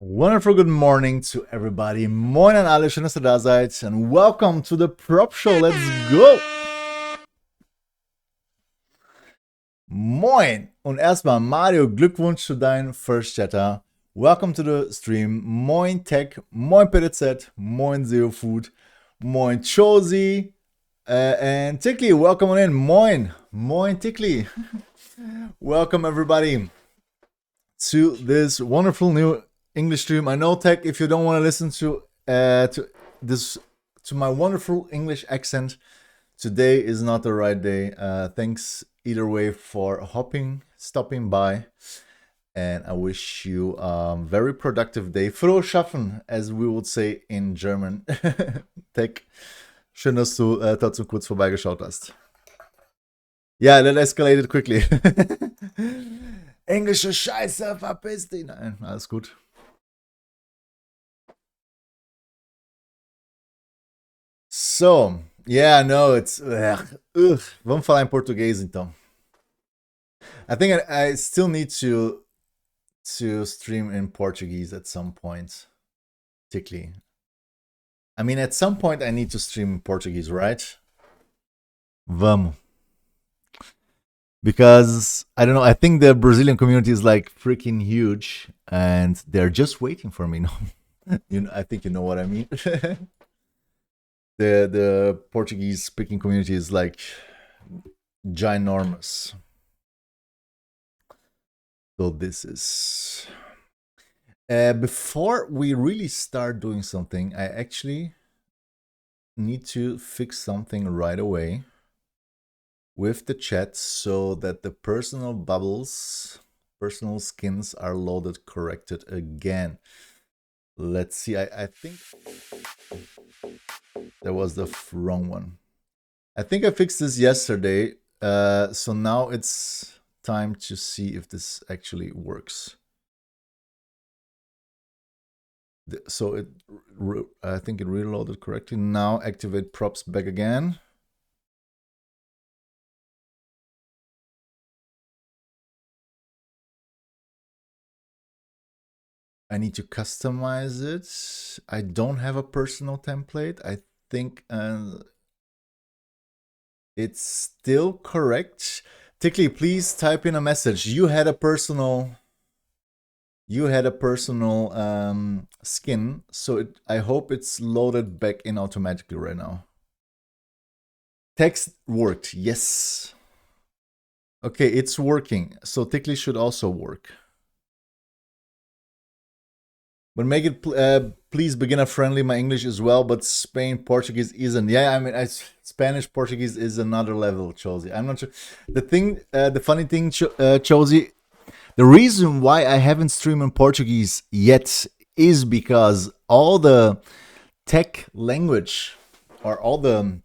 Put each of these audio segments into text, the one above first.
Wonderful good morning to everybody. Moin an alle, schön, dass ihr da seid. And welcome to the Prop Show. Let's go! Moin! Und erstmal, Mario, Glückwunsch zu deinem First Chatter. Welcome to the stream. Moin Tech, moin PDZ, moin SEO Food, moin Chosi, and Tickly, welcome on in. Moin, moin Tickly. Welcome everybody to this wonderful new English stream. I know, Tech, if you don't want to listen to my wonderful English accent, today is not the right day. Thanks either way for stopping by, and I wish you a very productive day. Frohes Schaffen, as we would say in German. Tech, schön, dass du trotzdem kurz vorbeigeschaut hast. Yeah, that escalated quickly. Englische Scheiße, verpiss dich. Nein, alles gut. So, yeah, no, it's vamos falar em português então. I think I still need to stream in Portuguese at some point, particularly. I mean, at some point I need to stream in Portuguese, right? Vamos. Because, I don't know, I think the Brazilian community is like freaking huge and they're just waiting for me. I think you know what I mean. The Portuguese speaking community is like ginormous. So this is before we really start doing something, I actually need to fix something right away with the chat so that the personal bubbles, personal skins are loaded corrected again. Let's see, I think that was the wrong one. I think I fixed this yesterday, so now it's time to see if this actually works. So I think it reloaded correctly. Now activate props back again. I need to customize it. I don't have a personal template. I think it's still correct. Tickly, please type in a message. You had a personal skin, so I hope it's loaded back in automatically right now. Text worked, yes. Okay, it's working. So Tickly should also work. But make it please beginner friendly. My English is well, but Spain Portuguese isn't. Yeah, I mean, Spanish Portuguese is another level, Chosy. I'm not sure. The funny thing, Chosy, the reason why I haven't streamed in Portuguese yet is because all the tech language or all the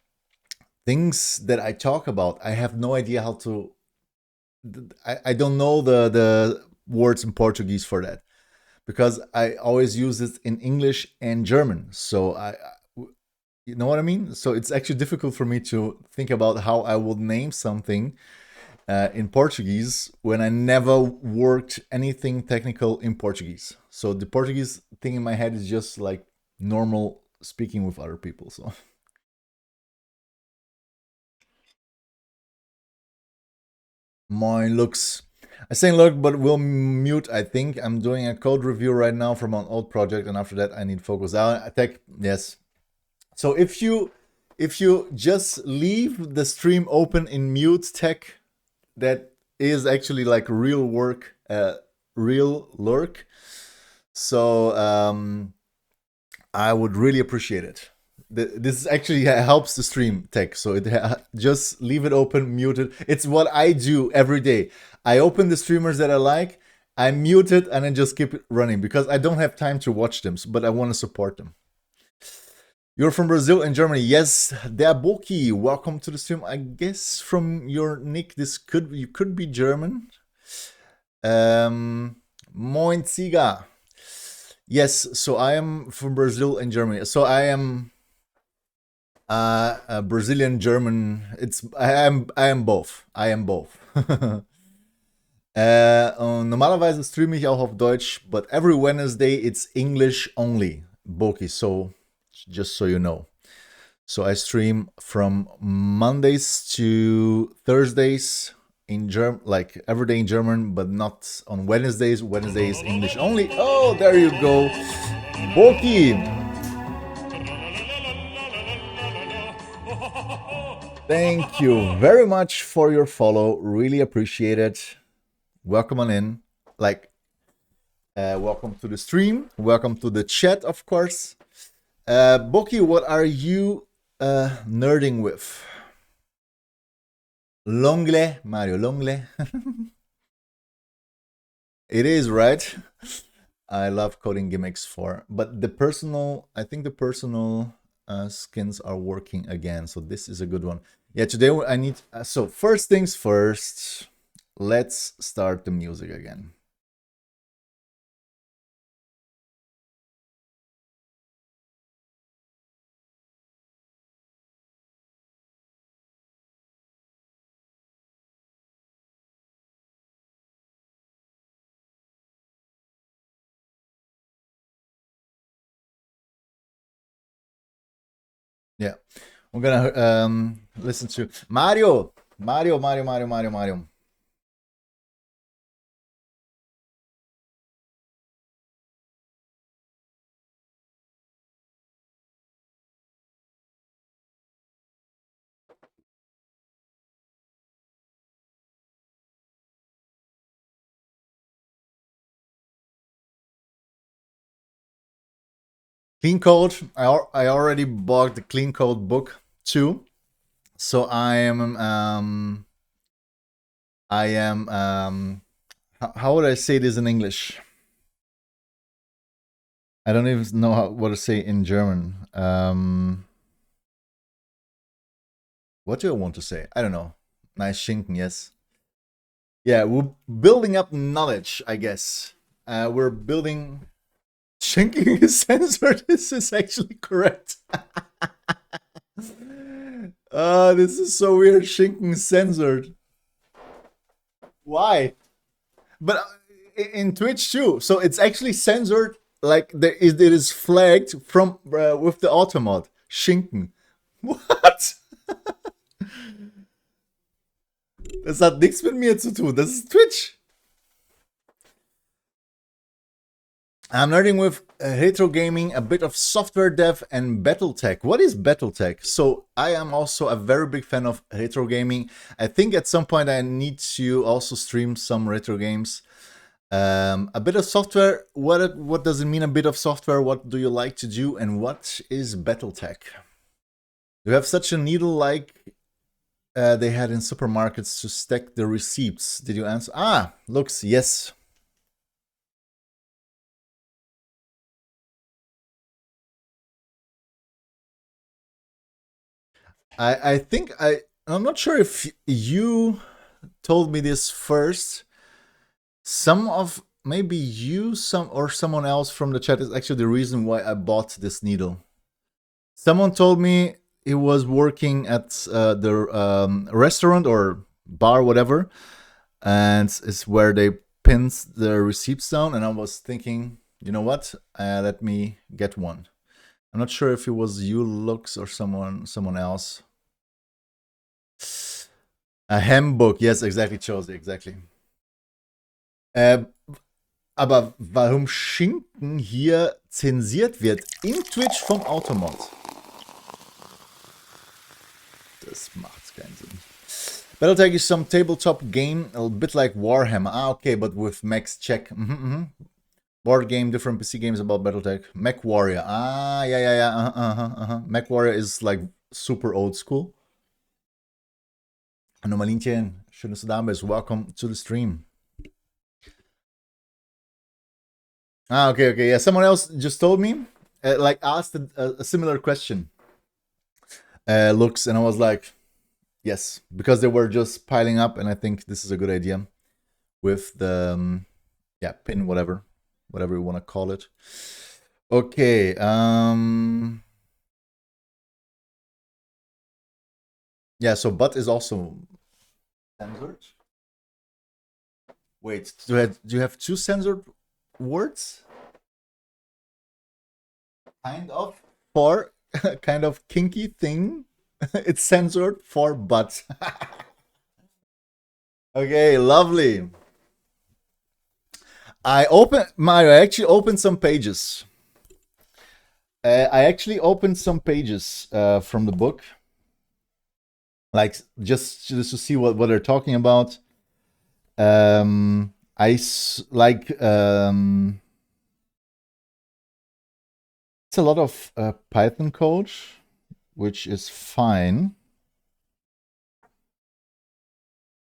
things that I talk about, I have no idea how to. I don't know the words in Portuguese for that, because I always use it in English and German. So you know what I mean? So it's actually difficult for me to think about how I would name something in Portuguese when I never worked anything technical in Portuguese. So the Portuguese thing in my head is just like normal speaking with other people. So Moin looks. I saying look, but we'll mute. I think I'm doing a code review right now from an old project, and after that I need focus. Tech, yes. So if you if you just leave the stream open in mute tech, that is actually like real work, real lurk. So I would really appreciate it. This actually helps the stream tech. So just leave it open, mute it. It's what I do every day. I open the streamers that I like, I mute it, and then just keep it running because I don't have time to watch them, but I want to support them. You're from Brazil and Germany. Yes, Boki, welcome to the stream. I guess from your nick, you could be German. Moin Ziga. Yes, so I am from Brazil and Germany. So I am a Brazilian German. I am both. I am both. Normalerweise streame ich auch auf Deutsch, but every Wednesday it's English only, Boki. So just so you know. So I stream from Mondays to Thursdays in German, like every day in German, but not on Wednesdays. Wednesdays English only. Oh, there you go, Boki. Thank you very much for your follow. Really appreciate it. Welcome on in. Welcome to the stream. Welcome to the chat, of course. Boki, what are you nerding with? L'onglet, Mario, l'onglet. It is, right? I love coding gimmicks but I think the personal skins are working again, so this is a good one. Yeah, today I need, so first things first, let's start the music again. Yeah, we're gonna listen to Mario. Clean Code. I already bought the Clean Code book too. So I am how would I say this in English? I don't even know what to say in German. What do I want to say? I don't know. Nice Schinken, yes. Yeah, we're building up knowledge, I guess. We're building... Schinken is censored. This is actually correct. This is so weird. Schinken censored. Why? But in Twitch too. So it's actually censored. Like it is flagged from with the automod. Schinken. What? Das hat nichts mit mir zu tun. Das ist Twitch. I'm learning with retro gaming, a bit of software dev, and BattleTech. What is BattleTech? So I am also a very big fan of retro gaming. I think at some point I need to also stream some retro games. A bit of software. What does it mean? A bit of software. What do you like to do? And what is BattleTech? You have such a needle like they had in supermarkets to stack the receipts. Did you answer? Ah, looks yes. I think I'm not sure if you told me this first. Maybe someone else from the chat is actually the reason why I bought this needle. Someone told me he was working at the restaurant or bar, whatever, and it's where they pinned the receipts down. And I was thinking, you know what? Let me get one. I'm not sure if it was you, Lux, or someone else. A Handbook, yes, exactly, Chelsea, exactly. Aber warum Schinken hier zensiert wird in Twitch vom Automod? Das macht keinen Sinn. Battletech is some tabletop game, a bit like Warhammer. Ah, okay, but with mechs, check. Board game, different PC games about Battletech. Mech Warrior. Ah, yeah. Mech Warrior is like super old school. Anomalintje, schön, dass du da bist. Welcome to the stream. Ah, okay. Yeah, someone else just told me, like asked a similar question. Looks, and I was like, yes, because they were just piling up, and I think this is a good idea with the, yeah, pin, whatever you want to call it. Okay. Yeah, so but is also censored. Wait, do you have two censored words? Kind of for kind of kinky thing. It's censored for but. Okay, lovely. I actually opened some pages. From the book, like just to see what they're talking about. It's a lot of Python code, which is fine.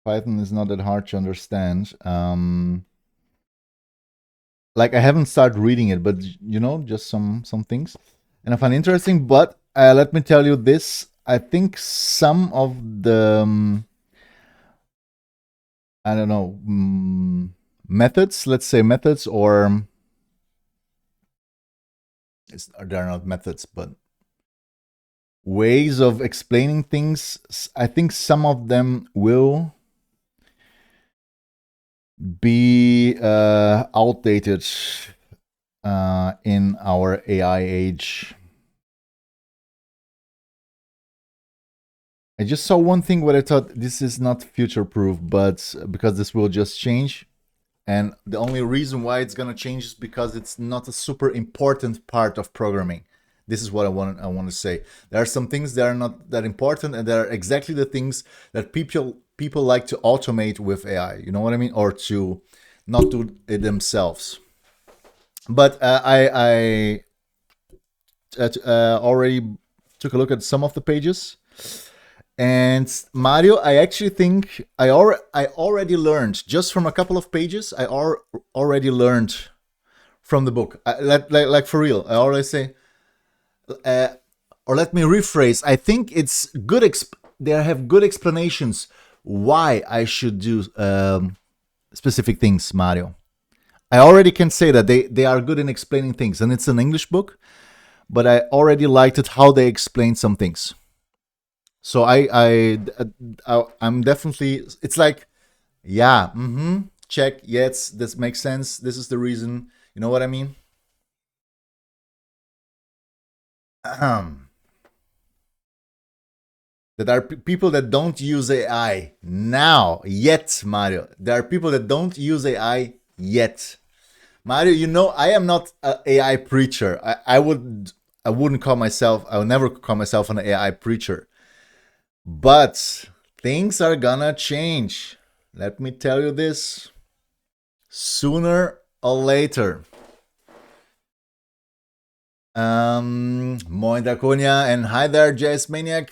Python is not that hard to understand. Like I haven't started reading it, but you know, just some things, and I find interesting. But let me tell you this: I think some of the I don't know methods. Let's say methods, or they're not methods, but ways of explaining things. I think some of them will be outdated in our AI age. I just saw one thing where I thought this is not future-proof, but because this will just change, and the only reason why it's gonna change is because it's not a super important part of programming. This is what I want to say. There are some things that are not that important, and they are exactly the things that people like to automate with AI. You know what I mean? Or to not do it themselves. But I already took a look at some of the pages. And Mario, I actually think I already learned just from a couple of pages. I already learned from the book. Like for real. I always say, or let me rephrase. I think it's good. They have good explanations why I should do specific things, Mario. I already can say that they are good in explaining things, and it's an English book, but I already liked it how they explain some things. So I'm definitely, it's like, yeah, check, yes, this makes sense. This is the reason. You know what I mean? That are people that don't use AI now yet, Mario. There are people that don't use AI yet. Mario, you know, I am not an AI preacher. I would never call myself an AI preacher. But things are gonna change. Let me tell you this. Sooner or later. Moin Draconia, and hi there, JS Maniac.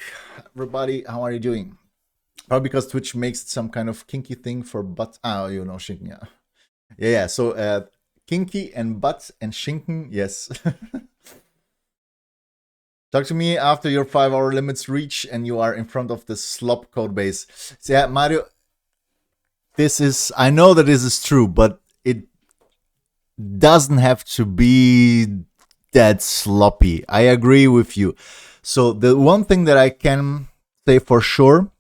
Everybody, how are you doing? Probably because Twitch makes it some kind of kinky thing for butt. You know, Schinken, yeah. Yeah. So kinky and butt and Schinken, yes. Talk to me after your 5-hour limits reach and you are in front of the slop code base. So yeah, Mario, I know that this is true, but it doesn't have to be that sloppy. I agree with you. So the one thing that I can say for sure,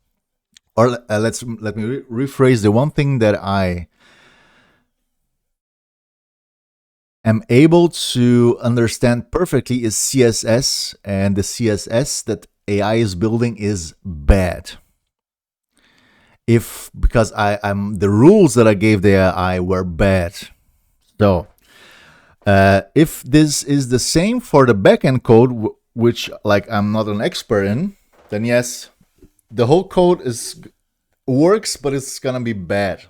or let me rephrase, the one thing that I am able to understand perfectly is CSS, and the CSS that AI is building is bad. Because I'm the rules that I gave the AI were bad. So if this is the same for the backend code, which like I'm not an expert in, then yes, the whole code works, but it's gonna be bad.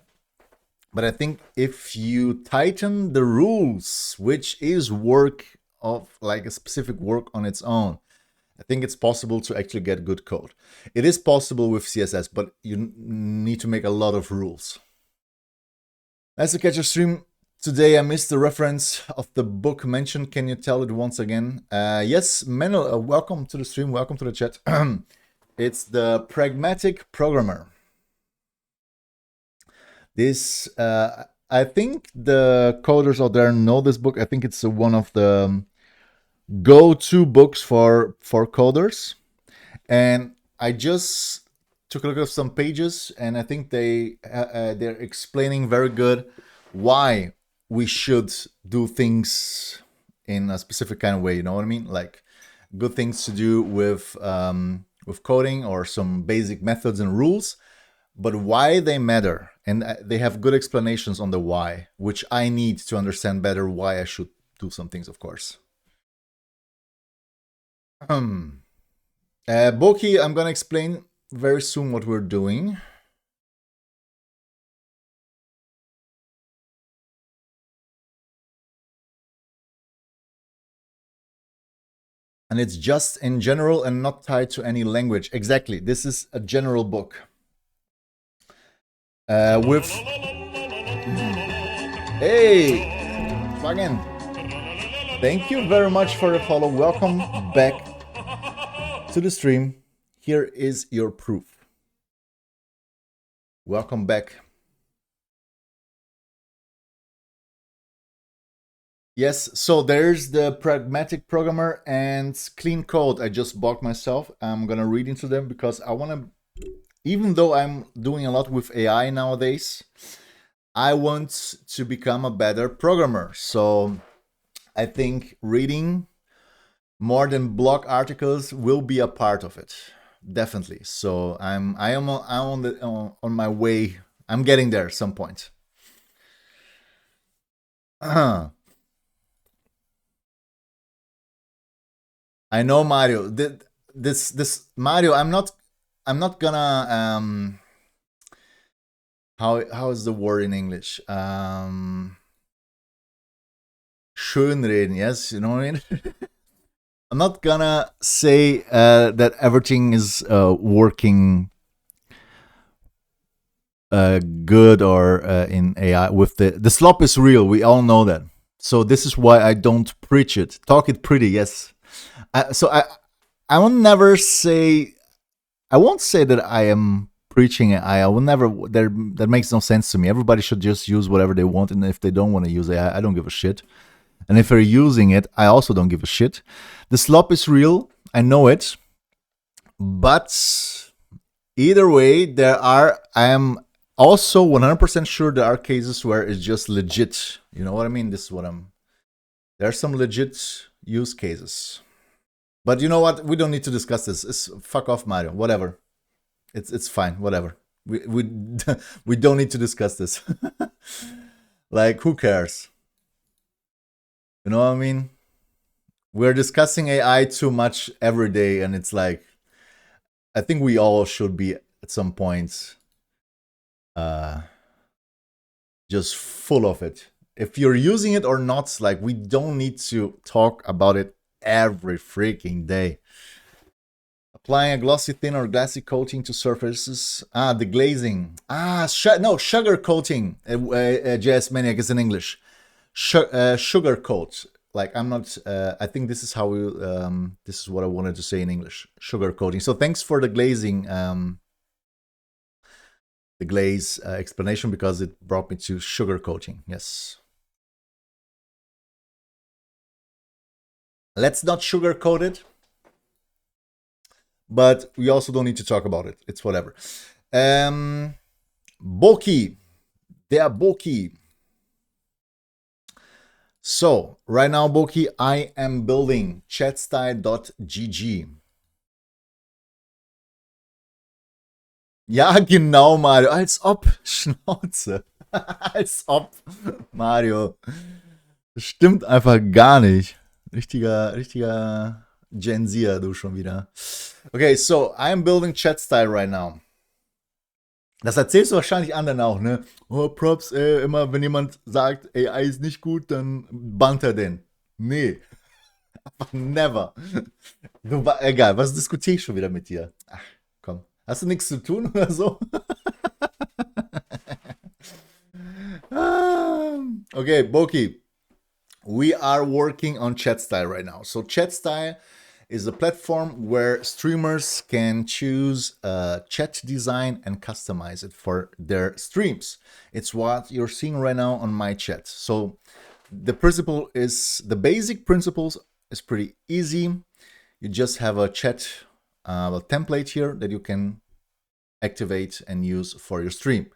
But I think if you tighten the rules, which is work of like a specific work on its own, I think it's possible to actually get good code. It is possible with CSS, but you need to make a lot of rules. Nice to catch your stream today. I missed the reference of the book mentioned. Can you tell it once again? Yes, Menel, welcome to the stream. Welcome to the chat. It's The Pragmatic Programmer. This, I think the coders out there know this book. I think it's one of the go-to books for coders. And I just took a look at some pages, and I think they're explaining very good why we should do things in a specific kind of way. You know what I mean? Like good things to do with coding or some basic methods and rules, but why they matter. And they have good explanations on the why, which I need to understand better why I should do some things, of course. Boki, I'm gonna explain very soon what we're doing. And it's just in general and not tied to any language. Exactly, this is a general book. With... Hey, Fagen. Thank you very much for the follow. Welcome back to the stream. Here is your proof. Welcome back. Yes, so there's the Pragmatic Programmer and Clean Code I just bought myself. I'm gonna read into them because I wanna, even though I'm doing a lot with AI nowadays, I want to become a better programmer. So I think reading more than blog articles will be a part of it, definitely. So I'm on my way. I'm getting there at some point. I know, Mario. This Mario. I'm not gonna how is the word in English? Schönreden. Yes, you know what I mean. I'm not gonna say that everything is working good or in AI. With the slop is real. We all know that. So this is why I don't preach it. Talk it pretty. Yes. So I will never say. I won't say that I am preaching AI. I will never. That makes no sense to me. Everybody should just use whatever they want, and if they don't want to use AI, I don't give a shit. And if they're using it, I also don't give a shit. The slop is real. I know it. But either way, I am also 100% sure there are cases where it's just legit. You know what I mean? This is what there are some legit use cases. But you know what? We don't need to discuss this. It's fuck off, Mario. Whatever. It's fine. Whatever. We don't need to discuss this. Like, who cares? You know what I mean? We're discussing AI too much every day, and it's like, I think we all should be at some point just full of it. If you're using it or not, like, we don't need to talk about it every freaking day. Applying a glossy thin or glassy coating to surfaces. The glazing. No, sugar coating. JS Maniac is in English. Sugar coat. Like, I'm not. I think this is how we. This is what I wanted to say in English. Sugar coating. So thanks for the glazing. The glaze explanation, because it brought me to sugar coating. Yes. Let's not sugarcoat it, but we also don't need to talk about it. It's whatever. Boki. Der Boki. So, right now, Boki, I am building chatstyle.gg. Ja, genau, Mario. Als ob. Schnauze. Als ob. Mario. Das stimmt einfach gar nicht. Richtiger Gen Z, du schon wieder. Okay, so I'm building chat style right now. Das erzählst du wahrscheinlich anderen auch, ne? Oh, Props, immer wenn jemand sagt, AI ist nicht gut, dann bannt er den. Nee, never. Egal, was diskutiere ich schon wieder mit dir? Ach, komm. Hast du nichts zu tun oder so? Okay, Boki. We are working on chat style right now. So chat style is a platform where streamers can choose chat design and customize it for their streams. It's what you're seeing right now on my chat. So the basic principles is pretty easy. You just have a chat template here that you can activate and use for your stream.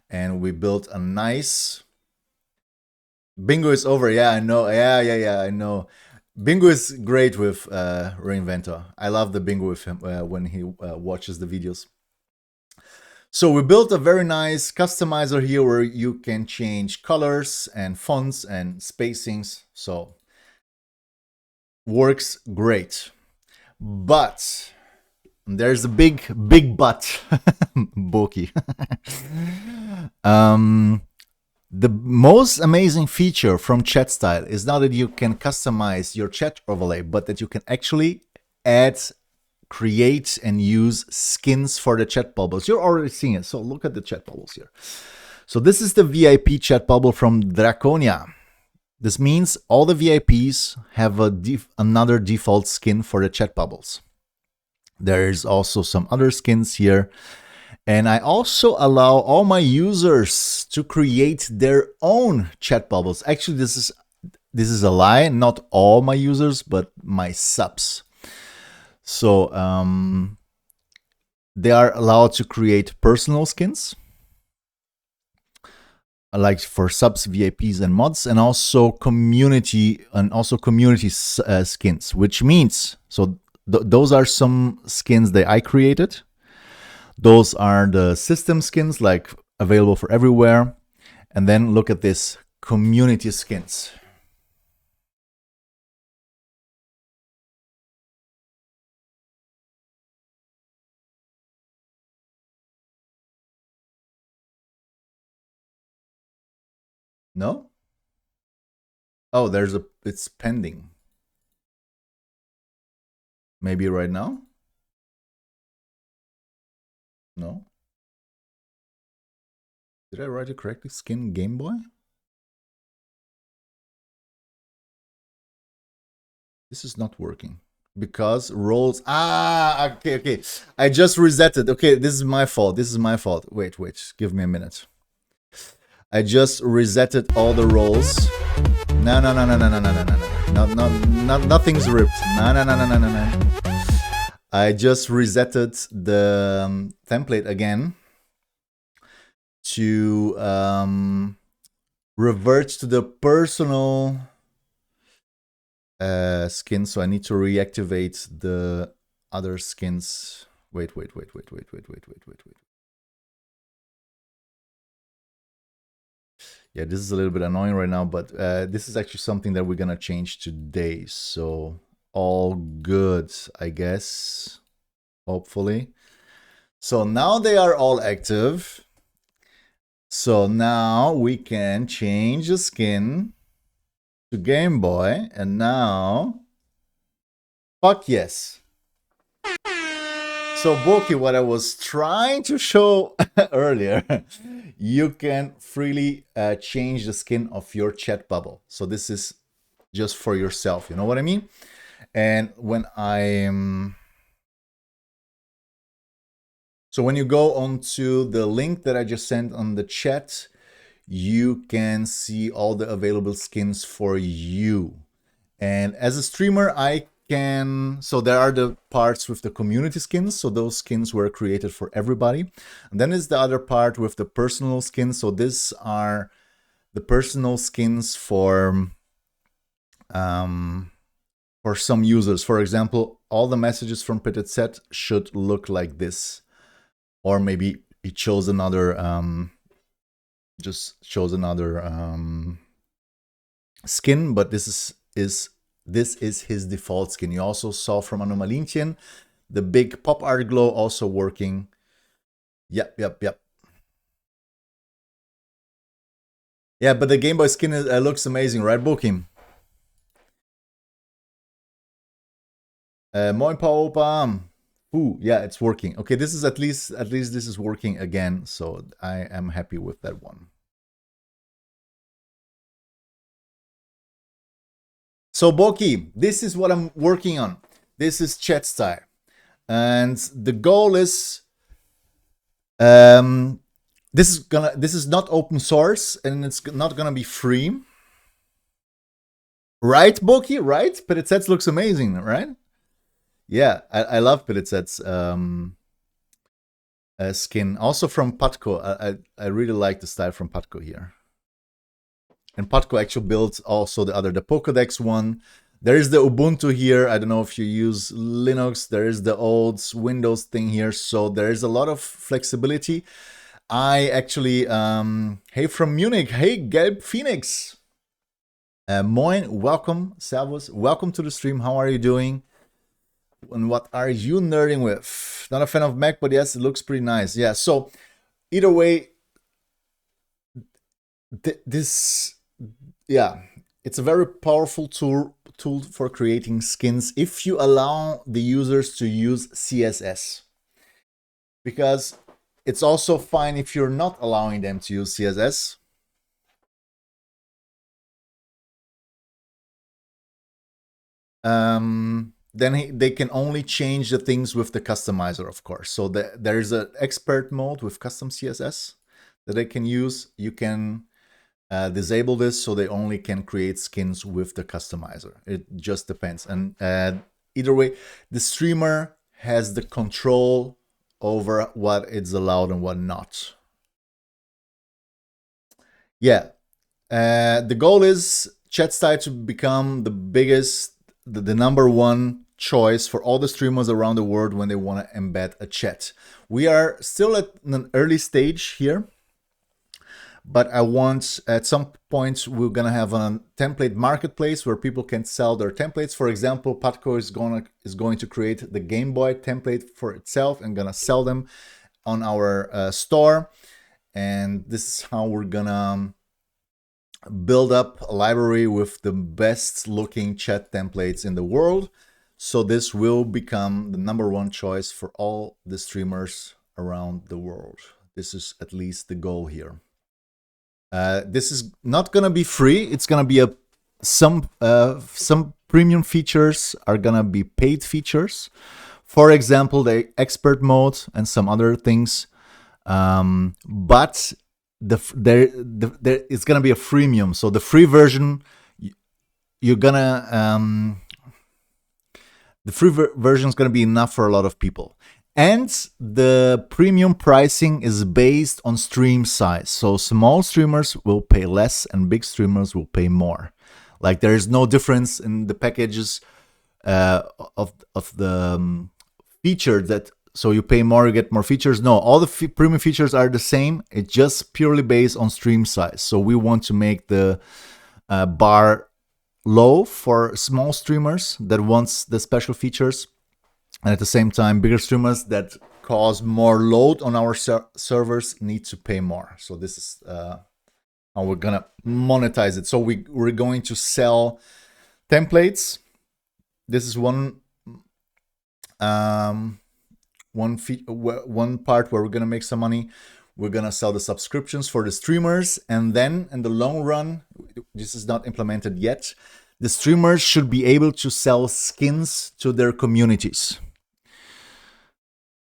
And we built a nice Bingo is over. Yeah, I know. Yeah, I know. Bingo is great with Reinventor. I love the Bingo with him when he watches the videos. So we built a very nice customizer here where you can change colors and fonts and spacings. So works great. But there's a big but, Boki. The most amazing feature from chat style is not that you can customize your chat overlay, but that you can actually add, create, and use skins for the chat bubbles. You're already seeing it. So look at the chat bubbles here. So this is the VIP chat bubble from Draconia. This means all the VIPs have another default skin for the chat bubbles. There's also some other skins here. And I also allow all my users to create their own chat bubbles. Actually, this is a lie. Not all my users, but my subs. So they are allowed to create personal skins, like for subs, VIPs, and mods, and also community skins. Which means those are some skins that I created. Those are the system skins, like available for everywhere. And then look at this, community skins. No? Oh, it's pending. Maybe right now? No? Did I write it correctly? Skin Game Boy? This is not working because roles. Okay. I just resetted. Okay, this is my fault. Wait. Give me a minute. I just resetted all the roles. No. Nothing's ripped. No. I just resetted the template again to revert to the personal skin. So I need to reactivate the other skins. Wait. Yeah, this is a little bit annoying right now, but this is actually something that we're gonna change today. So all good, I guess, hopefully. So now they are all active. So now we can change the skin to Game Boy, and now, fuck yes. So Boki, what I was trying to show earlier, you can freely change the skin of your chat bubble. So this is just for yourself, you know what I mean? And when so when you go onto the link that I just sent on the chat, you can see all the available skins for you. And as a streamer, so there are the parts with the community skins. So those skins were created for everybody. And then is the other part with the personal skins. So these are the personal skins for some users. For example, all the messages from Pitted Set should look like this. Or maybe it shows another, skin, but this is This is his default skin. You also saw from Anomalintchen, the big pop art glow also working. Yep. Yeah, but the Game Boy skin looks amazing, right, Bokim? Moin Opa. Ooh, yeah, it's working. Okay, this is at least this is working again, so I am happy with that one. So Boki, this is what I'm working on. This is chat style, and the goal is this is not open source and it's not gonna be free, right, Boki? Right? Pelitsets looks amazing, right? Yeah, I love Pelitsets skin. Also from Patko, I really like the style from Patko here. And Patko actually built also the Pokédex one. There is the Ubuntu here. I don't know if you use Linux. There is the old Windows thing here. So there is a lot of flexibility. I actually, hey from Munich. Hey, Gelb Phoenix. Moin, welcome, servus. Welcome to the stream. How are you doing? And what are you nerding with? Not a fan of Mac, but yes, it looks pretty nice. Yeah, so either way, it's a very powerful tool for creating skins if you allow the users to use CSS. Because it's also fine if you're not allowing them to use CSS. Then they can only change the things with the customizer, of course. So there's an expert mode with custom CSS that they can use. You can disable this so they only can create skins with the customizer. It just depends. And either way, the streamer has the control over what is allowed and what not. Yeah. The goal is chat style to become the biggest, the number one choice for all the streamers around the world when they want to embed a chat. We are still at an early stage here, but I want at some point we're gonna have a template marketplace where people can sell their templates. For example, Patko is going to create the Game Boy template for itself and gonna sell them on our store. And this is how we're gonna build up a library with the best looking chat templates in the world. So this will become the number one choice for all the streamers around the world. This is at least the goal here. This is not gonna be free. It's gonna be some premium features are gonna be paid features. For example, the expert mode and some other things. But there it's gonna be a freemium. So the free version, you're gonna the free version is gonna be enough for a lot of people. And the premium pricing is based on stream size. So small streamers will pay less and big streamers will pay more. Like there is no difference in the packages of the feature that, so you pay more, you get more features. No, all the premium features are the same. It's just purely based on stream size. So we want to make the bar low for small streamers that wants the special features. And at the same time, bigger streamers that cause more load on our servers need to pay more. So this is how we're gonna monetize it. So we're going to sell templates. This is one part where we're gonna make some money. We're gonna sell the subscriptions for the streamers, and then in the long run, this is not implemented yet, the streamers should be able to sell skins to their communities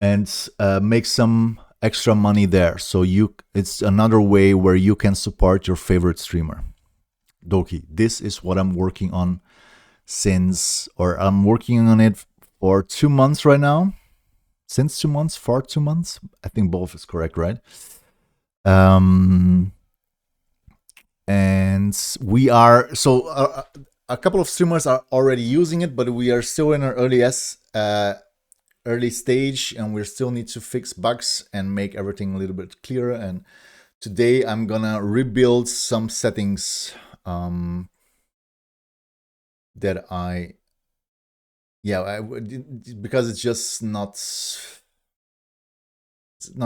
and make some extra money there. So it's another way where you can support your favorite streamer. Doki, this is what I'm working on I'm working on it for 2 months right now. Since 2 months, for 2 months. I think both is correct, right? And we are, so a couple of streamers are already using it, but we are still in our early stage, and we still need to fix bugs and make everything a little bit clearer. And today I'm gonna rebuild some settings that because it's just not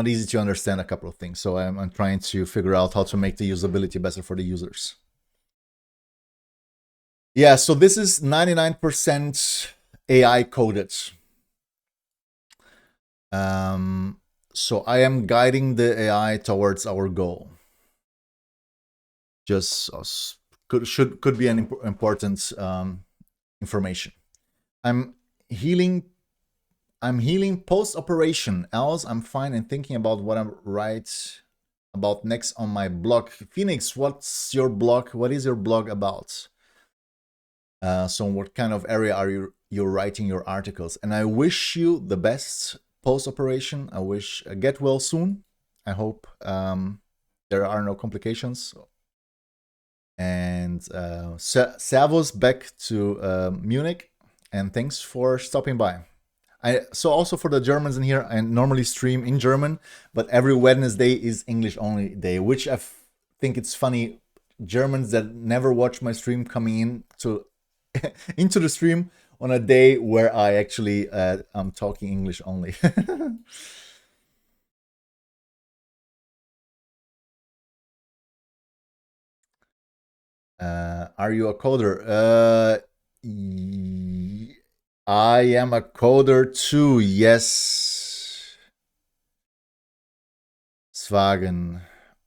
easy to understand a couple of things. So I'm trying to figure out how to make the usability better for the users. Yeah, so this is 99% AI coded. So I am guiding the AI towards our goal. Just could be an important information. I'm healing post-operation, else I'm fine and thinking about what I'm write about next on my blog. Phoenix, what's your blog? What is your blog about? So what kind of area are you're writing your articles? And I wish you the best post-operation. I wish get well soon. I hope there are no complications. And servus back to Munich, and thanks for stopping by. So also for the Germans in here, I normally stream in German, but every Wednesday is English only day, which I think it's funny. Germans that never watch my stream coming in to into the stream on a day where I actually I'm talking English only. Are you a coder? I am a coder too, yes. Swagen.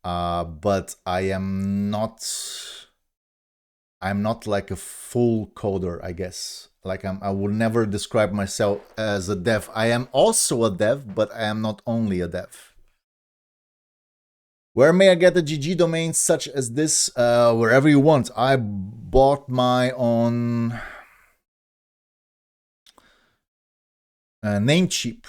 But I'm not like a full coder, I guess. Like I would never describe myself as a dev. I am also a dev, but I am not only a dev. Where may I get a GG domain such as this? Wherever you want. I bought my own Namecheap.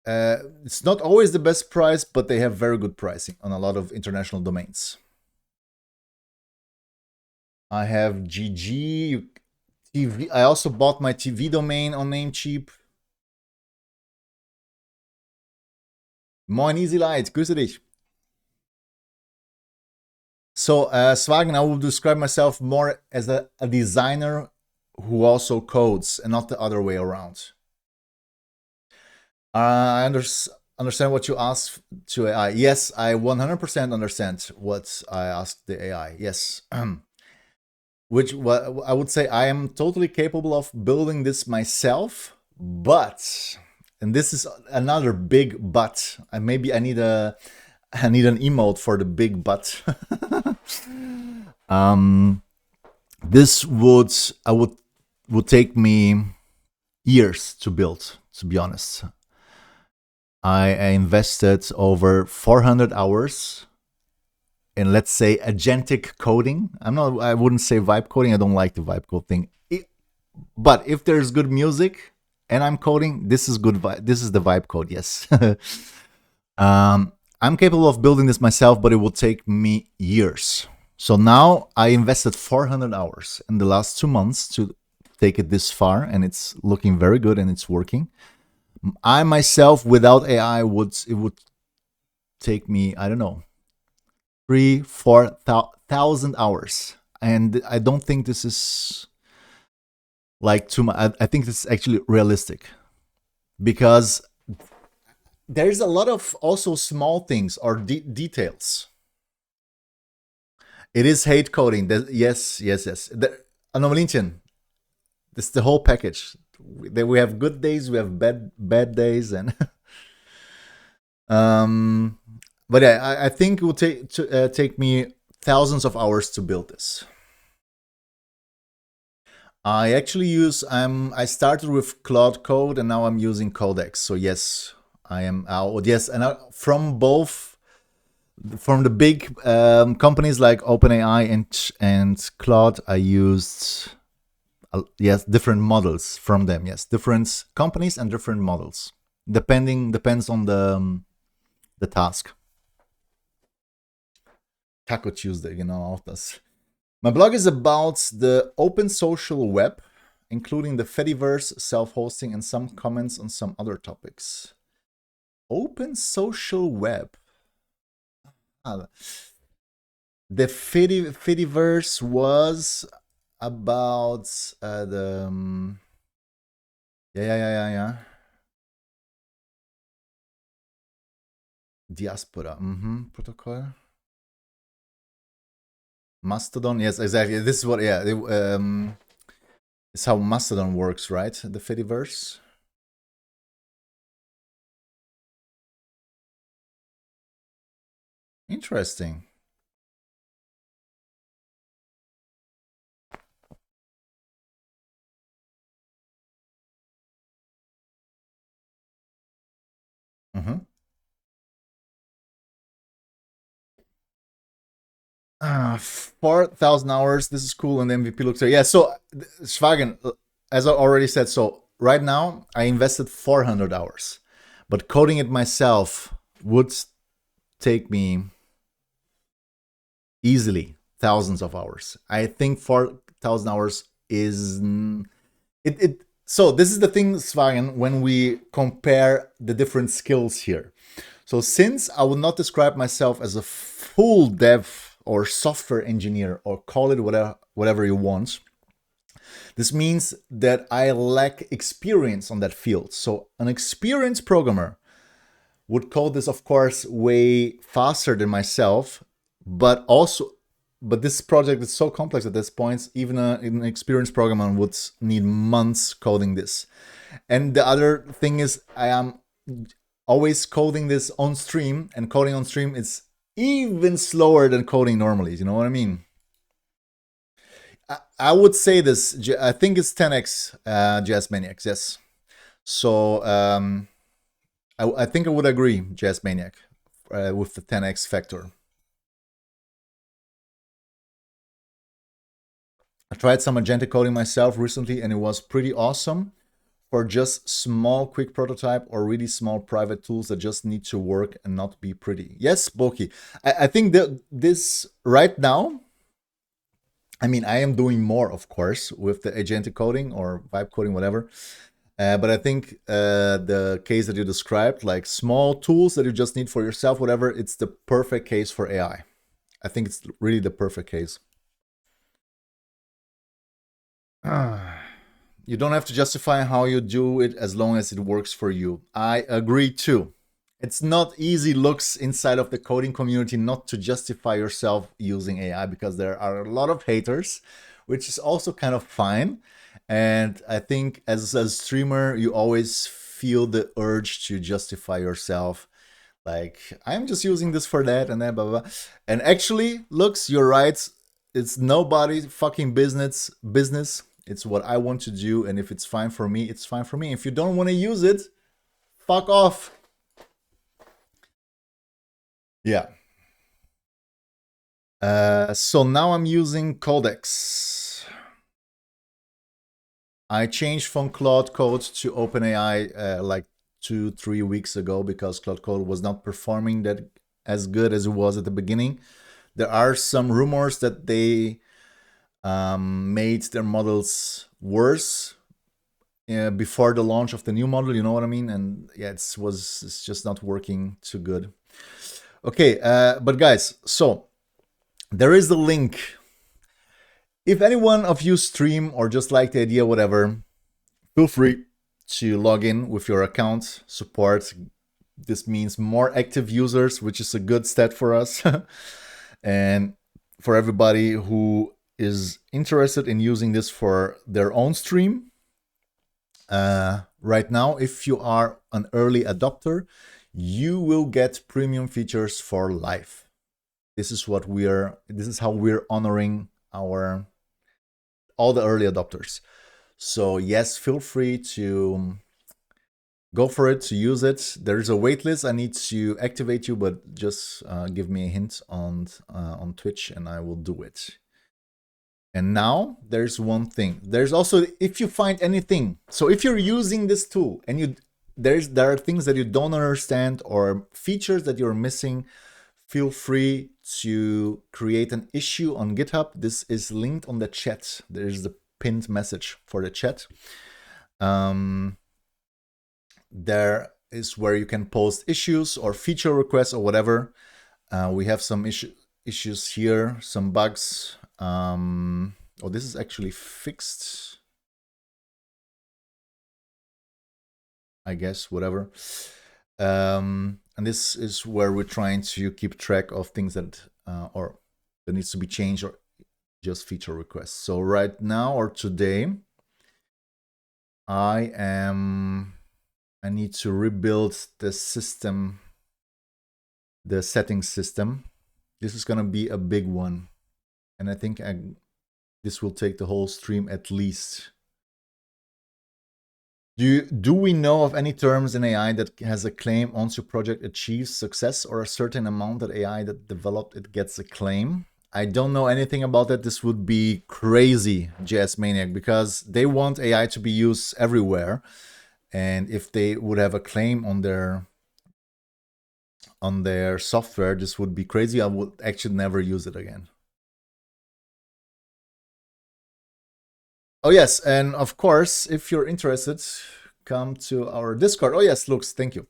It's not always the best price, but they have very good pricing on a lot of international domains. I have GG TV. I also bought my TV domain on Namecheap. Moin Easy Light, grüße dich. So, Swagen, I will describe myself more as a designer who also codes and not the other way around. I understand what you asked to AI. Yes, I 100% understand what I asked the AI. Yes. Which I would say I am totally capable of building this myself, but, and this is another big but, maybe I need an emote for the big but. This would take me years to build, to be honest. I invested over 400 hours in, let's say, agentic coding. I wouldn't say vibe coding. I don't like the vibe code thing. But if there's good music and I'm coding, this is good. This is the vibe code. Yes. I'm capable of building this myself, but it will take me years. So now I invested 400 hours in the last 2 months to take it this far, and it's looking very good and it's working. I myself, without AI, it would take me, I don't know, 3,000-4,000 hours, and I don't think this is like too much. I think this is actually realistic, because there's a lot of also small things or details. It is hate coding. Yes. Anomalintien. This is the whole package. We have good days, we have bad days, and but yeah, I think it will take me thousands of hours to build this. I actually I started with Claude Code, and now I'm using Codex. So yes, I am out. Yes, and from the big companies like OpenAI and Claude, I used different models from them. Yes, different companies and different models. Depends on the task. Taco Tuesday, auch das. My blog is about the open social web, including the Fediverse, self-hosting, and some comments on some other topics. Open social web. The Fediverse was about the yeah. Diaspora protocol. Mastodon, yes, exactly. This is what, yeah, it's how Mastodon works, right? The Fediverse. Interesting. Mm-hmm. 4,000 hours. This is cool. And the MVP looks like, yeah. So, Schwagen, as I already said, so right now I invested 400 hours, but coding it myself would take me easily thousands of hours. I think 4,000 hours is it. So this is the thing, Swagen, when we compare the different skills here. So since I would not describe myself as a full dev or software engineer, or call it whatever you want, this means that I lack experience on that field. So an experienced programmer would code this, of course, way faster than myself, but this project is so complex at this point, even an experienced programmer would need months coding this. And the other thing is, I am always coding this on stream, and coding on stream is even slower than coding normally. You know what I mean? I would say this. I think it's 10x JS Maniacs. Yes. So I think I would agree, JS Maniac, with the 10x factor. I tried some Magenta coding myself recently, and it was pretty awesome for just small, quick prototype or really small private tools that just need to work and not be pretty. Yes, Boki. I think that this right now, I mean, I am doing more, of course, with the agentic coding or vibe coding, whatever. But I think the case that you described, like small tools that you just need for yourself, whatever, it's the perfect case for AI. I think it's really the perfect case. You don't have to justify how you do it as long as it works for you. I agree too. It's not easy looks inside of the coding community not to justify yourself using AI, because there are a lot of haters, which is also kind of fine. And I think as a streamer, you always feel the urge to justify yourself. Like, I'm just using this for that and that, blah, blah, blah. And actually, looks, you're right. It's nobody's fucking business. It's what I want to do. And if it's fine for me, it's fine for me. If you don't want to use it, fuck off. Yeah. So now I'm using Codex. I changed from Claude Code to OpenAI like 2-3 weeks ago, because Claude Code was not performing that as good as it was at the beginning. There are some rumors that they made their models worse before the launch of the new model. You know what I mean? And yeah, it's just not working too good. Okay, but guys, so there is the link. If anyone of you stream or just like the idea, whatever, feel free to log in with your account support. This means more active users, which is a good stat for us. And for everybody who is interested in using this for their own stream, right now, if you are an early adopter, you will get premium features for life. This is how we're honoring all the early adopters. So yes, feel free to go for it, to use it. There's a waitlist. I need to activate you, but just give me a hint on Twitch and I will do it. And now there's one thing. There's also, if you find anything, so if you're using this tool and there are things that you don't understand or features that you're missing, feel free to create an issue on GitHub. This is linked on the chat. There's the pinned message for the chat. There is where you can post issues or feature requests or whatever. We have some issues here, some bugs. Oh, this is actually fixed. I guess, whatever. And this is where we're trying to keep track of things that or that needs to be changed or just feature requests. So right now or today, I need to rebuild the system, the settings system. This is gonna be a big one, and I think this will take the whole stream at least. Do we know of any terms in AI that has a claim once your project achieves success or a certain amount that AI that developed it gets a claim? I don't know anything about that. This would be crazy, JS Maniac, because they want AI to be used everywhere. And if they would have a claim on their software, this would be crazy. I would actually never use it again. Oh yes, and of course, if you're interested, come to our Discord. Oh yes, Lux, thank you.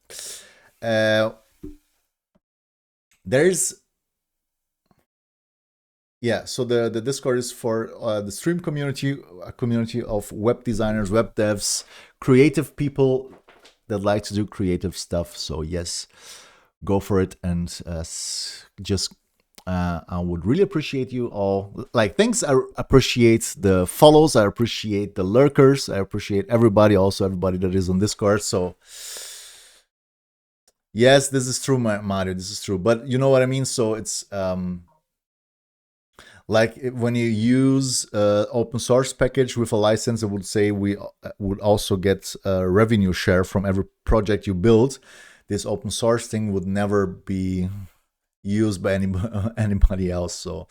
There's so the Discord is for the stream community, a community of web designers, web devs, creative people that like to do creative stuff. So yes, go for it, and just I would really appreciate you all. Like, thanks. I appreciate the follows. I appreciate the lurkers. I appreciate everybody. Also, everybody that is on Discord. So, yes, this is true, Mario. This is true. But you know what I mean. So it's like when you use open source package with a license, it would say we would also get a revenue share from every project you build. This open source thing would never be used by anybody else. So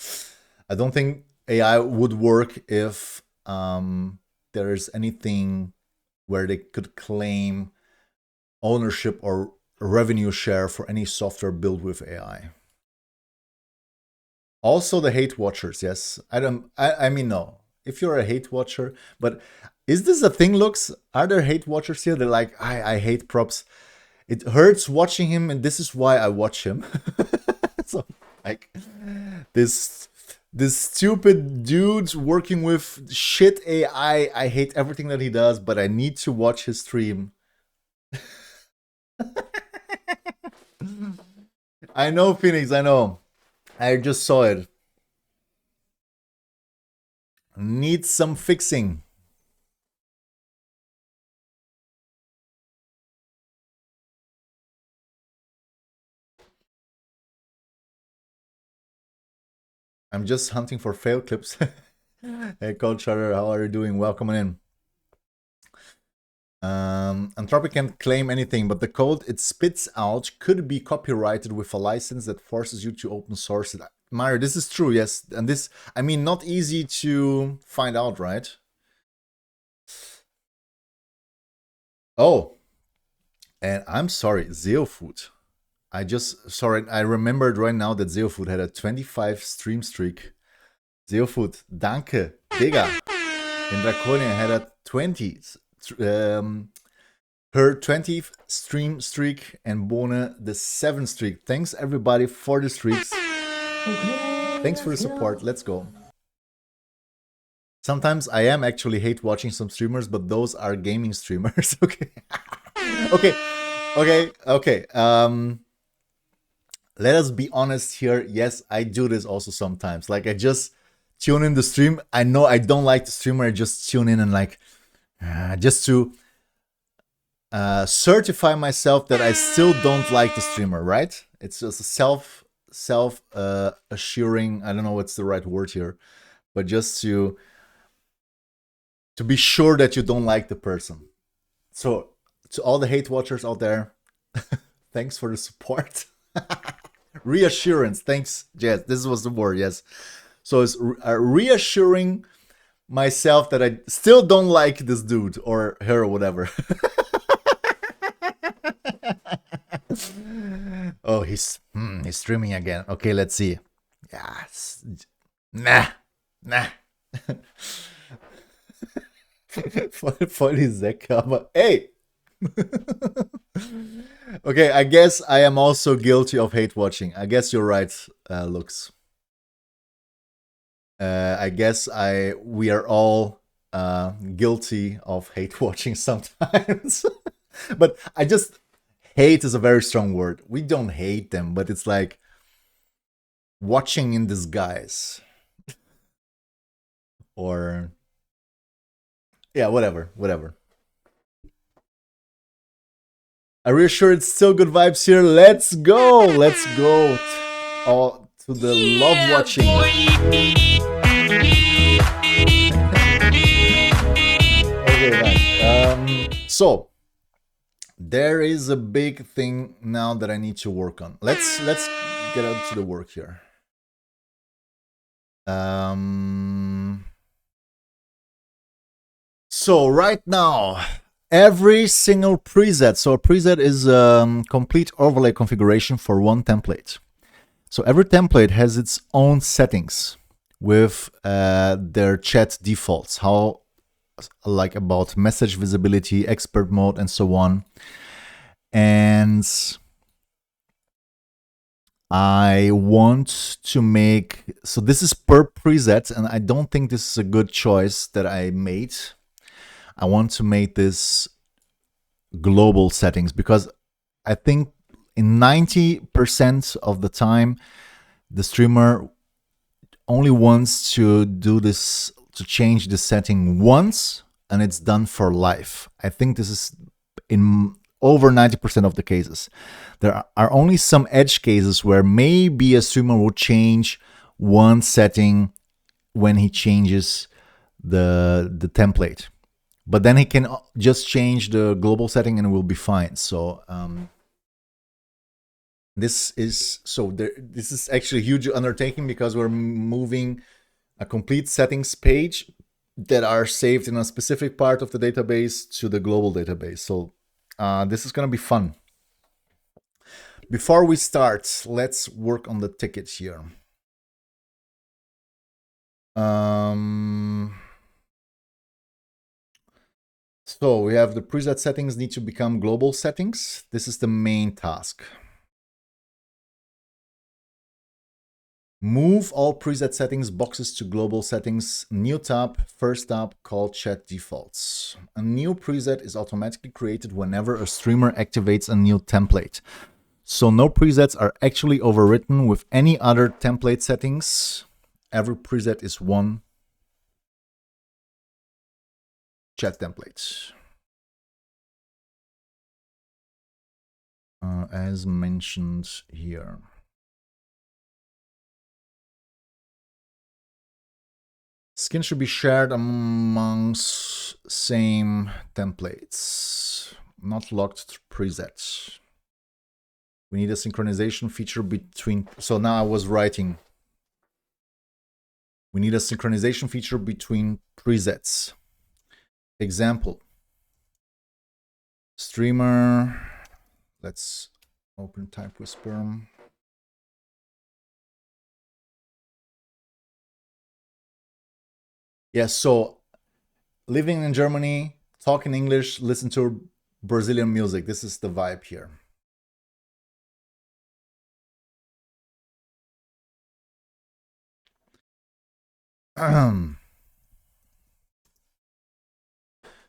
I don't think AI would work if there is anything where they could claim ownership or revenue share for any software built with AI. Also the hate watchers, yes. I mean, no. If you're a hate watcher, but is this a thing, Lux? Are there hate watchers here? They're like, I hate Propz. It hurts watching him, and this is why I watch him. So, like, this stupid dude working with shit AI. I hate everything that he does, but I need to watch his stream. I know, Phoenix, I know. I just saw it. Needs some fixing. I'm just hunting for fail clips. Hey, Coach Charter, how are you doing? Welcome in. Anthropic can't claim anything, but the code it spits out could be copyrighted with a license that forces you to open source it. Mario, this is true, yes. And this, I mean, not easy to find out, right? Oh, and I'm sorry, Zeofood. I remembered right now that Zeofood had a 25 stream streak. Zeofood, danke, Digga. And Draconian had a 20. Her 20th stream streak, and Bone the 7th streak. Thanks everybody for the streaks. Okay, thanks for the support. Let's go. Sometimes I am actually hate watching some streamers, but those are gaming streamers. Okay. Okay. Let us be honest here. Yes, I do this also sometimes. Like, I just tune in the stream. I know I don't like the streamer. I just tune in and like just to certify myself that I still don't like the streamer, right? It's just a self assuring, I don't know what's the right word here, but just to be sure that you don't like the person. So to all the hate watchers out there, thanks for the support. Reassurance. Thanks, Jess. This was the word, yes. So it's reassuring myself that I still don't like this dude or her or whatever. Oh, he's streaming again. Okay, let's see. Yes. Nah. Voll die Säcke, aber ey! Okay, I guess I am also guilty of hate watching. I guess you're right, Lux. I guess we are all guilty of hate watching sometimes. But I just hate is a very strong word. We don't hate them, but it's like watching in disguise. Or yeah, whatever. I reassure it's still good vibes here. Let's go. Let's go. All to the love watching. Okay, nice. So there is a big thing now that I need to work on. Let's get out to the work here. So right now, every single preset. So a preset is a complete overlay configuration for one template. So every template has its own settings with their chat defaults, how like about message visibility, expert mode, and so on. And I want to make, so this is per preset, and I don't think this is a good choice that I made. I want to make this global settings because I think in 90% of the time, the streamer only wants to do this, to change the setting once, and it's done for life. I think this is in over 90% of the cases. There are only some edge cases where maybe a streamer will change one setting when he changes the template. But then he can just change the global setting and it will be fine. So this is actually a huge undertaking because we're moving a complete settings page that are saved in a specific part of the database to the global database. So this is going to be fun. Before we start, let's work on the ticket here. So we have the preset settings need to become global settings. This is the main task. Move all preset settings boxes to global settings. New tab, first tab, called chat defaults. A new preset is automatically created whenever a streamer activates a new template. So no presets are actually overwritten with any other template settings. Every preset is one chat template. As mentioned here. Skin should be shared amongst same templates, not locked to presets. We need a synchronization feature between, so now I was writing. We need a synchronization feature between presets. Example, streamer, let's open Type Whisper. Yes, so living in Germany, talking English, listen to Brazilian music. This is the vibe here.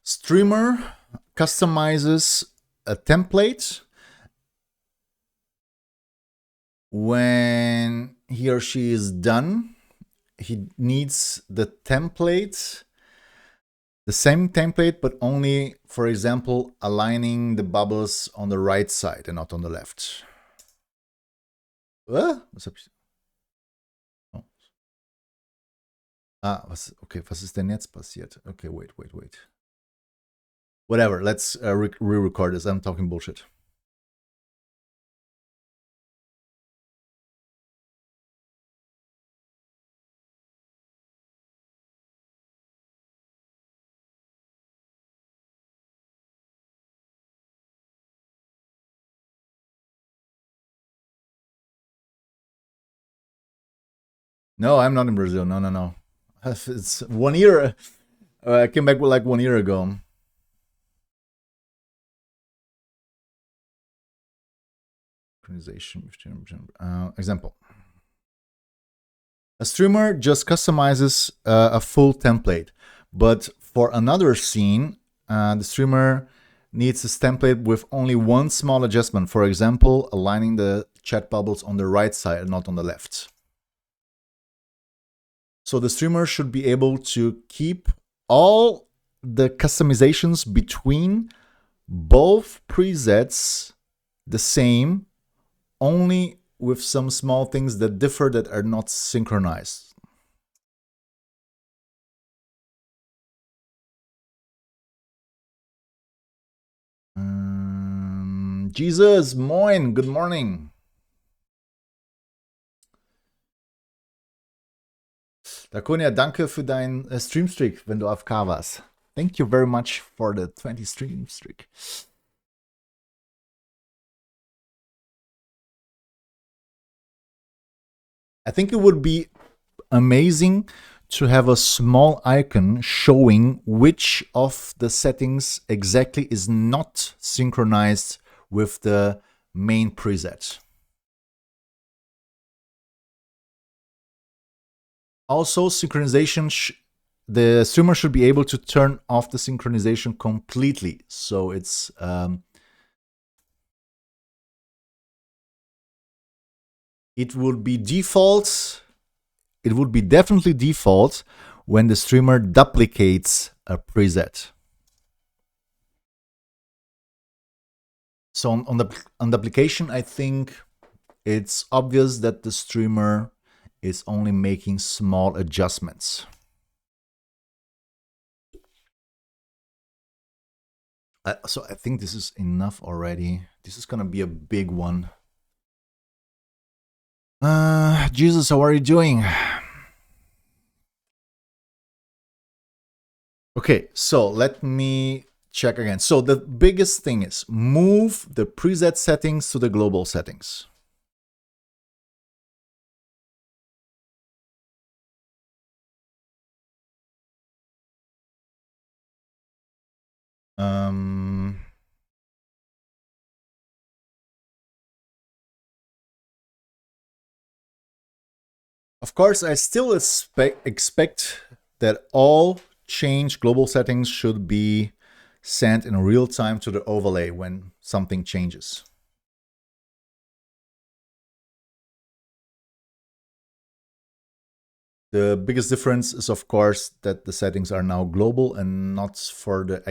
Streamer customizes a template when he or she is done. He needs the template, the same template, but only, for example, aligning the bubbles on the right side and not on the left. Was hab ich? Oh. Okay, was ist denn jetzt passiert? Okay, wait. Whatever, let's re-record this. I'm talking bullshit. No, I'm not in Brazil. No. It's 1 year. I came back like 1 year ago. Organization. Example. A streamer just customizes a full template, but for another scene, the streamer needs this template with only one small adjustment. For example, aligning the chat bubbles on the right side and not on the left. So the streamer should be able to keep all the customizations between both presets the same, only with some small things that differ that are not synchronized. Jesus, moin, good morning. Dakonia, danke für deinen Streamstreak, wenn du AFK warst. Thank you very much for the 20 stream streak. I think it would be amazing to have a small icon showing which of the settings exactly is not synchronized with the main preset. Also, synchronization, the streamer should be able to turn off the synchronization completely. So it's it would be default. It would be definitely default when the streamer duplicates a preset. So on the application, I think it's obvious that the streamer is only making small adjustments. So I think this is enough already. This is gonna be a big one. Jesus, how are you doing? Okay, so let me check again. So the biggest thing is move the preset settings to the global settings. Of course, I still expect that all change global settings should be sent in real time to the overlay when something changes. The biggest difference is, of course, that the settings are now global and not for the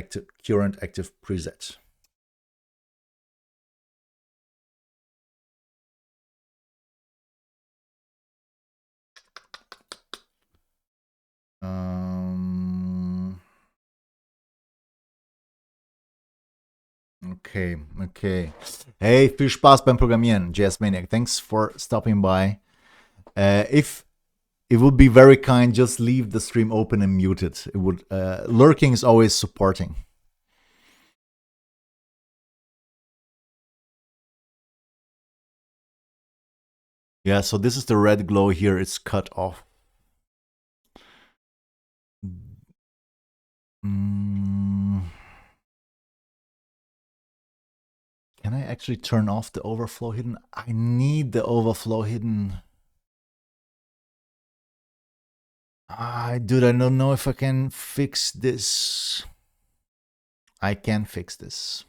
current active preset. Okay. Hey, viel Spaß beim Programmieren, JS Maniac. Thanks for stopping by. If it would be very kind, just leave the stream open and muted. It would lurking is always supporting. Yeah, so this is the red glow here. It's cut off. Can I actually turn off the overflow hidden? I need the overflow hidden. Dude, I don't know if I can fix this. I can fix this.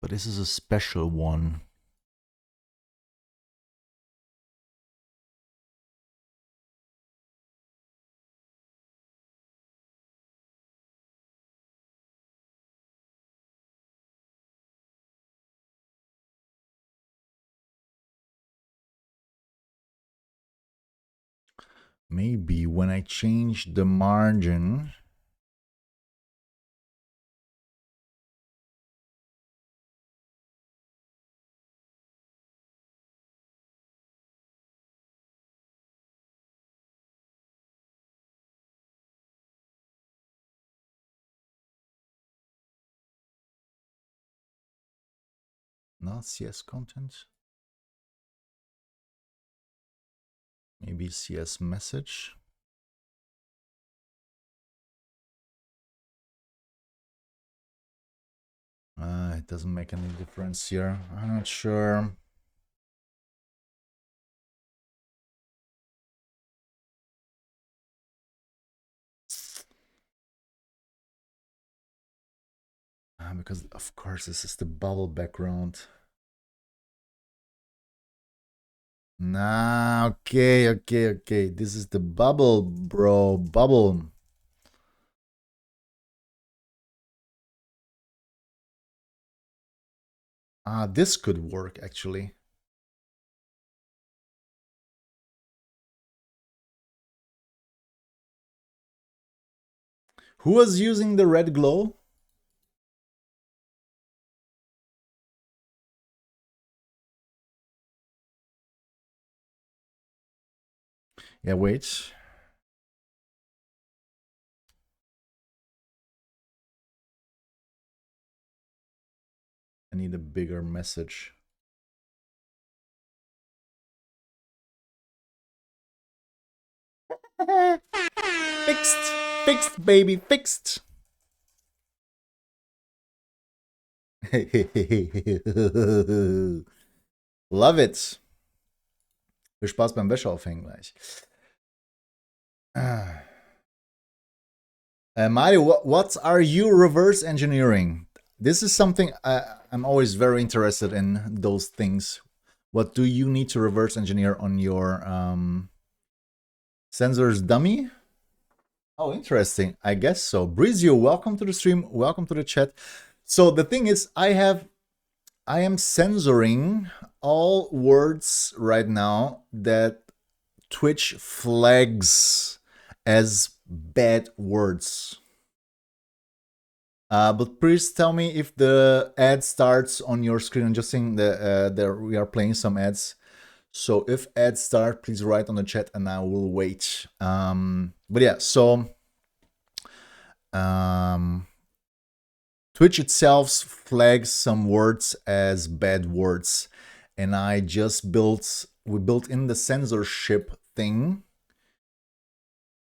But this is a special one. Maybe when I change the margin. Not CS content. Maybe CS message. It doesn't make any difference here. I'm not sure. Because of course this is the bubble background. Nah, okay. This is the bubble, bro. Bubble. This could work actually. Who was using the red glow? Yeah, wait. I need a bigger message. Fixed, baby, fixed. Love it. Viel Spaß beim Wäscheaufhängen gleich. Mario, what are you reverse engineering? This is something I'm always very interested in, those things. What do you need to reverse engineer on your sensors dummy? Oh, interesting. I guess so. Brizio, welcome to the stream. Welcome to the chat. So the thing is, I am censoring all words right now that Twitch flags as bad words. But please tell me if the ad starts on your screen. I'm just saying that we are playing some ads. So if ads start, please write on the chat and I will wait. But yeah, so Twitch itself flags some words as bad words. And I just we built in the censorship thing,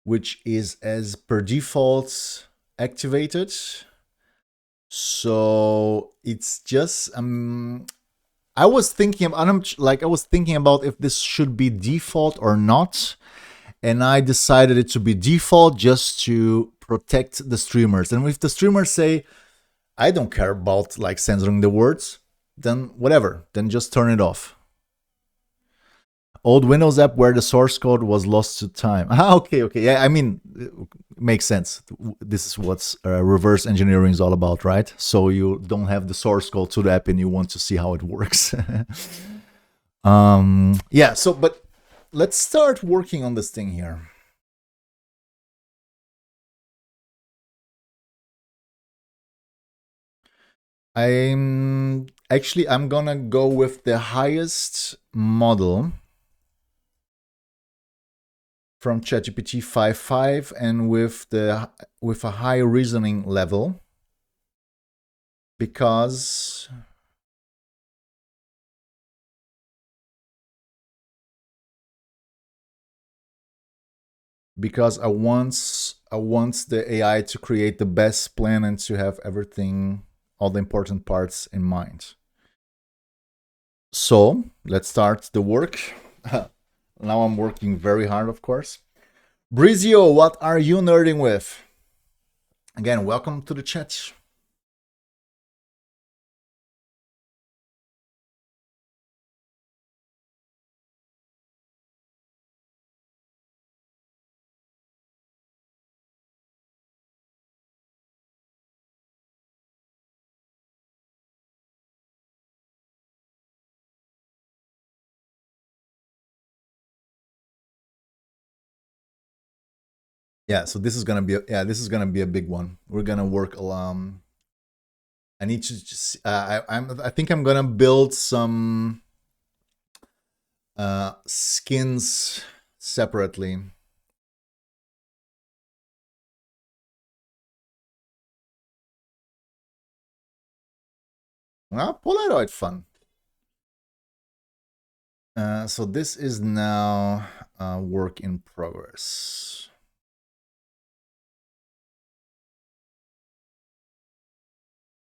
which is as per default activated. So it's just I was thinking about if this should be default or not, and I decided it to be default just to protect the streamers. And if the streamers say, I don't care about like censoring the words, then whatever, then just turn it off. Old Windows app where the source code was lost to time. Okay. Yeah, I mean, it makes sense. This is what reverse engineering is all about, right? So you don't have the source code to the app and you want to see how it works. Yeah, so, but let's start working on this thing here. I'm gonna go with the highest model from ChatGPT 5.5 and with a high reasoning level, because I want the AI to create the best plan and to have everything, all the important parts in mind. So let's start the work. Now I'm working very hard, of course. Brizio, what are you nerding with? Again, welcome to the chat. Yeah, so this is gonna be a big one. We're gonna work along. I need to just I think I'm gonna build some skins separately. Well, Polaroid fun. So this is now work in progress.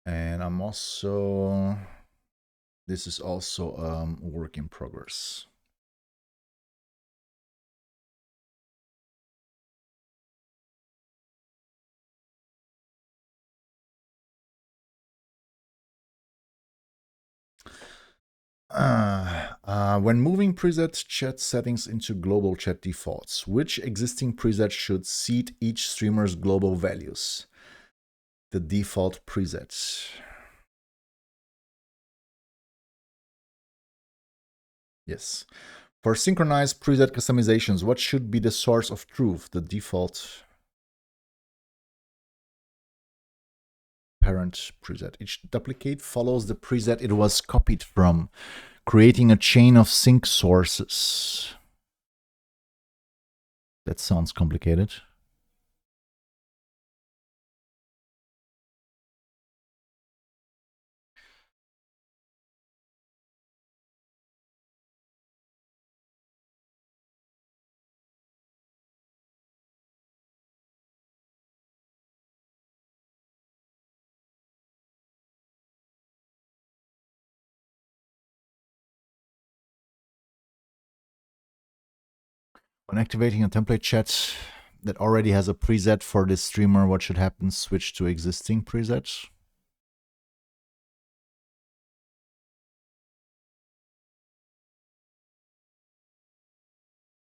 And I'm also, this is also a work in progress. When moving preset chat settings into global chat defaults, which existing preset should seed each streamer's global values? The default presets. Yes. For synchronized preset customizations, what should be the source of truth? The default parent preset. Each duplicate follows the preset it was copied from, creating a chain of sync sources. That sounds complicated. When activating a template chat that already has a preset for this streamer, what should happen? Switch to existing preset.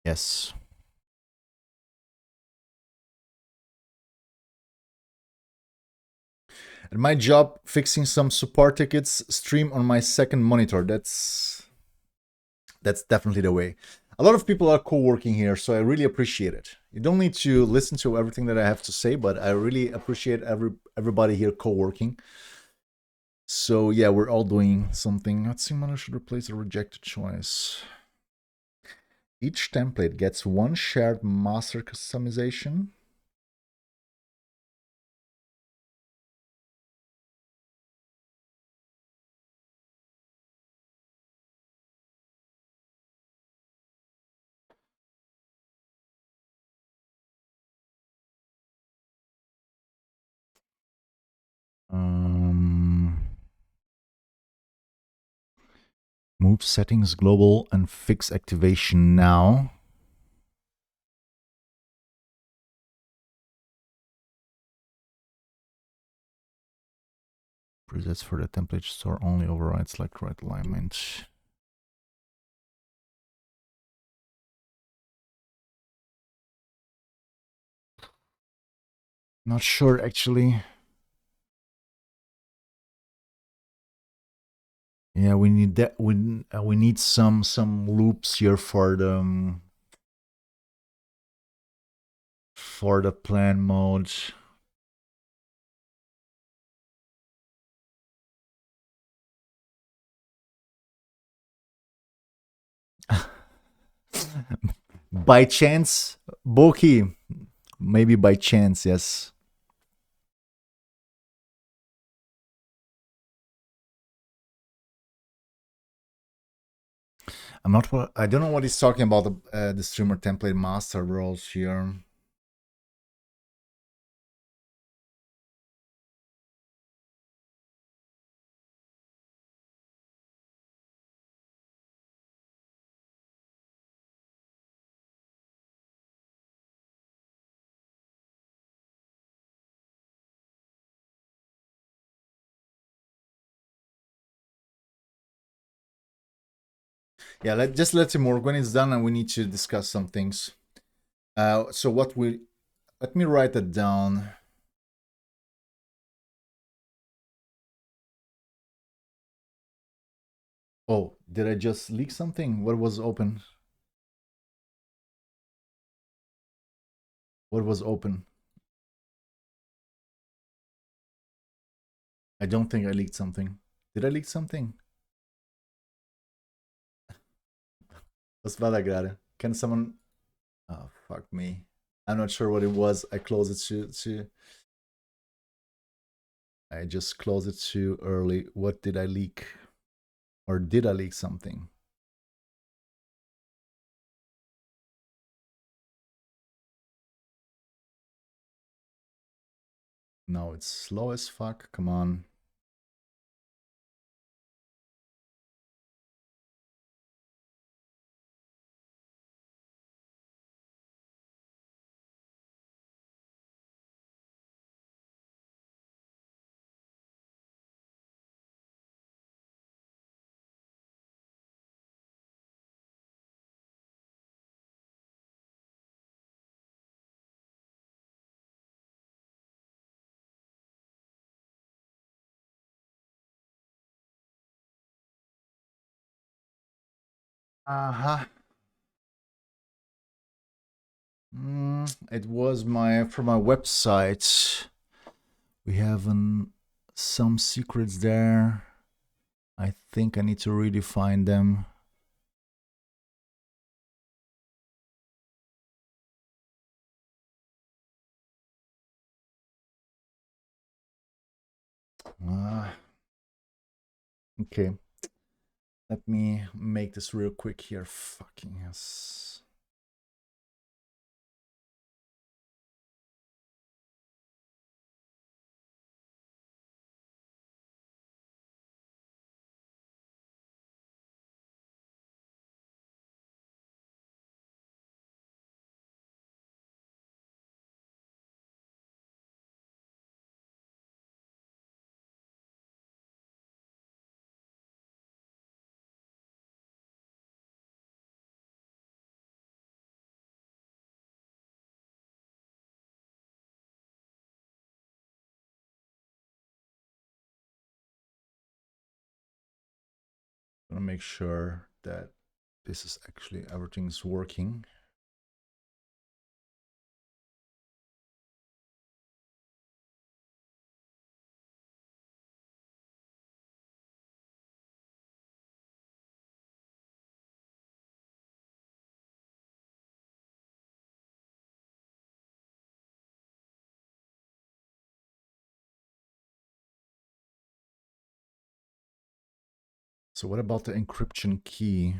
Yes. At my job, fixing some support tickets stream on my second monitor. That's definitely the way. A lot of people are co-working here, so I really appreciate it. You don't need to listen to everything that I have to say, but I really appreciate everybody here co-working. So yeah, we're all doing something. Let's see, manager should replace a rejected choice. Each template gets one shared master customization. Move settings global and fix activation now. Presets for the template store only overrides like right alignment. Not sure actually. Yeah, we need that. We need some loops here for the plan mode. By chance, Boki, maybe by chance, yes. I'm not. I don't know what he's talking about. The streamer template master roles here. Yeah, let's him work. When it's done, and we need to discuss some things. So what we let me write it down. Oh, did I just leak something? What was open? What was open? I don't think I leaked something. Did I leak something? Was war da gerade? Can someone? Oh fuck me. I'm not sure what it was. I closed it too. I just closed it too early. What did I leak? Or did I leak something? No, it's slow as fuck. Come on. Uh-huh. It was from my website. We have some secrets there. I think I need to redefine them. Okay. Let me make this real quick here. Fucking yes. I'm gonna make sure that this is actually everything's working. So what about the encryption key?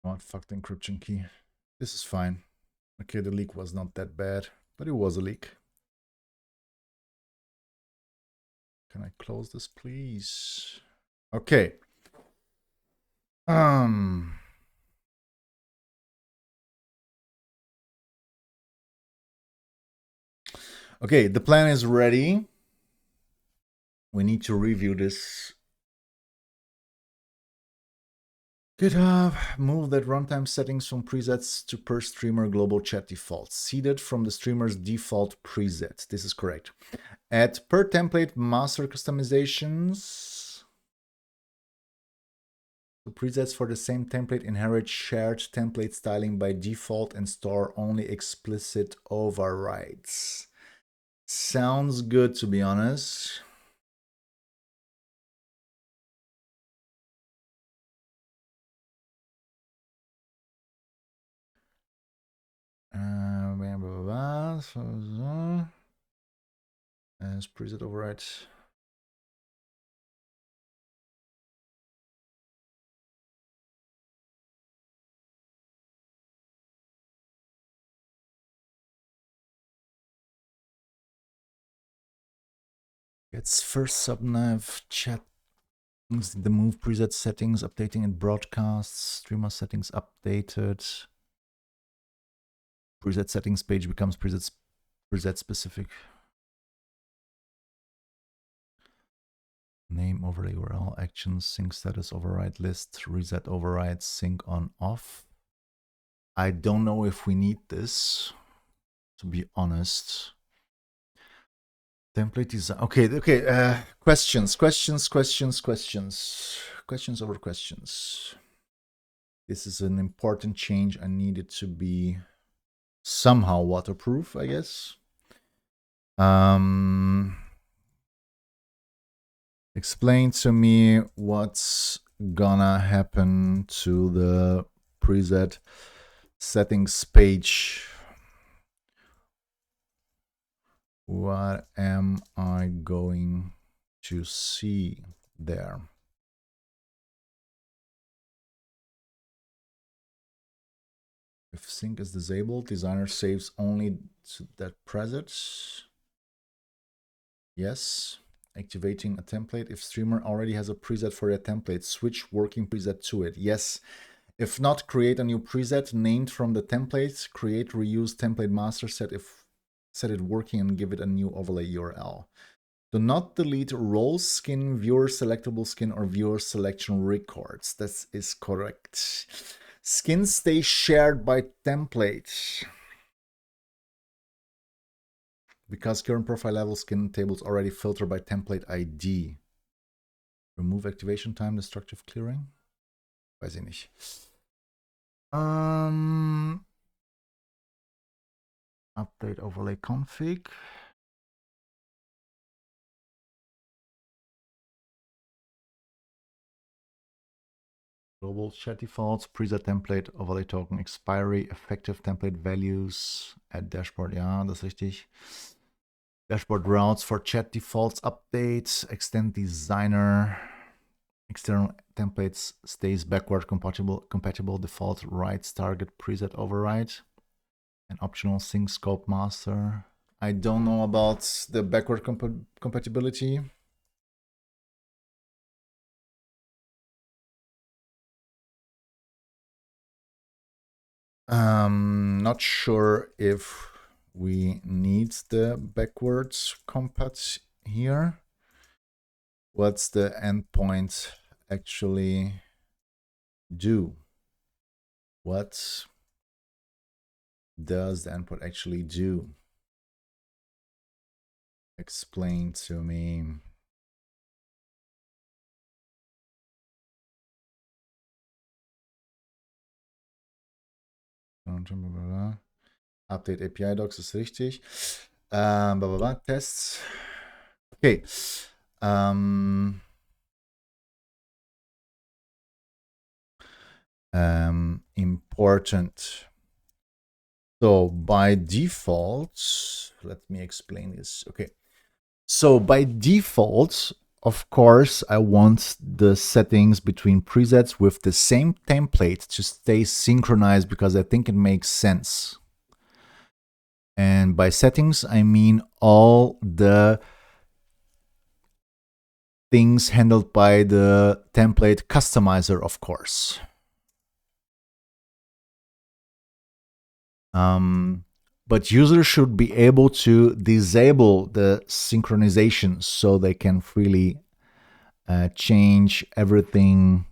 Oh, fuck the encryption key. This is fine. Okay, the leak was not that bad, but it was a leak. Can I close this, please? Okay. Okay, the plan is ready. We need to review this. GitHub, move that runtime settings from presets to per streamer global chat defaults, seeded from the streamer's default preset. This is correct. Add per template master customizations. The presets for the same template inherit shared template styling by default and store only explicit overrides. Sounds good, to be honest. As preset overrides. It's first subnav chat. The move preset settings, updating in broadcasts, streamer settings updated. Preset settings page becomes preset specific. Name overlay URL actions, sync status override list, reset override, sync on off. I don't know if we need this, to be honest. Template design. Okay. Questions over questions. This is an important change. I need it to be somehow waterproof, I guess. Explain to me what's gonna happen to the preset settings page. What am I going to see there? If sync is disabled, designer saves only to that preset. Yes. Activating a template. If streamer already has a preset for a template, switch working preset to it. Yes. If not, create a new preset named from the template. Create reuse template master set it working and give it a new overlay URL. Do not delete role skin, viewer selectable skin, or viewer selection records. That is correct. Skins stay shared by template. Because current profile level skin tables already filter by template ID. Remove activation time, destructive clearing. Weiß ich nicht. Update overlay config. Global chat defaults, preset template, overlay token, expiry, effective template values, add dashboard. Ja, das ist richtig. Dashboard routes for chat defaults updates, extend designer, external templates stays backward compatible default writes target preset override, and optional sync scope master. I don't know about the backward compatibility. Not sure if we need the backwards compat here. What's the endpoint actually do? What does the endpoint actually do? Explain to me. Update API Docs ist richtig. Tests. Okay. Important. So by default, let me explain this. Okay. So by default, of course, I want the settings between presets with the same template to stay synchronized because I think it makes sense. And by settings, I mean all the things handled by the template customizer, of course. But users should be able to disable the synchronization so they can freely change everything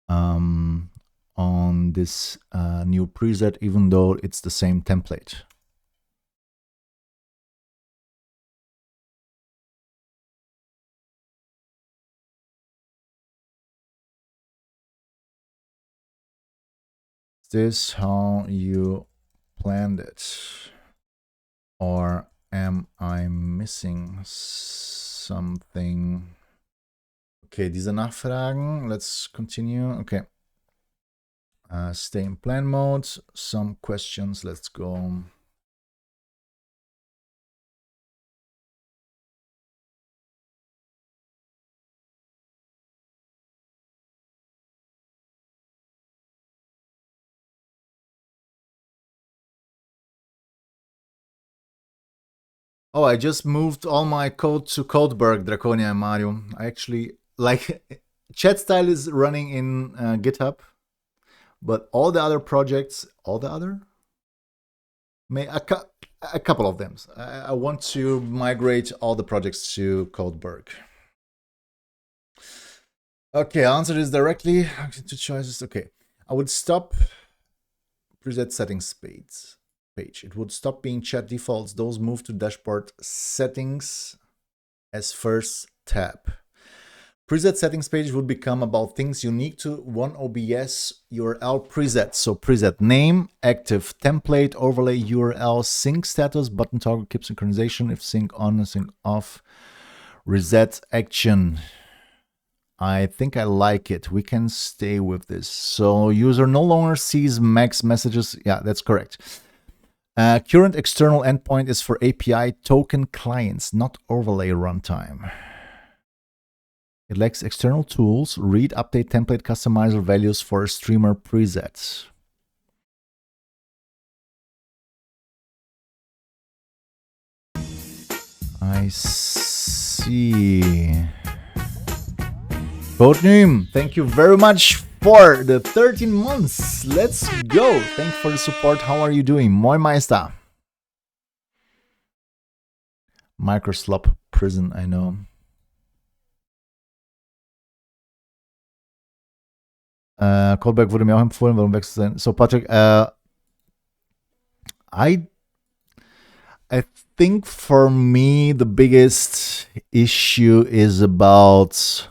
on this new preset, even though it's the same template. Is this how you planned it? Or am I missing something? Okay, diese Nachfragen. Let's continue. Okay. Stay in plan mode. Some questions. Let's go. Oh, I just moved all my code to Codeberg, Draconia and Mario. I actually, like, chat style is running in GitHub, but all the other projects, a couple of them. I want to migrate all the projects to Codeberg. Okay, I'll answer this directly. Two choices. Okay, I would stop preset settings page. It would stop being chat defaults. Those move to dashboard settings as first tab. Preset settings page would become about things unique to one OBS URL preset. So preset name, active template, overlay URL, sync status, button toggle, keep synchronization, if sync on, sync off, reset action. I think I like it. We can stay with this. So user no longer sees max messages. Yeah, that's correct. Current external endpoint is for API token clients, not overlay runtime. It lacks external tools. Read, update template customizer values for streamer presets. I see. Codename, thank you very much for the 13 months. Let's go. Thanks for the support. How are you doing? Moin Meister. Microslop Prison, I know. Callback wurde mir auch empfohlen. Warum wechselst du denn? So, Patrick, I think for me the biggest issue is about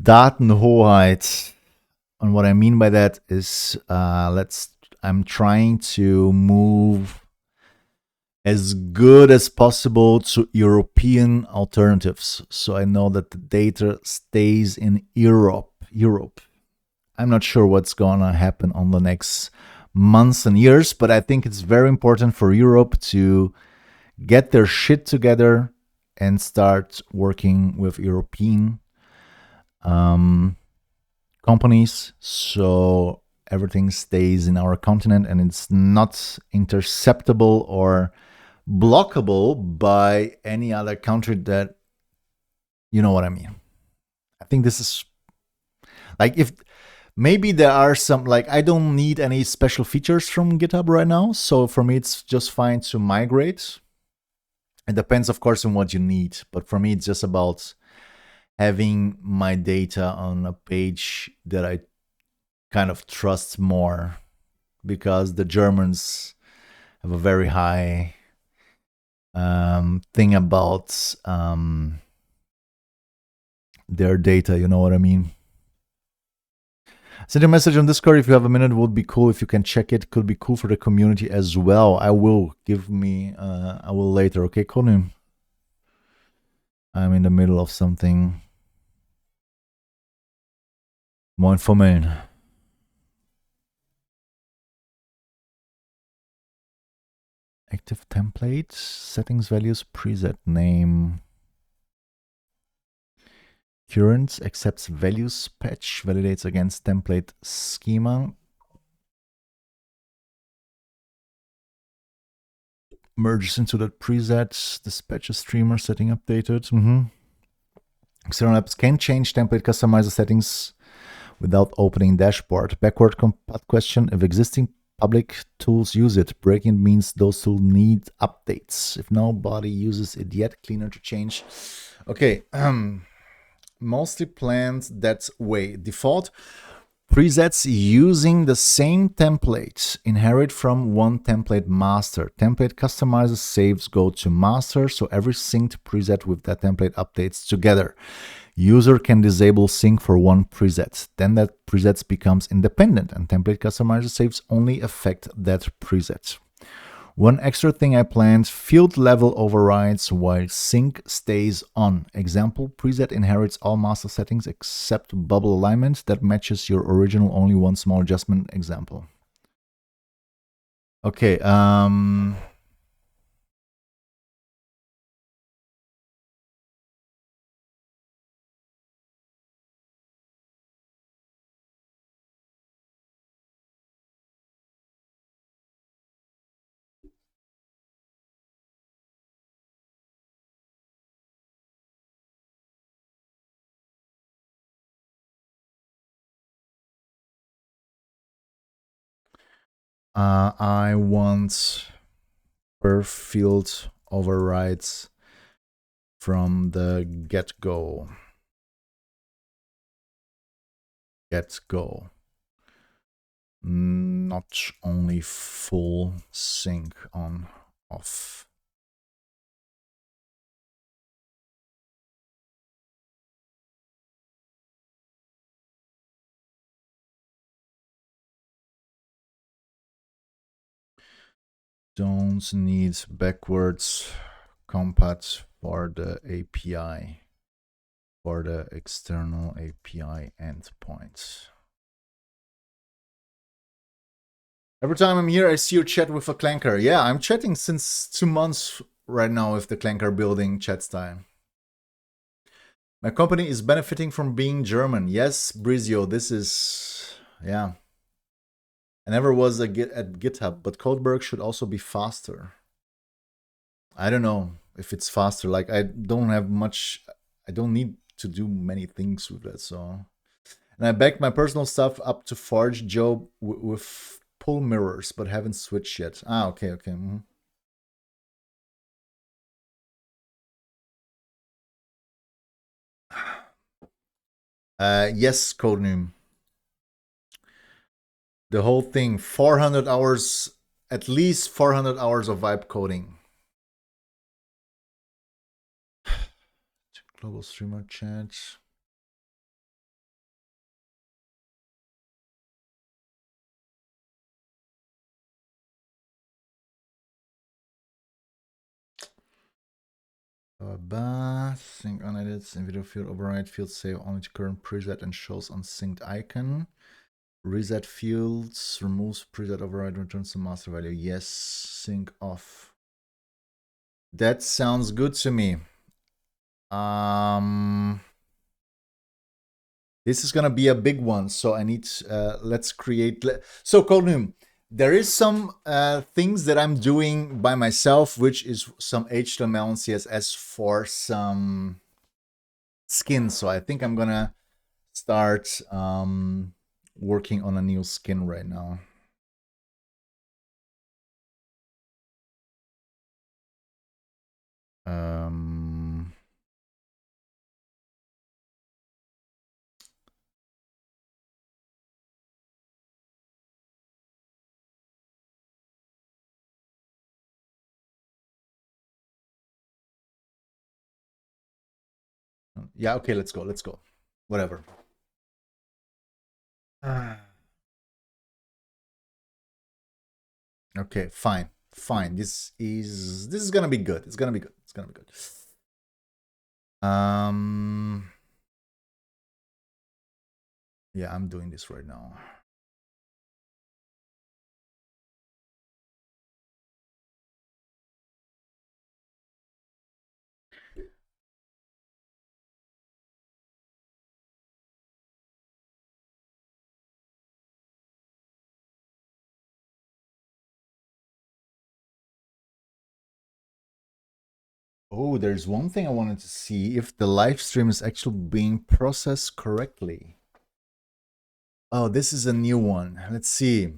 Datenhoheit. And what I mean by that is I'm trying to move as good as possible to European alternatives. So I know that the data stays in Europe. I'm not sure what's gonna happen on the next months and years, but I think it's very important for Europe to get their shit together and start working with European companies, so everything stays in our continent and it's not interceptable or blockable by any other country that, you know what I mean. I think this is like, if maybe there are some, like, I don't need any special features from GitHub right now, so for me it's just fine to migrate. It depends, of course, on what you need, but for me it's just about having my data on a page that I kind of trust more, because the Germans have a very high thing about their data, you know what I mean? Send a message on Discord if you have a minute. It would be cool if you can check it. Could be cool for the community as well. I will later, okay, Conan? I'm in the middle of something. Moin Fummeln. Active template, settings, values, preset name. Current accepts values patch, validates against template schema. Merges into that preset, dispatches streamer setting updated. External apps can change template customizer settings without opening dashboard. Backward compat question, if existing public tools use it, breaking means those tools need updates. If nobody uses it yet, cleaner to change. Okay, mostly planned that way. Default presets using the same template inherit from one template master. Template customizer saves go to master, so every synced preset with that template updates together. User can disable sync for one preset. Then that preset becomes independent and template customizer saves only affect that preset. One extra thing I planned, field level overrides while sync stays on. Example, preset inherits all master settings except bubble alignment that matches your original, only one small adjustment. Example. Okay, I want per field overrides from the get-go. Not only full sync on off. Don't need backwards compat for the API, for the external API endpoints. Every time I'm here, I see you chat with a clanker. Yeah, I'm chatting since 2 months right now with the clanker building chat style. My company is benefiting from being German. Yes, Brizio, this is, yeah. I never was at GitHub, but Codeberg should also be faster. I don't know if it's faster. Like I don't have much. I don't need to do many things with that. So, and I backed my personal stuff up to Forge Job with pull mirrors, but haven't switched yet. Ah, okay, okay. Yes, Codename. The whole thing, 400 hours, at least 400 hours of vibe coding. Global streamer chat. Sync unedited in video field override field save only to current preset and shows unsynced icon. Reset fields removes preset override, returns the master value. Yes, sync off. That sounds good to me. This is gonna be a big one, so I need. Let's create. So Codename, there is some things that I'm doing by myself, which is some HTML and CSS for some skin. So I think I'm gonna start working on a new skin right now. Yeah, okay, let's go. Let's go. Whatever. Okay, fine. Fine. This is gonna be good. It's gonna be good. It's gonna be good. Yeah, I'm doing this right now. Oh, there's one thing I wanted to see if the live stream is actually being processed correctly. Oh, this is a new one. Let's see.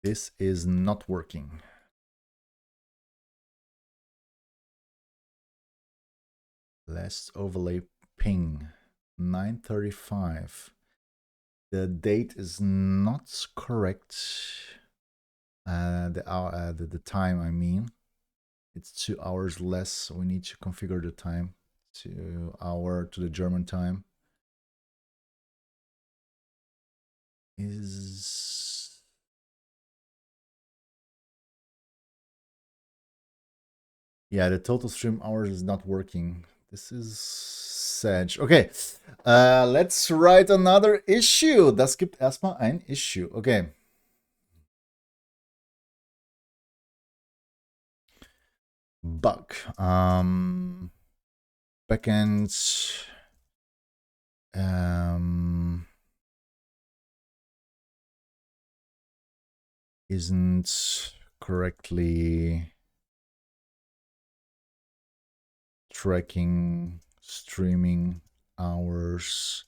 This is not working. Last overlay ping 9:35. The date is not correct. The time, I mean, it's 2 hours less. So we need to configure the time to the German time. Yeah, the total stream hours is not working. This is sad. Okay, let's write another issue. Das gibt erstmal ein Issue. Okay. Bug. Backend. Isn't correctly tracking streaming hours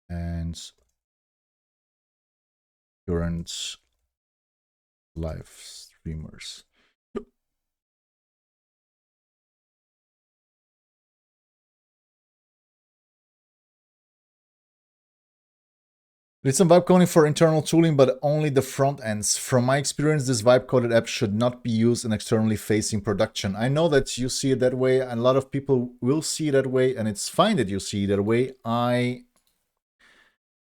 and current live streamers. It's some vibe coding for internal tooling, but only the front ends. From my experience, this vibe coded app should not be used in externally facing production. I know that you see it that way, and a lot of people will see it that way, and it's fine that you see it that way. I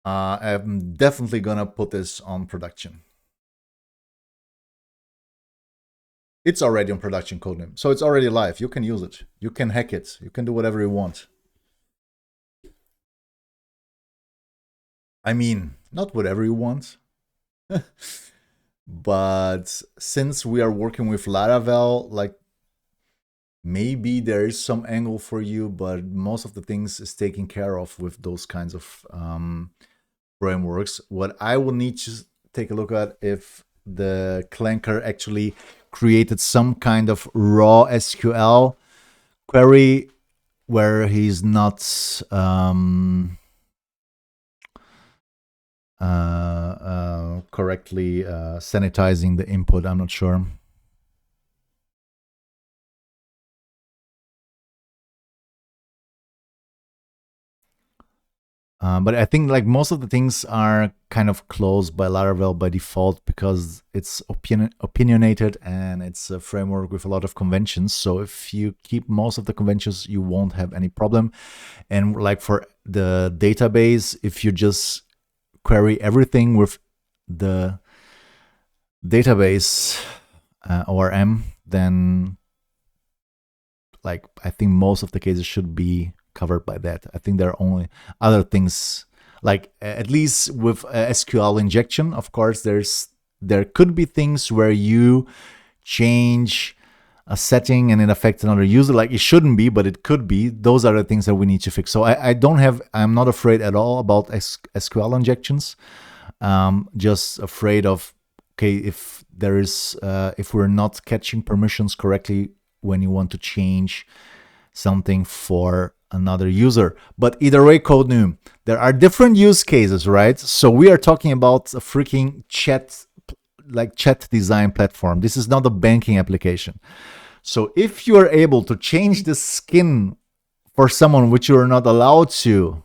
am definitely gonna put this on production. It's already on production codename, so it's already live. You can use it. You can hack it. You can do whatever you want. I mean, not whatever you want. But since we are working with Laravel, like maybe there is some angle for you, but most of the things is taken care of with those kinds of frameworks. What I will need to take a look at if the Clanker actually created some kind of raw SQL query where he's not correctly sanitizing the input. I'm not sure. But I think like most of the things are kind of closed by Laravel by default because it's opinionated and it's a framework with a lot of conventions. So if you keep most of the conventions, you won't have any problem. And like for the database, if you just query everything with the database ORM, then like I think most of the cases should be covered by that. I think there are only other things like at least with SQL injection. Of course, there could be things where you change a setting and it affects another user. Like it shouldn't be, but it could be. Those are the things that we need to fix. So I'm not afraid at all about SQL injections. Just afraid of okay, if there is if we're not catching permissions correctly when you want to change something for another user. But either way, Code New, there are different use cases, right? So we are talking about a freaking chat design platform. This is not a banking application. So if you are able to change the skin for someone which you are not allowed to,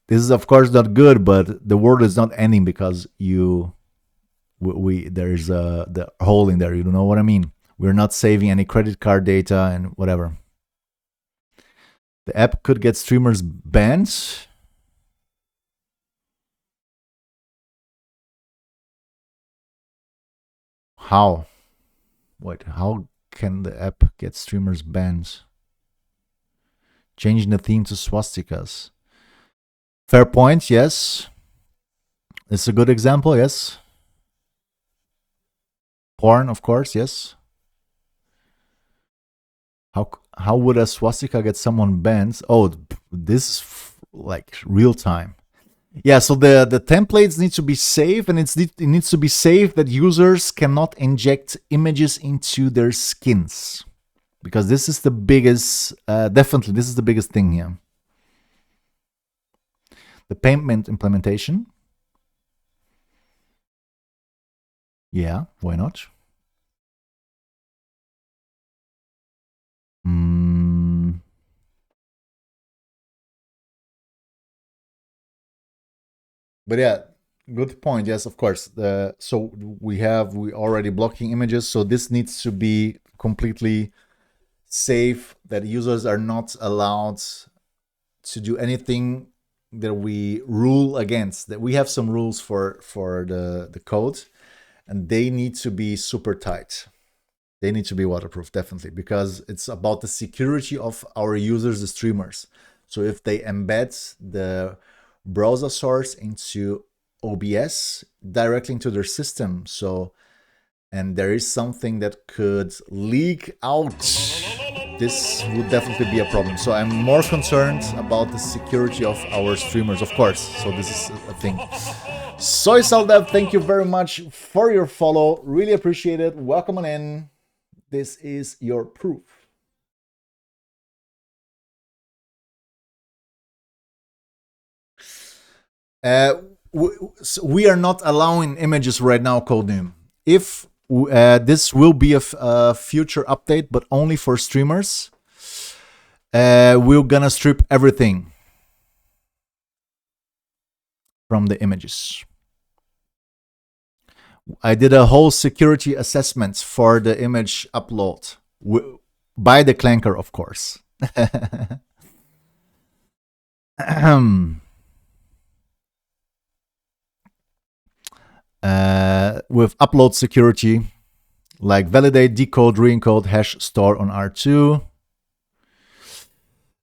this is of course not good, but the world is not ending because there's the hole in there. You know what I mean? We're not saving any credit card data and whatever. The app could get streamers banned. How? Wait, how can the app get streamers banned? Changing the theme to swastikas. Fair point, yes. It's a good example, yes. Porn, of course, yes. How would a swastika get someone banned? Oh, this is like real time. Yeah, so the templates need to be safe, and it needs to be safe that users cannot inject images into their skins, because this is the biggest, definitely this is the biggest thing here. The payment implementation. Yeah, why not? But yeah, good point. Yes, of course. So we already blocking images, so this needs to be completely safe, that users are not allowed to do anything that we rule against. That we have some rules for the code, and they need to be super tight. They need to be waterproof, definitely, because it's about the security of our users, the streamers. So if they embed the browser source into OBS directly into their system, and there is something that could leak out, this would definitely be a problem. So I'm more concerned about the security of our streamers, of course. So this is a thing. Soy Saldev, thank you very much for your follow. Really appreciate it. Welcome on in. This is your proof. We are not allowing images right now, Codename. If this will be a future update, but only for streamers, we're gonna strip everything from the images. I did a whole security assessment for the image upload by the Clanker, of course. With upload security, like validate, decode, re-encode, hash, store on R2.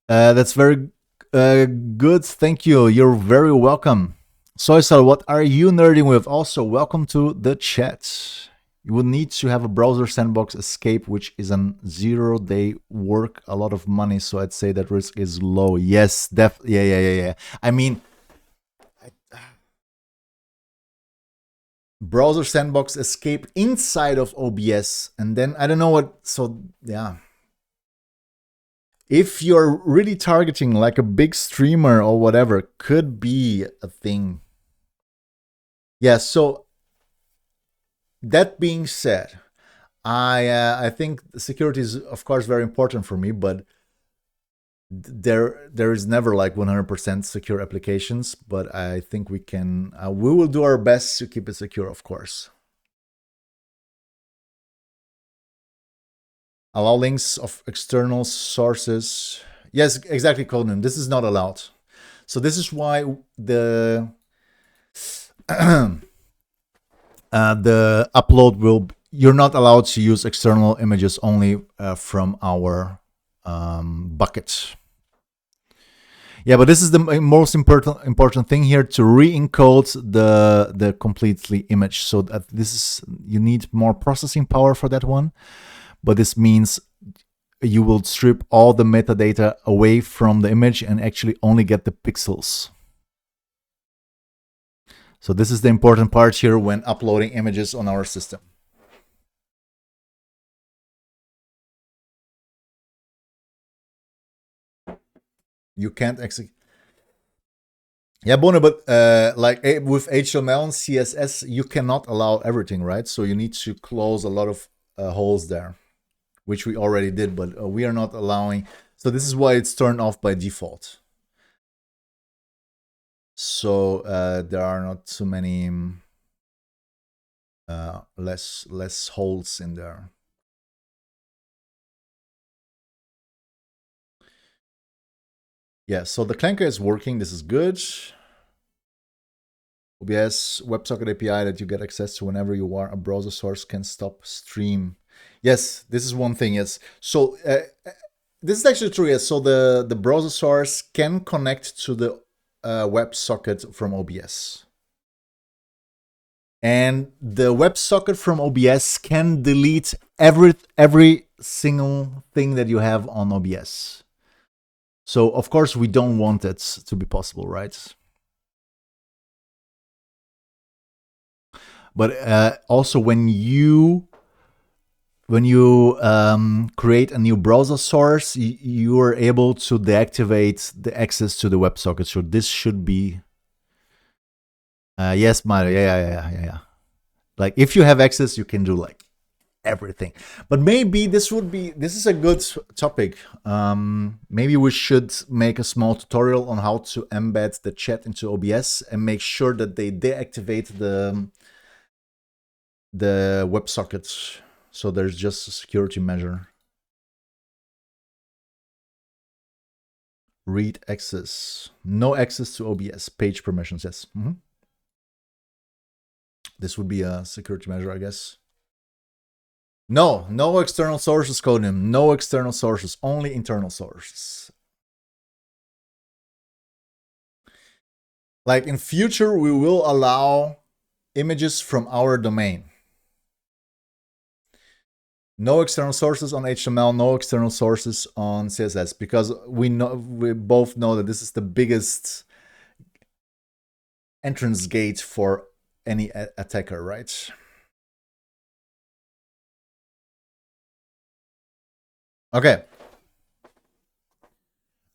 That's very good. Thank you. You're very welcome. Soysal, what are you nerding with? Also, welcome to the chat. You will need to have a browser sandbox escape, which is an 0-day work, a lot of money. So I'd say that risk is low. Yes, yeah. I mean, browser sandbox escape inside of OBS, and then I don't know what. So yeah, if you're really targeting like a big streamer or whatever, could be a thing. Yeah. So that being said, I think security is of course very important for me, but there is never like 100% secure applications. But I think we will do our best to keep it secure, of course. Allow links of external sources. Yes, exactly, Conan. This is not allowed. So this is why the the upload will. You're not allowed to use external images, only from our bucket. Yeah, but this is the most important thing here, to re-encode the completely image. So that this is, you need more processing power for that one. But this means you will strip all the metadata away from the image and actually only get the pixels. So this is the important part here when uploading images on our system. You can't execute. Yeah, Bono, but like with HTML and CSS, you cannot allow everything, right? So you need to close a lot of holes there, which we already did, but we are not allowing. So this is why it's turned off by default. So there are not too many less holes in there. Yeah, so the clanker is working. This is good. OBS WebSocket API that you get access to whenever you want a browser source can stop stream. Yes, this is one thing. Yes, so this is actually true. Yes, so the browser source can connect to the WebSocket from OBS, and the WebSocket from OBS can delete every single thing that you have on OBS. So of course we don't want it to be possible, right? But also when you create a new browser source, you are able to deactivate the access to the WebSocket. So this should be yes, Mario. Yeah. Like if you have access, you can do like everything. But maybe this is a good topic. Maybe we should make a small tutorial on how to embed the chat into OBS and make sure that they deactivate the WebSockets. So there's just a security measure. Read access. No access to OBS. Page permissions, yes. This would be a security measure, I guess. No external sources, Codename. No external sources, only internal sources. Like in future, we will allow images from our domain. No external sources on HTML, no external sources on CSS, because we both know that this is the biggest entrance gate for any attacker, right? Okay.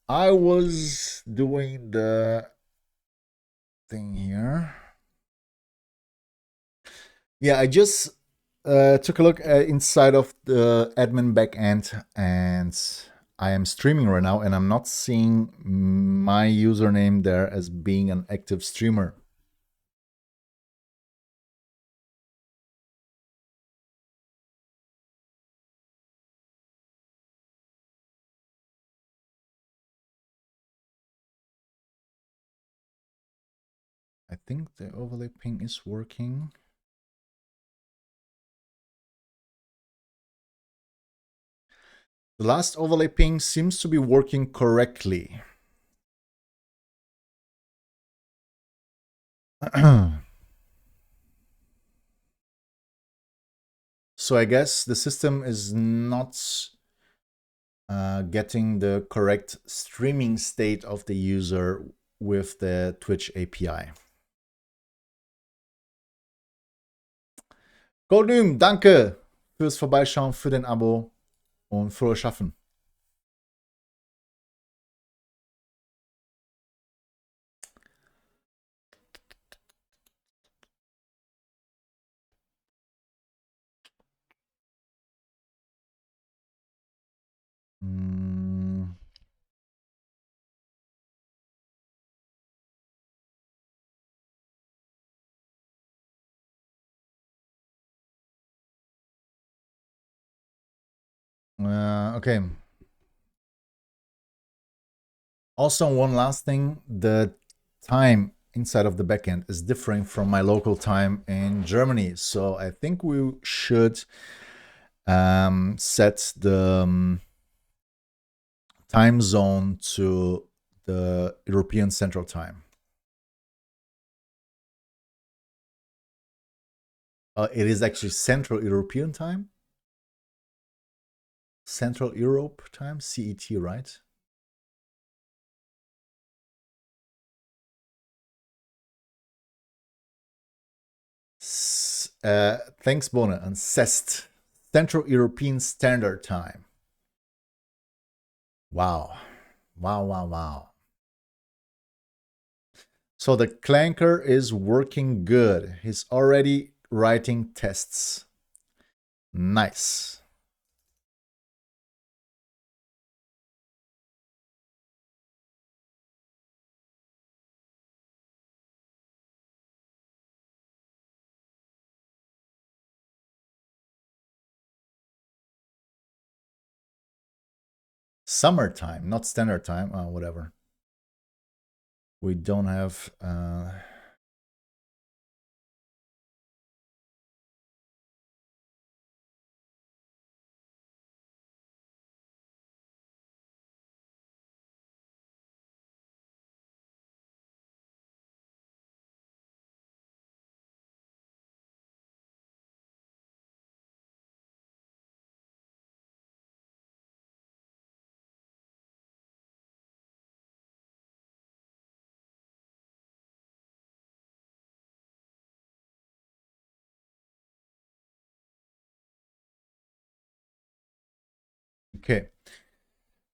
I was doing the thing here. Yeah, I just took a look inside of the admin backend, and I am streaming right now, and I'm not seeing my username there as being an active streamer. I think the overlay ping is working. The last overlay ping seems to be working correctly. So I guess the system is not getting the correct streaming state of the user with the Twitch API. Goldüm, danke fürs Vorbeischauen, für den Abo und frohes Schaffen. Okay. Also, one last thing, the time inside of the backend is differing from my local time in Germany. So I think we should set the time zone to the European Central Time. It is actually Central European Time. Central Europe Time, CET, right? Thanks, Bona. And CEST, Central European Standard Time. Wow. Wow, wow, wow. So the clanker is working good. He's already writing tests. Nice. Summertime, not standard time. Whatever. We don't have... Okay.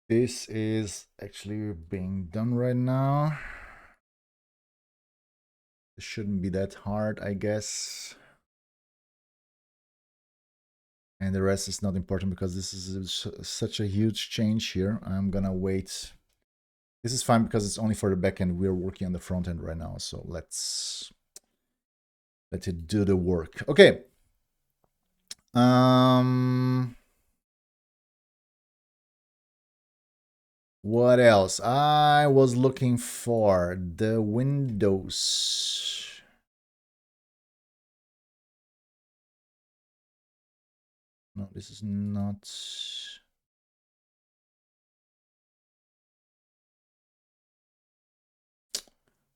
This is actually being done right now. It shouldn't be that hard, I guess. And the rest is not important because this is such a huge change here. I'm gonna wait. This is fine because it's only for the backend. We're working on the front end right now. So let's let it do the work. Okay. What else? I was looking for the Windows. No, this is not.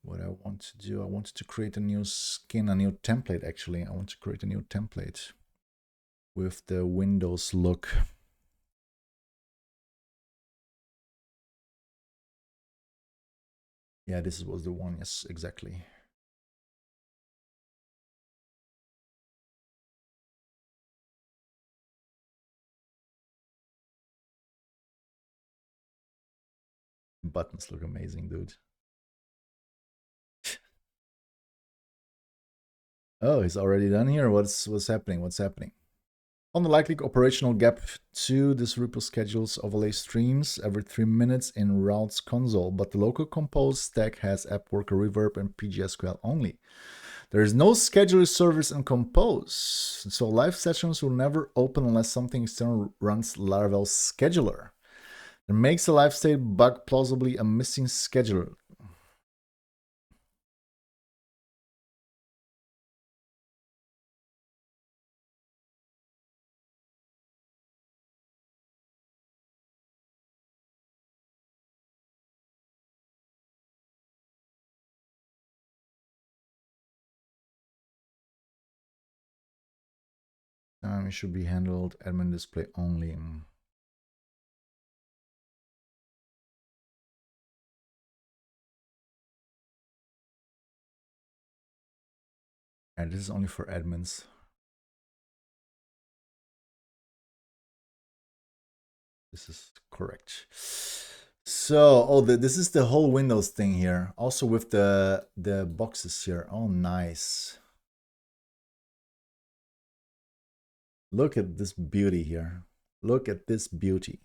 What I want to do, I wanted to create a new skin, a new template actually. I want to create a new template with the Windows look. Yeah, this was the one, yes, exactly. Buttons look amazing, dude. Oh, he's already done here. What's happening? What's happening? On the likely operational gap 2, this repo schedules overlay streams every 3 minutes in routes console, but the local compose stack has app worker reverb and PGSQL only. There is no scheduler service in compose, so live sessions will never open unless something external runs Laravel scheduler. That makes a live state bug plausibly a missing scheduler. It should be handled admin display only. And this is only for admins. This is correct. So, oh, this is the whole Windows thing here. Also with the boxes here. Oh, nice. Look at this beauty here. Look at this beauty.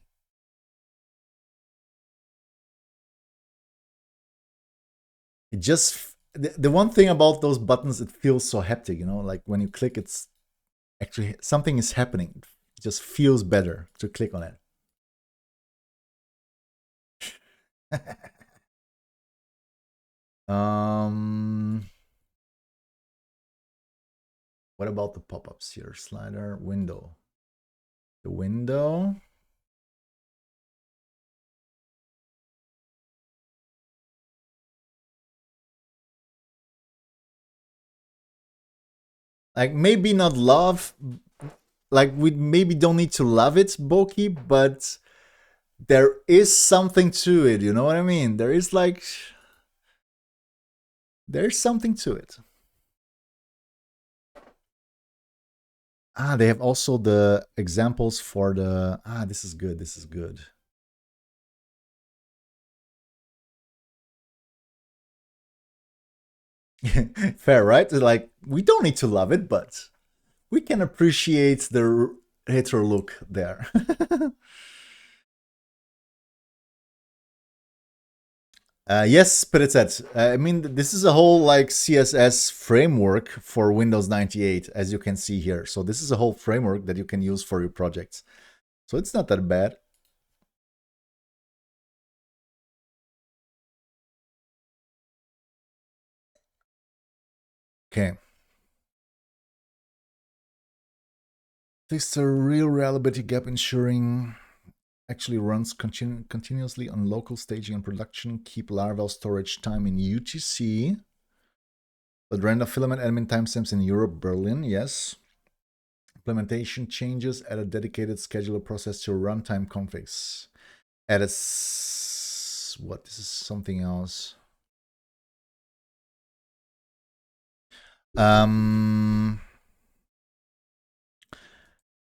It just, the one thing about those buttons, it feels so haptic, you know, like when you click, it's actually something is happening. It just feels better to click on it. What about the pop-ups here? Slider, window. The window. Like maybe not love, like we maybe don't need to love it, bulky, but there is something to it, you know what I mean? There is like, there's something to it. Ah, they have also the examples for the, this is good, this is good. Fair, right? Like, we don't need to love it, but we can appreciate the retro look there. Yes, but it's that. I mean, this is a whole like CSS framework for Windows 98, as you can see here. So this is a whole framework that you can use for your projects. So it's not that bad. Okay. Fix the real reliability gap, ensuring actually runs continuously on local staging and production. Keep Laravel storage time in UTC. But random filament admin timestamps in Europe, Berlin, yes. Implementation changes, add a dedicated scheduler process to runtime configs. Add a what? This is something else.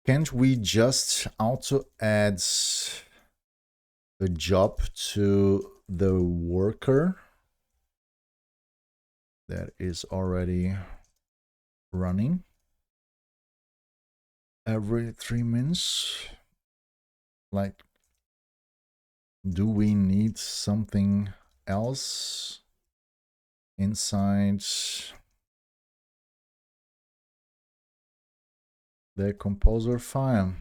Can't we just auto add a job to the worker that is already running every 3 minutes? Like, do we need something else inside the composer file?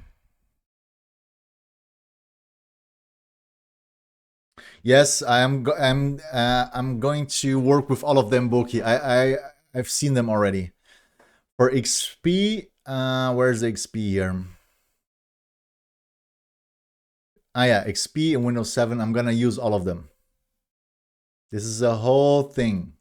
Yes, I'm going to work with all of them, Boki. I've seen them already. For XP, where's the XP here? Yeah, XP and Windows 7. I'm gonna use all of them. This is a whole thing.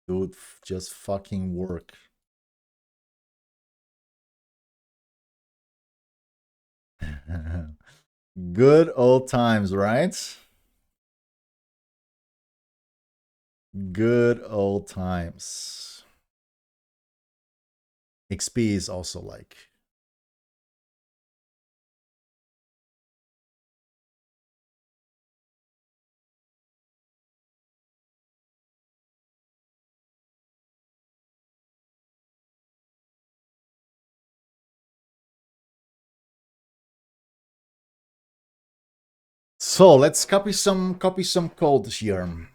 Dude, just fucking work. Good old times, right? Good old times. XP is also like. So let's copy some code here.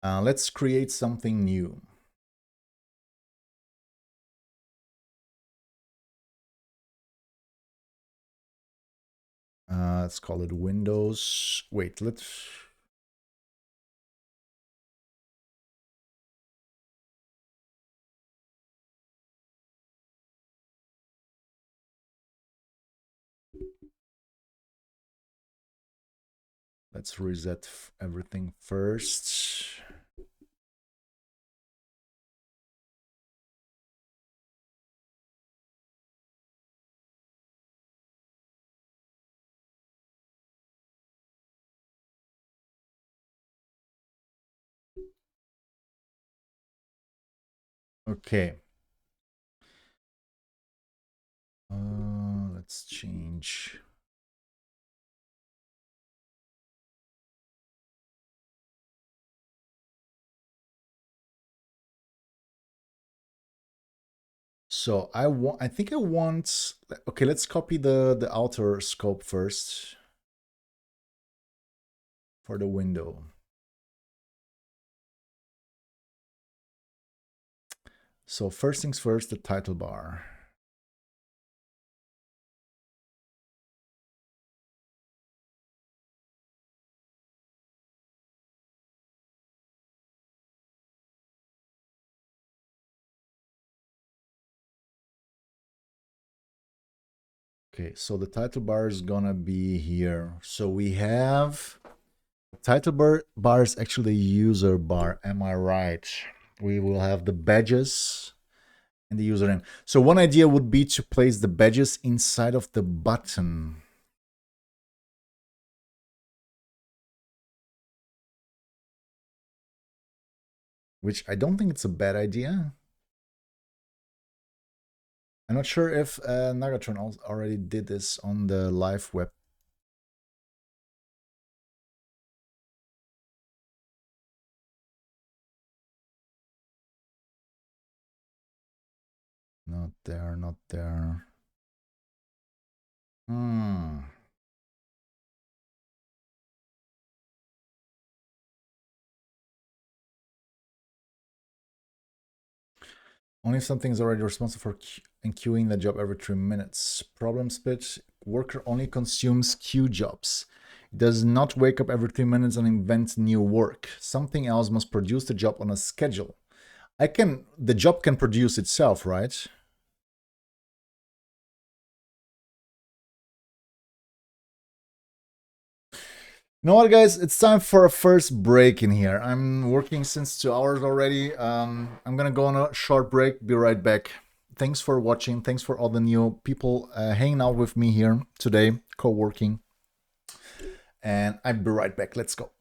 Let's create something new. Let's call it Windows. Wait, let's. Let's reset everything first. Okay. Let's change. So I think I want, okay, let's copy the outer scope first for the window. So first things first, the title bar. Okay, so the title bar is gonna be here. So we have title bar is actually user bar. Am I right? We will have the badges and the username. So one idea would be to place the badges inside of the button. Which I don't think it's a bad idea. I'm not sure if Nagatron already did this on the live web. Not there, not there. Only if something is already responsible for queuing the job every 3 minutes. Problem split. Worker only consumes queue jobs. It does not wake up every 3 minutes and invent new work. Something else must produce the job on a schedule. The job can produce itself, right? You know what, guys? It's time for a first break in here. I'm working since 2 hours already. I'm gonna go on a short break. Be right back. Thanks for watching. Thanks for all the new people hanging out with me here today, co-working. And I'll be right back. Let's go.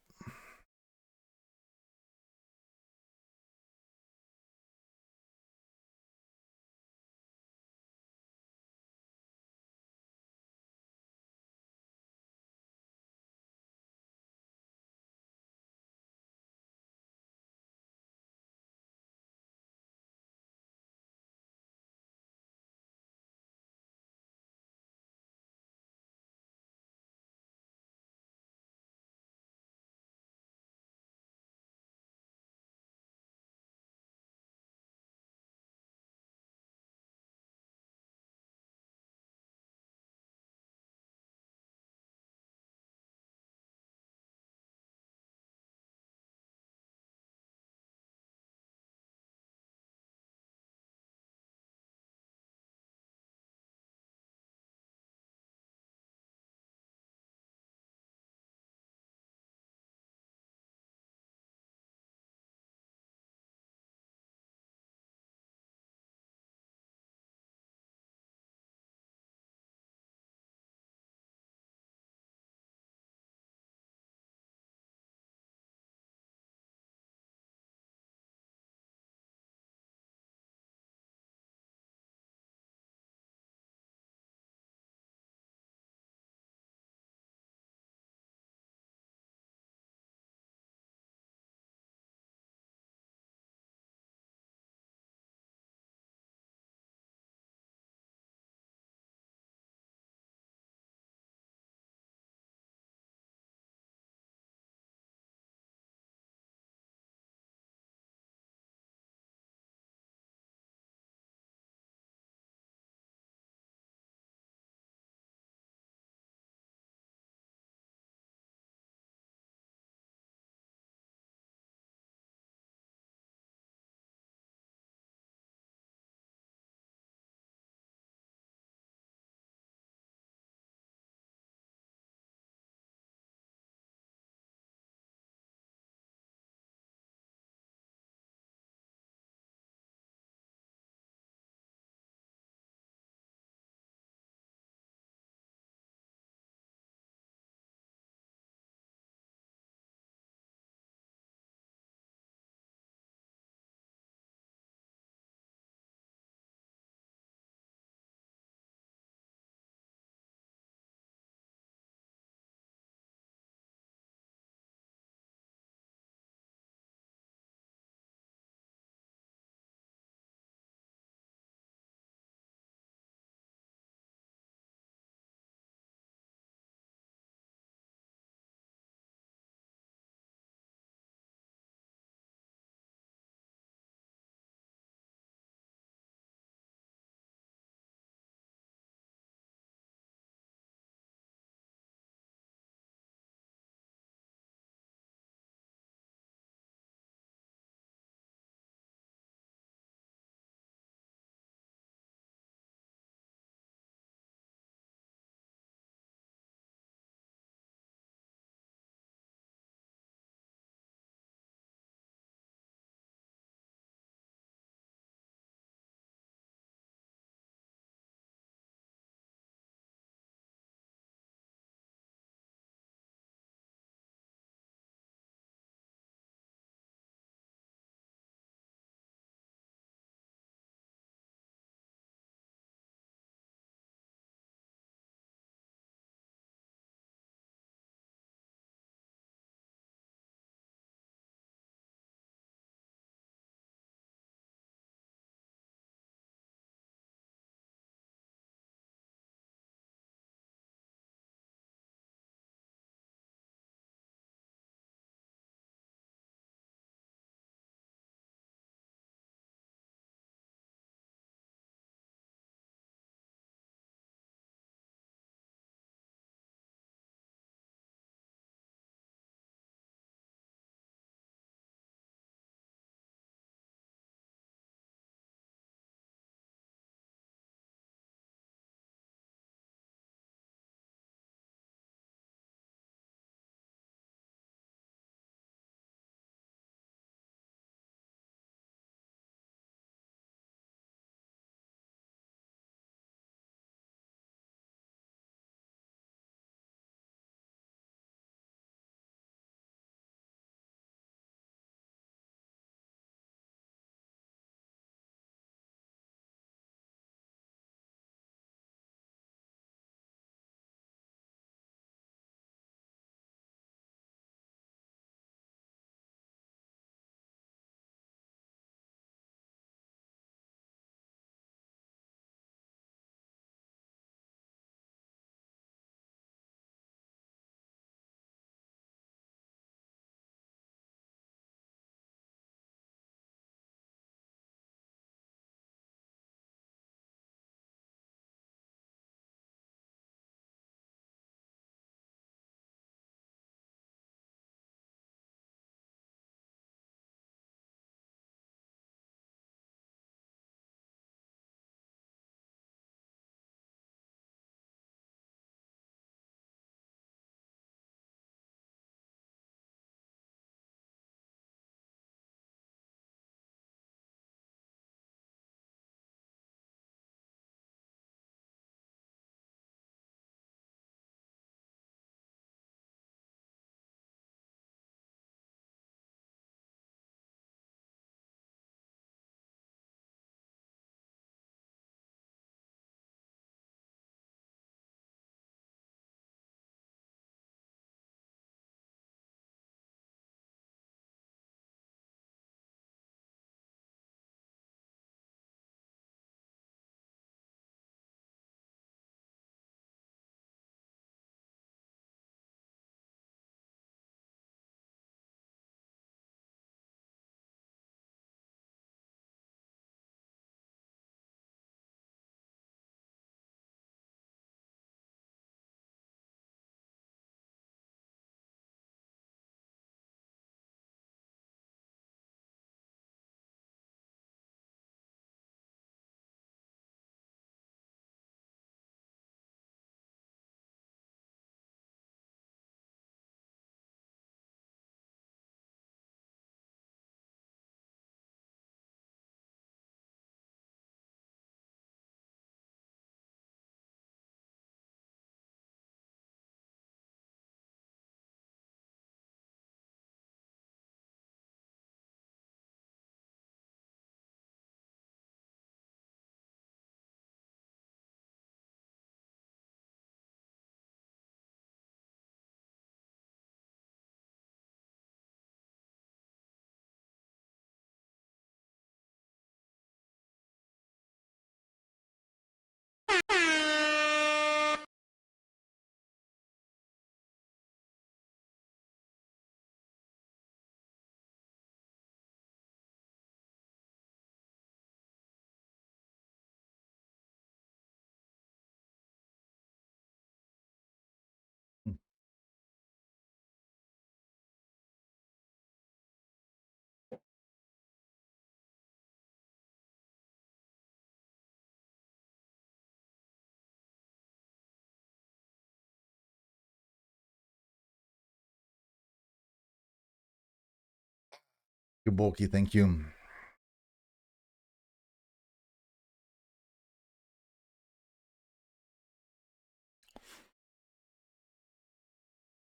Bulky, thank you.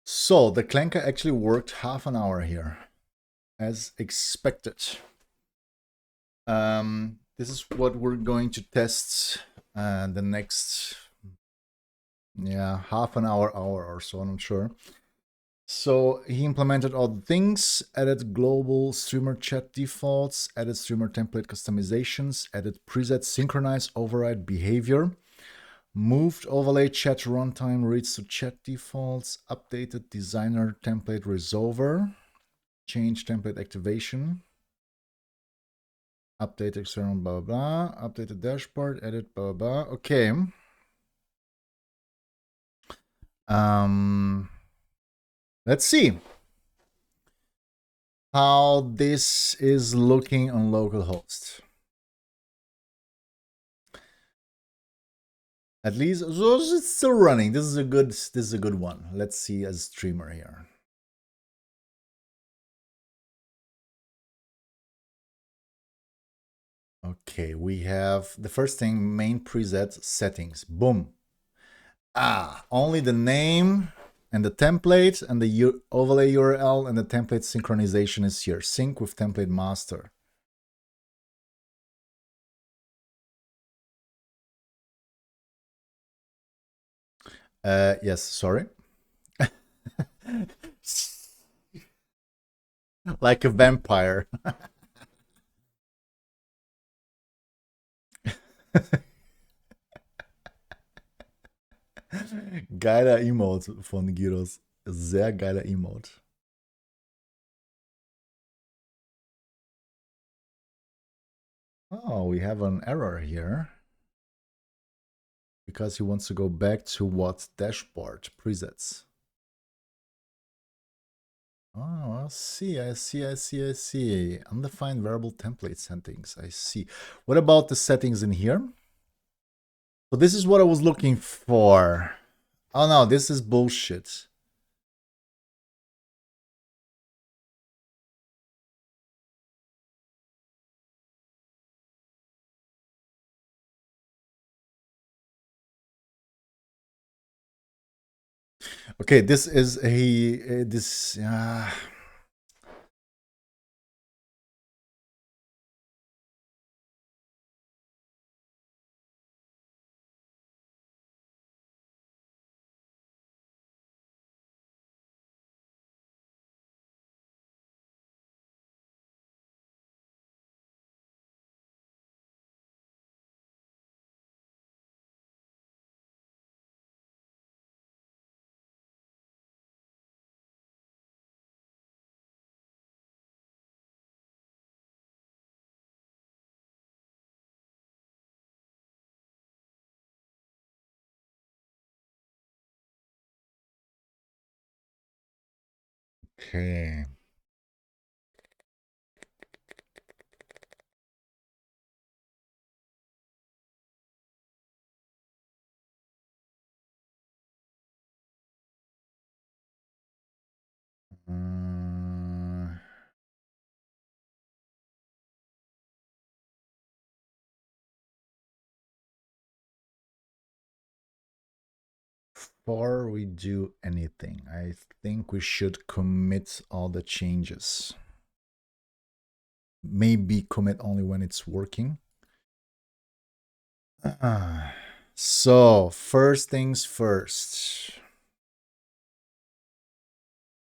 So the clanker actually worked half an hour here, as expected. This is what we're going to test the next, half an hour or so, I'm not sure. So he implemented all the things, added global streamer chat defaults, added streamer template customizations, added preset synchronize override behavior, moved overlay chat runtime reads to chat defaults, updated designer template resolver, change template activation, update external blah blah blah, updated dashboard, edit blah blah blah. Okay. Let's see how this is looking on localhost. At least, so it's still running. This is a good one. Let's see as streamer here. Okay, we have the first thing, main preset settings. Boom. Only the name and the template and the overlay URL and the template synchronization is here. Sync with template master. Yes, sorry. Like a vampire. Geiler Emote von Gyros. Sehr geiler Emote. Oh, we have an error here. Because he wants to go back to what? Dashboard presets. Oh, I see. Undefined variable template settings. I see. What about the settings in here? So this is what I was looking for. Oh no, this is bullshit. Okay, this is this. Okay. Before we do anything, I think we should commit all the changes. Maybe commit only when it's working. So, first things first.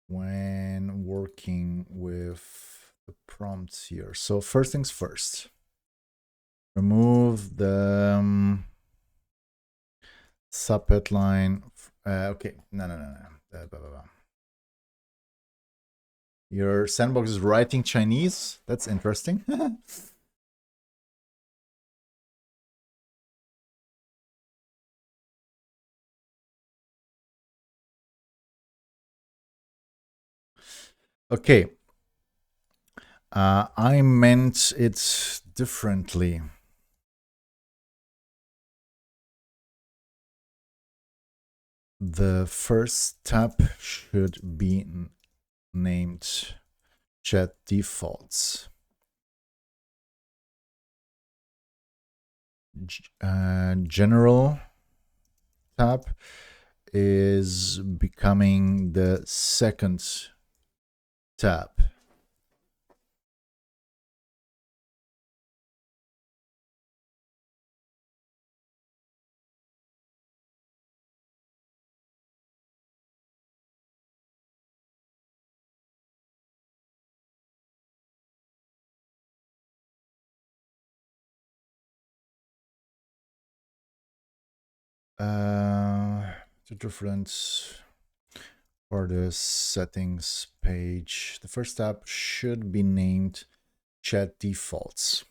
When working with the prompts here. So, first things first. Remove the subheadline. Okay, no. Blah, blah, blah. Your sandbox is writing Chinese. That's interesting. Okay. I meant it differently. The first tab should be named chat defaults. General tab is becoming the second tab. The difference for the settings page. The first tab should be named chat defaults.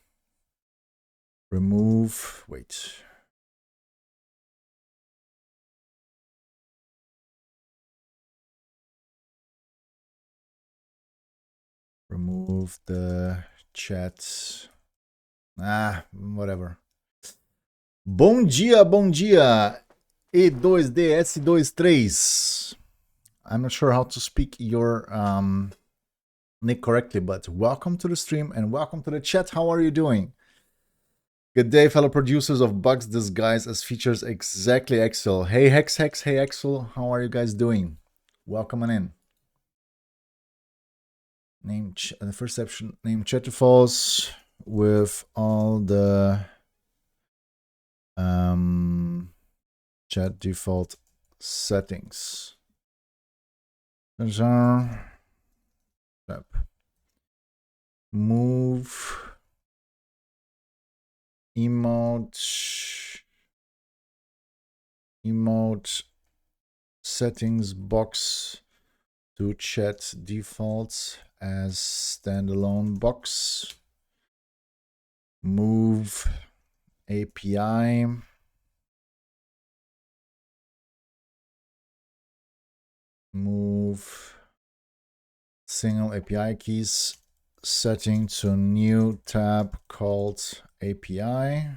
Remove, wait. Remove the chat. Whatever. Bom dia, bom dia. E2DS23. I'm not sure how to speak your nick correctly, but welcome to the stream and welcome to the chat. How are you doing? Good day, fellow producers of bugs disguised as features. Exactly, Axel. Hey, Hex. Hey, Axel. How are you guys doing? Welcome on in. Name the first section. Name chat defaults with all the chat default settings. Move emote settings box to chat defaults as standalone box. Move API. Move single API keys setting to new tab called API.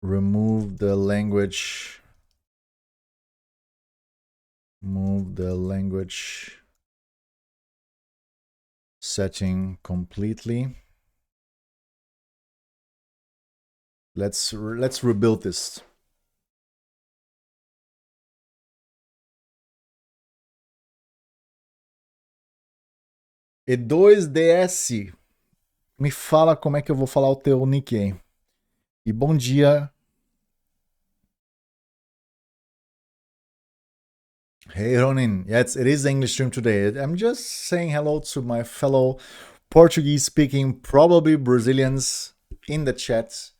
Remove the language. Move the language setting completely. Let's rebuild this. E2DS, me fala como é que eu vou falar o teu nick aí. E bom dia. Hey Ronin, yes, it is the English stream today. I'm just saying hello to my fellow Portuguese speaking, probably Brazilians in the chat,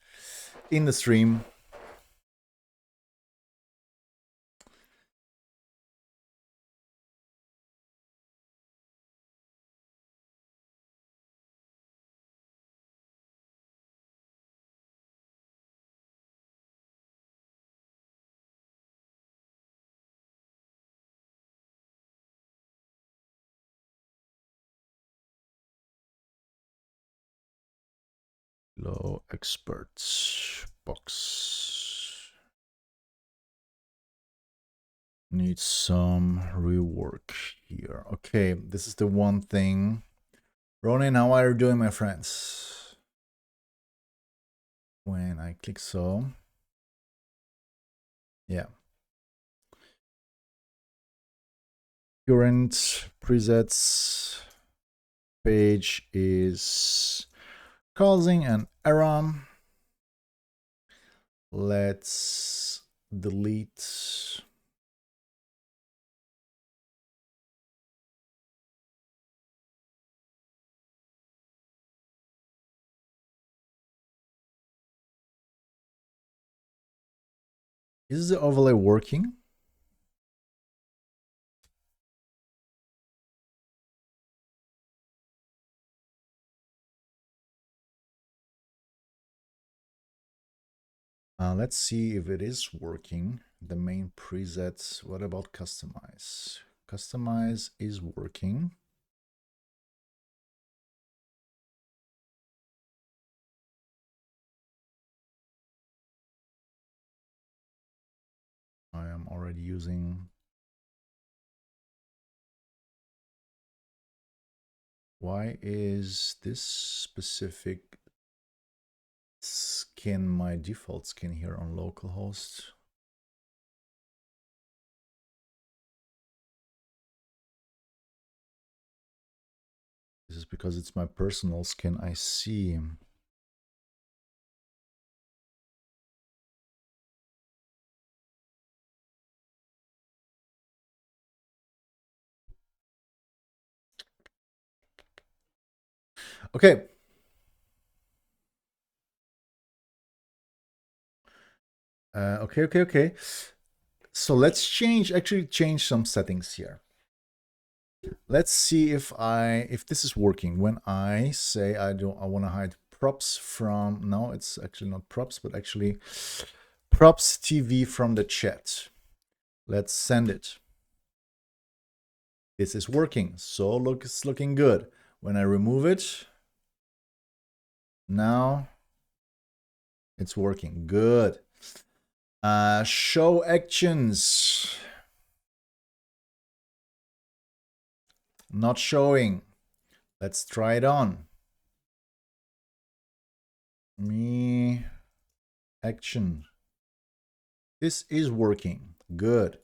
in the stream. Hello, experts box. Needs some rework here. Okay, this is the one thing. Ronin, how are you doing, my friends? When I click so. Yeah. Current presets page is causing an error. Let's delete. Is the overlay working? Let's see if it is working. The main presets. What about customize? Customize is working. I am already using. Why is this specific skin my default skin here on localhost? This is because it's my personal skin. I see. Okay. Okay. So let's actually change some settings here. Let's see if this is working. When I say I want to hide props from, no, it's actually not props, but actually props TV from the chat. Let's send it. This is working. So look, it's looking good. When I remove it, now it's working. Good. Show actions. Not showing. Let's try it on. Me action. This is working. Good.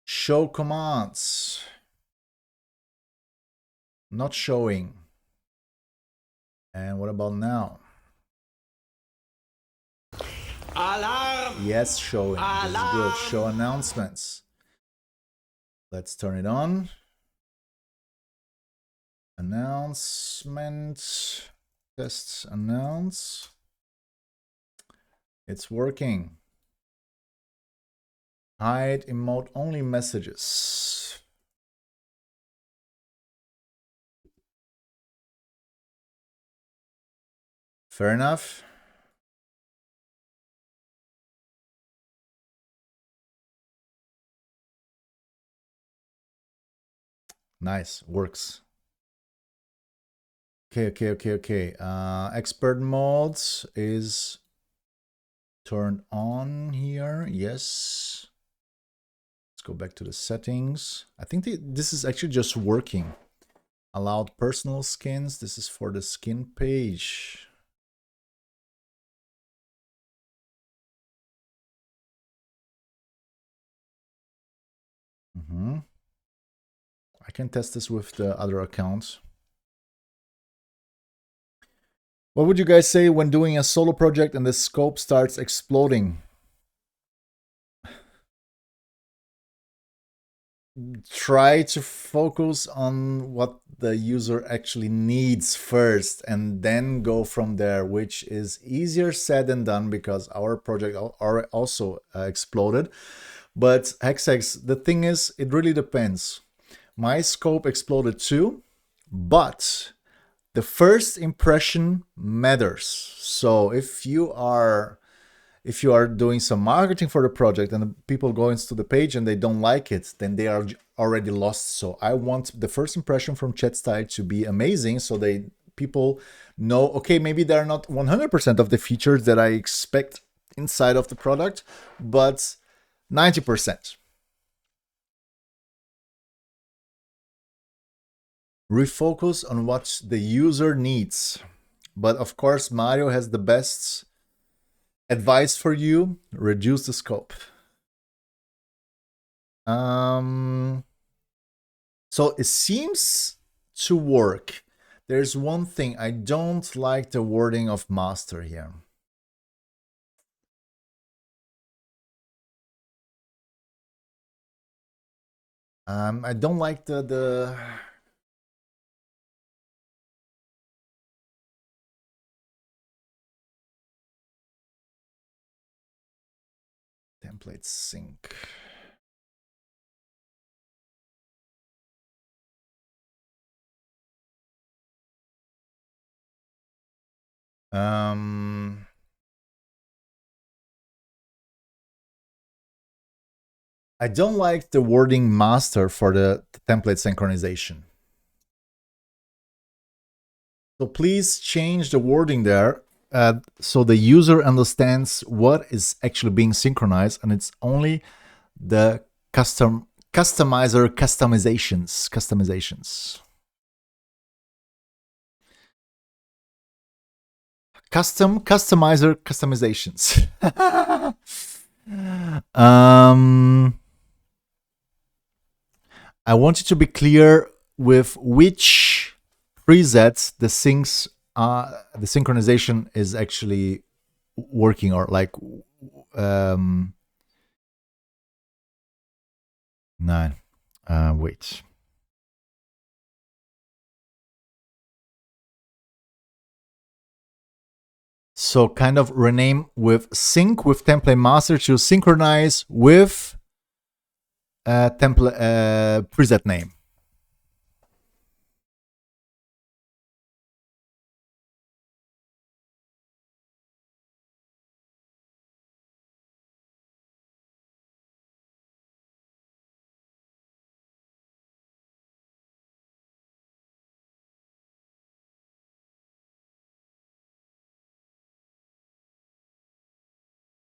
Show commands. Not showing. And what about now? Alarm! Yes, showing. Alarm! This is good. Show announcements. Let's turn it on. Announcement. Tests announce. It's working. Hide emote only messages. Fair enough. Nice, works. Okay. Expert modes is turned on here. Yes. Let's go back to the settings. I think this is actually just working. Allowed personal skins. This is for the skin page. I can test this with the other accounts. What would you guys say when doing a solo project and the scope starts exploding? Try to focus on what the user actually needs first and then go from there, which is easier said than done because our project also exploded. But Hexex, the thing is, it really depends. My scope exploded too, but the first impression matters. So if you are doing some marketing for the project and the people go into the page and they don't like it, then they are already lost. So I want the first impression from chat style to be amazing, so people know, okay, maybe they're not 100% of the features that I expect inside of the product, but 90%. Refocus on what the user needs. But of course, Mario has the best advice for you: reduce the scope. So it seems to work. There's one thing I don't like: the wording of master here. I don't like the template sync. I don't like the wording master for the template synchronization. So please change the wording there so the user understands what is actually being synchronized, and it's only the customizations. Customizer customizations. I want you to be clear with which presets the synchronization is actually working, or like nine. Wait. So kind of rename with sync with template master to synchronize with template preset name.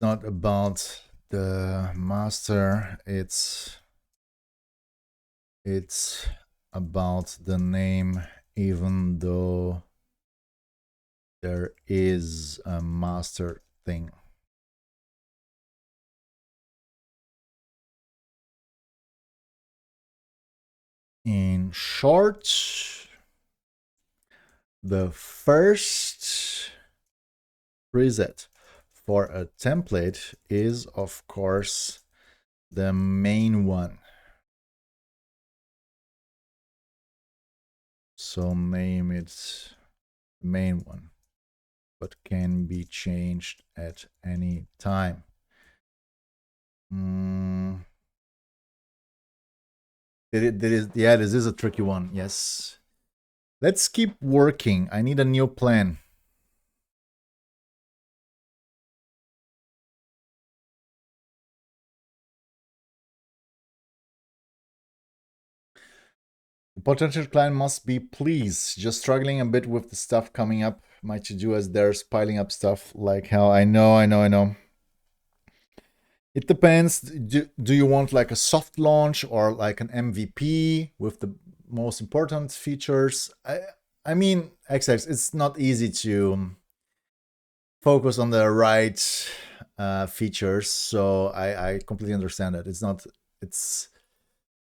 Not about the master, it's about the name, even though there is a master thing. In short, the first preset for a template is, of course, the main one. So name it main one, but can be changed at any time. This is a tricky one. Yes. Let's keep working. I need a new plan. The potential client must be pleased. Just struggling a bit with the stuff coming up. My to-do as there's piling up stuff like hell. I know. It depends. Do you want like a soft launch or like an MVP with the most important features? I mean, XX, it's not easy to focus on the right features. So I completely understand that. It's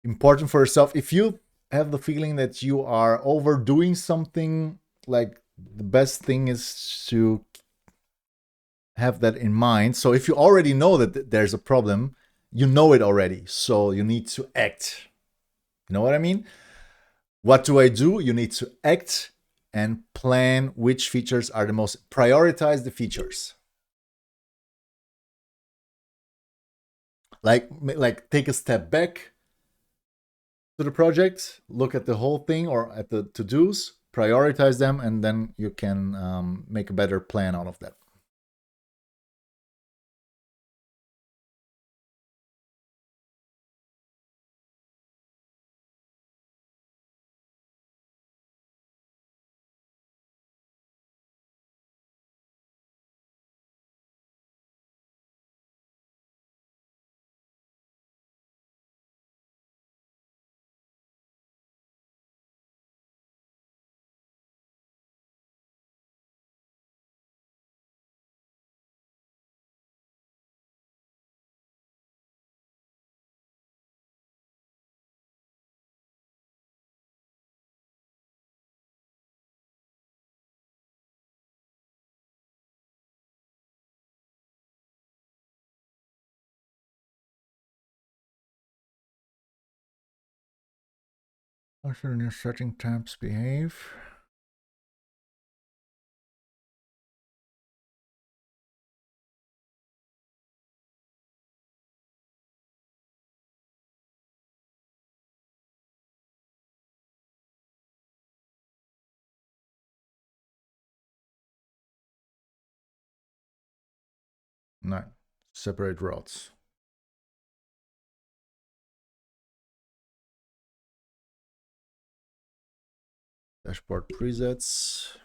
important for yourself. If you have the feeling that you are overdoing something, like the best thing is to have that in mind. So if you already know that there's a problem, you know it already. So you need to act. You know what I mean? What do? You need to act and plan which features are the most, prioritize the features. Like take a step back to the project, look at the whole thing or at the to-dos, prioritize them, and then you can make a better plan out of that. How should your setting tabs behave? No, separate routes. Dashboard presets.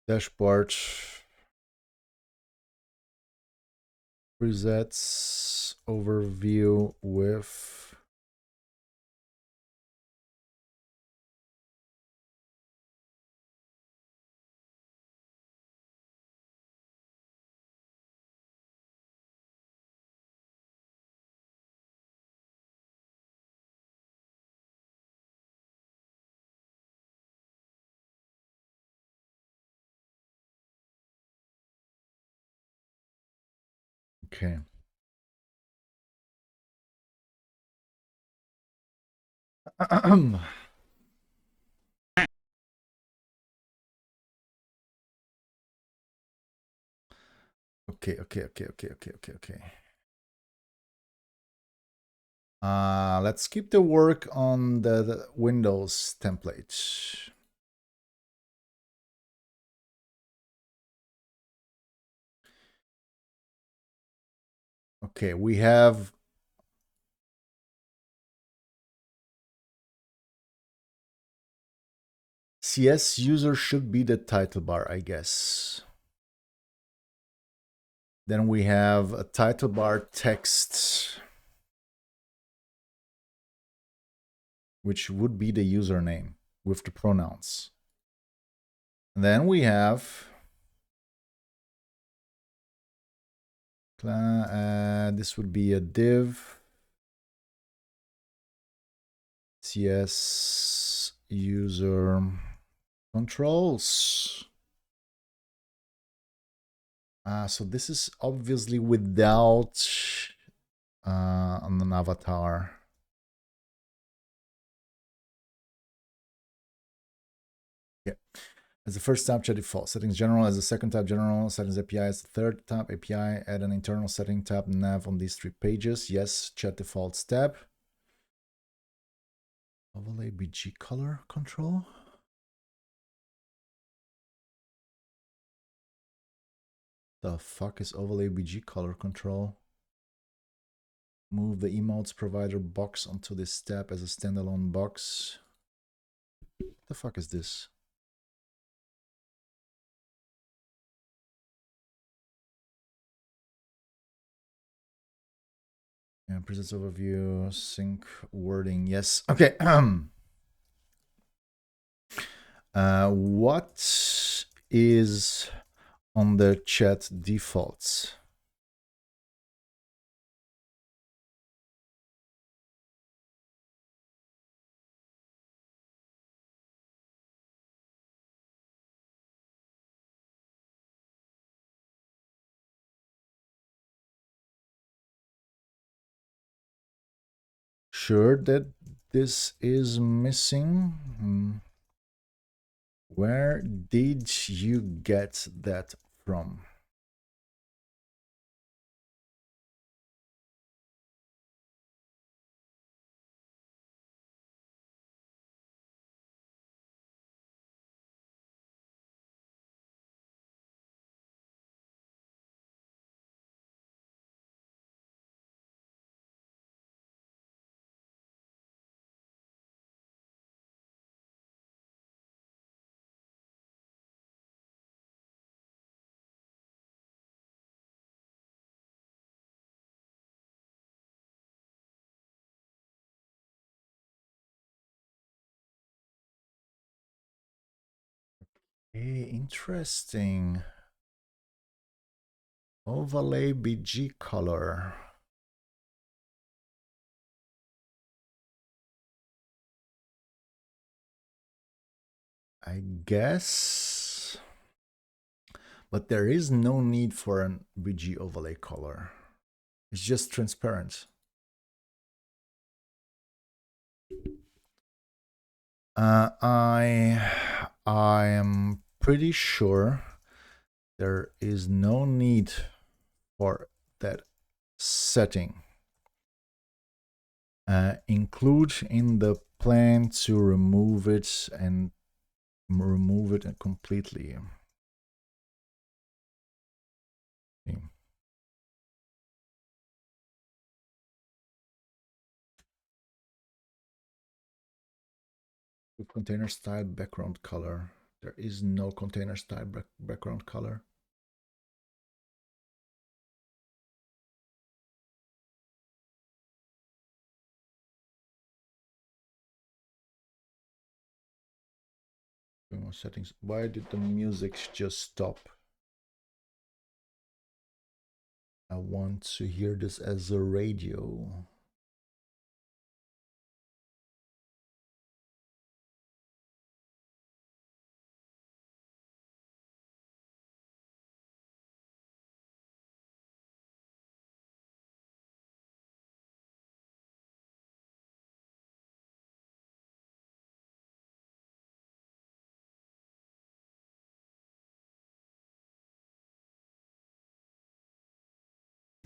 Dashboard. Presets overview with okay. Okay. Let's keep the work on the Windows template. Okay, we have CS user should be the title bar, I guess. Then we have a title bar text, which would be the username with the pronouns. And then we have this would be a div CS user controls. So this is obviously without an avatar. Yeah. As the first tab, chat default. Settings general as the second tab, general. Settings API as the third tab, API. Add an internal setting tab, nav on these 3 pages. Yes, chat defaults tab. Overlay BG color control. The fuck is overlay BG color control? Move the emotes provider box onto this tab as a standalone box. The fuck is this? And presence overview, sync wording. Yes. Okay. What is on the chat defaults? Sure that this is missing. Where did you get that from? Hey, interesting. Overlay BG color. I guess. But there is no need for an BG overlay color. It's just transparent. I am pretty sure there is no need for that setting. Include in the plan to remove it and completely. Okay. Container style background color. There is no container style background color. Settings. Why did the music just stop? I want to hear this as a radio.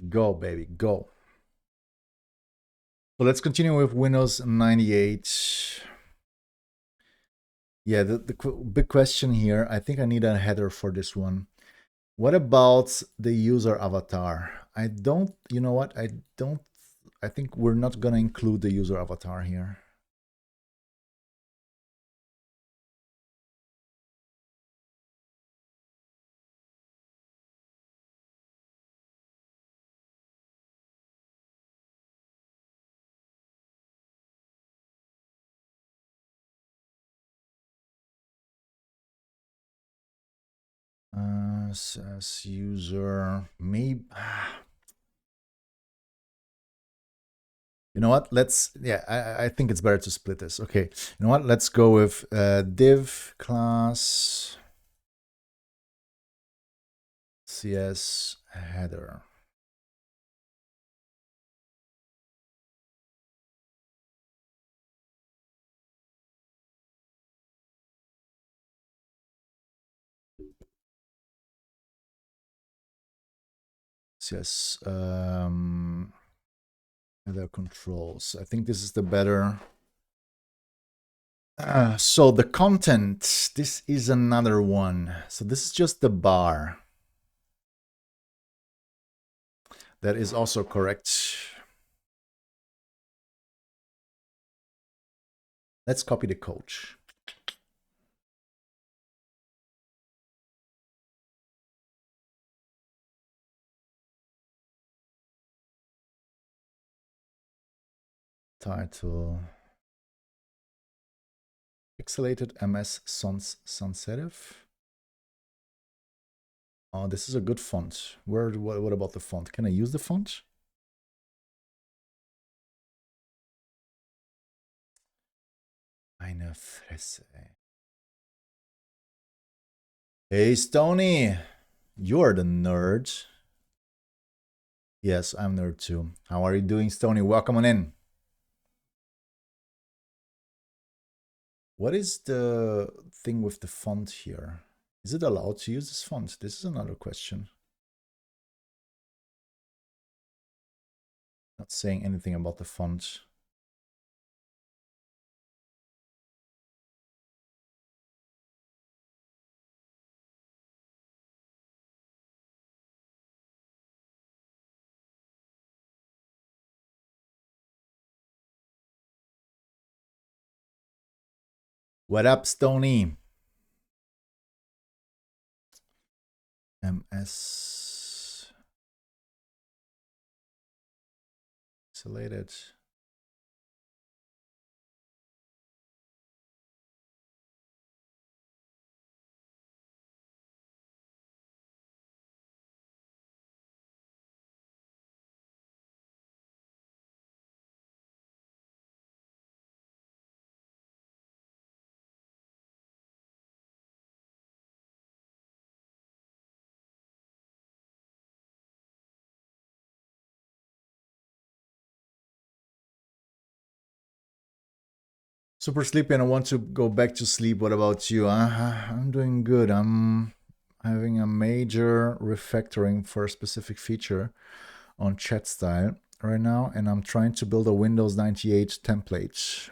Go, baby, go. So let's continue with Windows 98. Yeah, the big question here, I think I need a header for this one. What about the user avatar? I don't, you know what? I think we're not gonna include the user avatar here. Says user, maybe. You know what? Let's, yeah, I think it's better to split this. Okay, you know what? Let's go with div class CS header. CS header controls. I think this is the better. So the content, this is another one. So this is just the bar. That is also correct. Let's copy the coach. Title. Pixelated MS Sans serif. Oh, this is a good font. What about the font? Can I use the font? Eine Fresse. Hey, Stony. You're the nerd. Yes, I'm nerd too. How are you doing, Stony? Welcome on in. What is the thing with the font here? Is it allowed to use this font? This is another question. Not saying anything about the font. What up, Stony? MS isolated. Super sleepy and I want to go back to sleep. What about you? I'm doing good. I'm having a major refactoring for a specific feature on chat style right now, and I'm trying to build a Windows 98 template.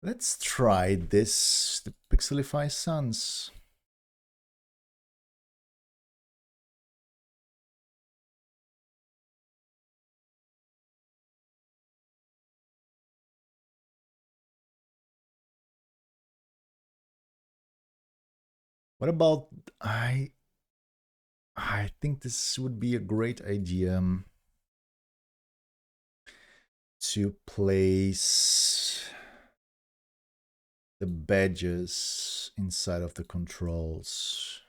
Let's try this, the Pixelify Sans. What about I think this would be a great idea to place the badges inside of the controls.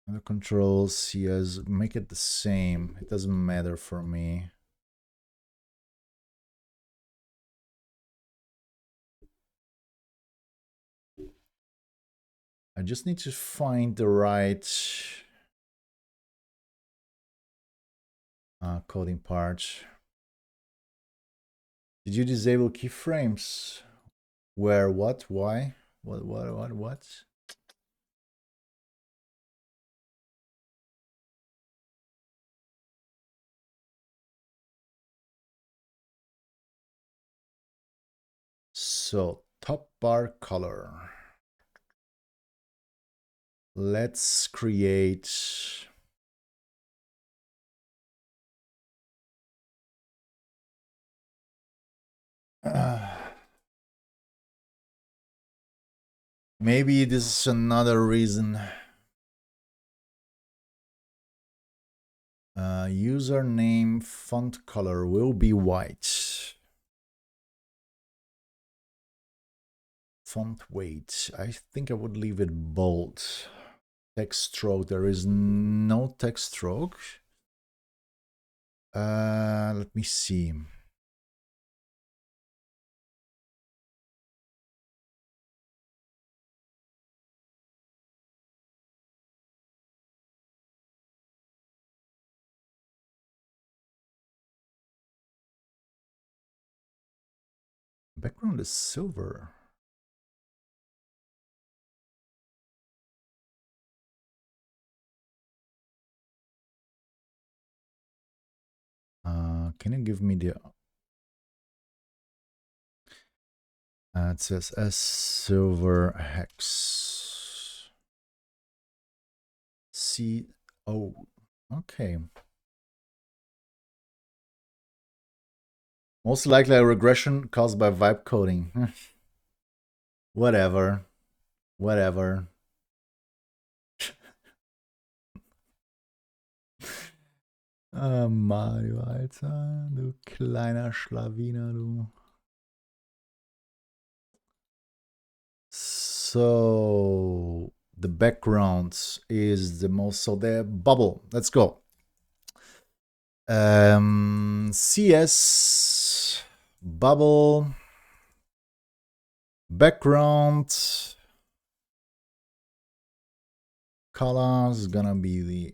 The controls, yes, make it the same. It doesn't matter for me. I just need to find the right coding part. Did you disable keyframes? Where, what, why? What? So, top bar color. Let's create maybe this is another reason. Username font color will be white. Font weight, I think I would leave it bold. Text stroke, there is no text stroke. Let me see. Background is silver. Can you give me the... it says S silver hex. C... Oh, okay. Most likely a regression caused by vibe coding. Whatever. Whatever. Mario, Alter, du kleiner Schlawiner, du. So the background is the most, so the bubble. Let's go. CS bubble background color is gonna be the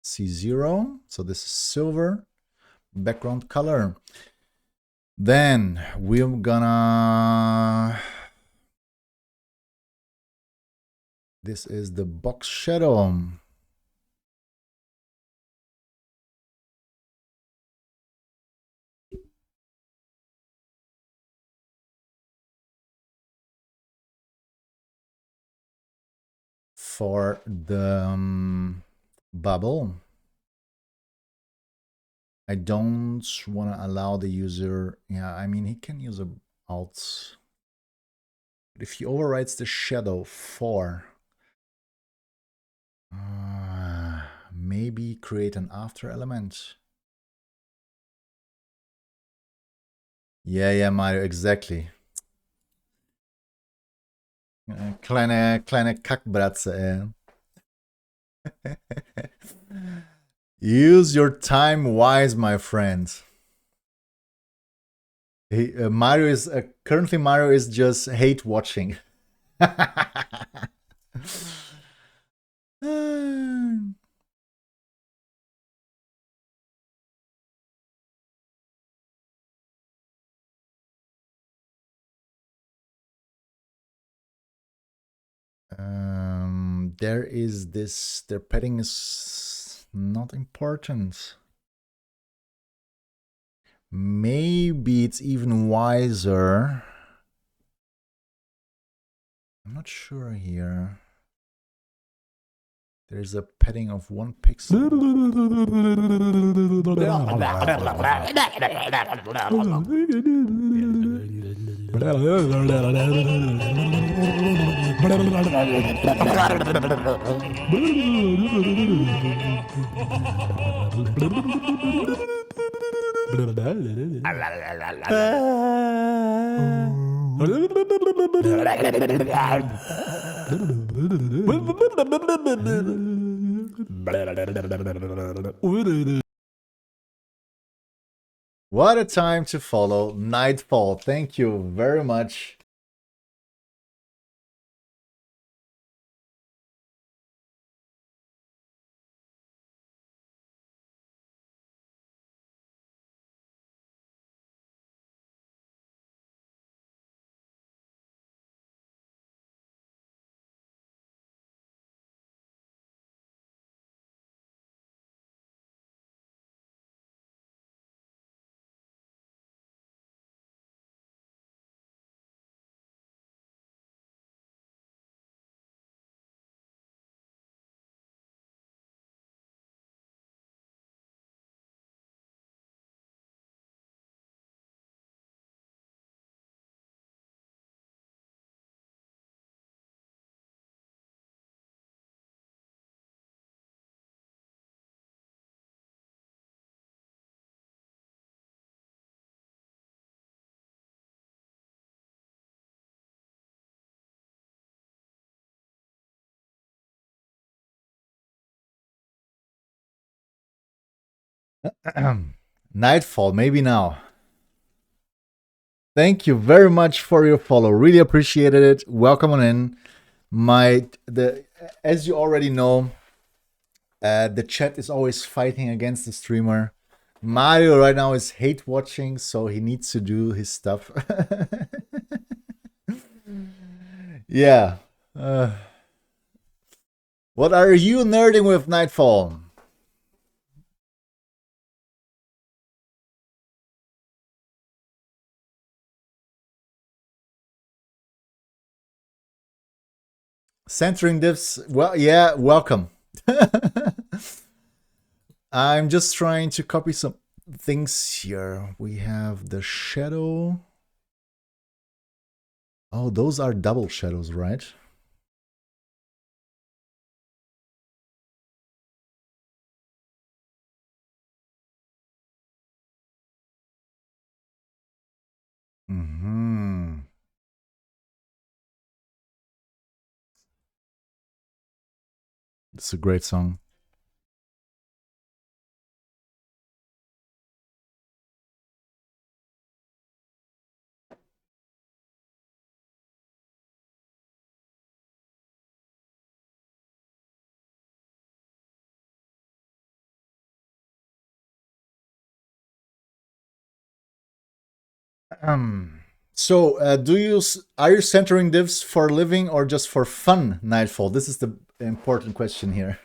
C0. So this is silver background color. Then we're gonna, this is the box shadow. For the bubble, I don't want to allow the user, yeah, I mean, he can use a alt. But if he overrides the shadow for, maybe create an after element. Yeah, Mario, exactly. Kleine Kackbratze, Use your time wise, my friend. Mario is currently Mario is just hate watching. There is this, their padding is not important. Maybe it's even wiser. I'm not sure here. There's a padding of 1 pixel. What a time to follow Nightfall. Thank you very much. Nightfall, maybe now. Thank you very much for your follow. Really appreciated it. Welcome on in. As you already know, the chat is always fighting against the streamer. Mario right now is hate watching, so he needs to do his stuff. Yeah. What are you nerding with, Nightfall? Centering diffs. Well, yeah, welcome. I'm just trying to copy some things here. We have the shadow. Oh, those are double shadows, right? Mm-hmm. It's a great song. So, are you centering divs for a living or just for fun, Nightfall? This is the important question here.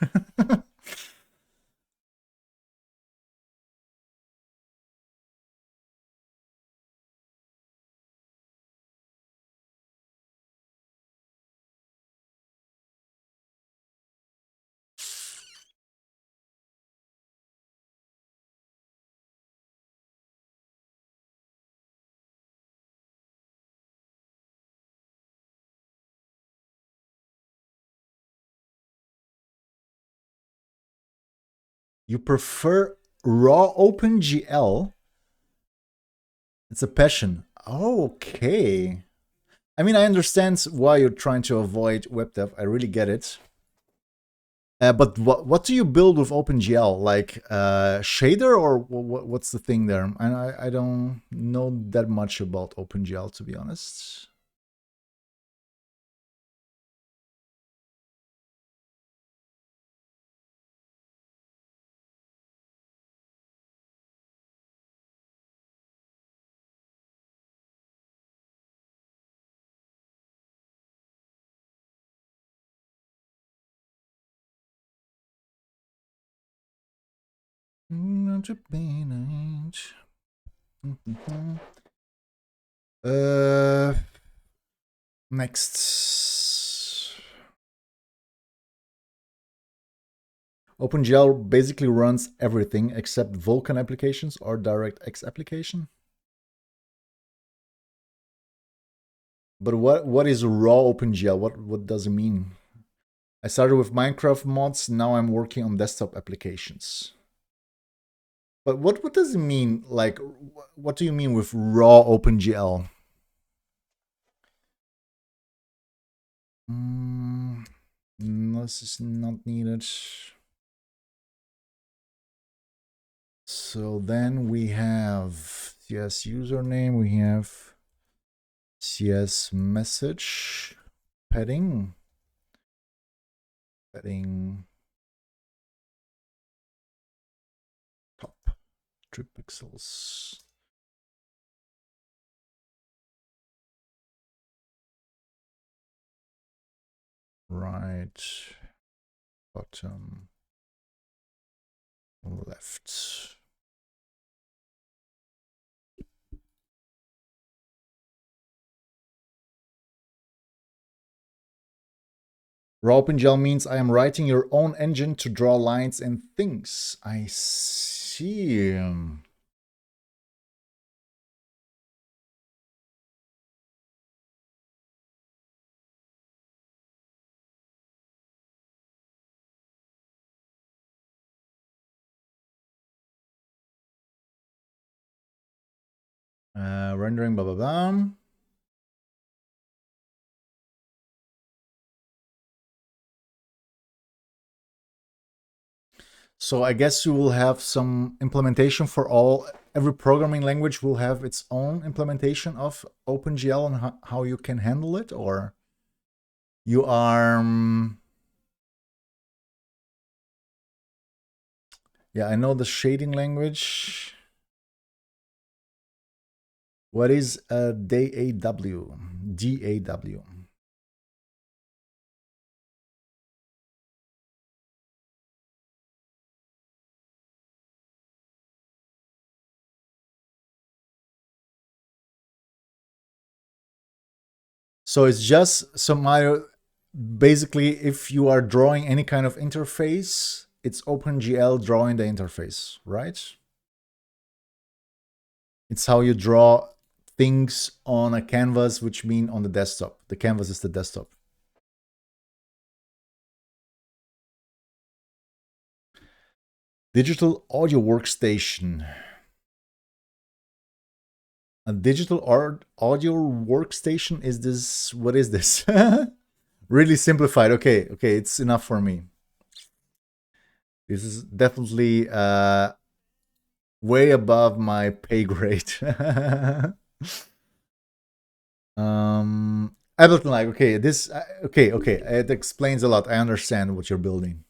You prefer raw OpenGL? It's a passion. Oh, okay. I mean, I understand why you're trying to avoid web dev. I really get it. But what do you build with OpenGL? Like shader or what's the thing there? I don't know that much about OpenGL, to be honest. Next. OpenGL basically runs everything except Vulkan applications or DirectX application. But what is raw OpenGL? What does it mean? I started with Minecraft mods. Now I'm working on desktop applications. But what does it mean? Like, what do you mean with raw OpenGL? This is not needed. So then we have CS username. We have CS message padding. Top 3 pixels. Right, bottom, left. Raw OpenGL means I am writing your own engine to draw lines and things. I see. Rendering, blah, blah, blah. So I guess you will have some implementation for every programming language will have its own implementation of OpenGL and how you can handle it, or you are... yeah, I know the shading language. What is a DAW? DAW. So it's just some basically, if you are drawing any kind of interface, it's OpenGL drawing the interface, right? It's how you draw things on a canvas, which mean on the desktop. The canvas is the desktop. Digital audio workstation. A digital audio workstation is this? What is this? Really simplified. Okay, it's enough for me. This is definitely way above my pay grade. Ableton Live. Okay, this. Okay. It explains a lot. I understand what you're building.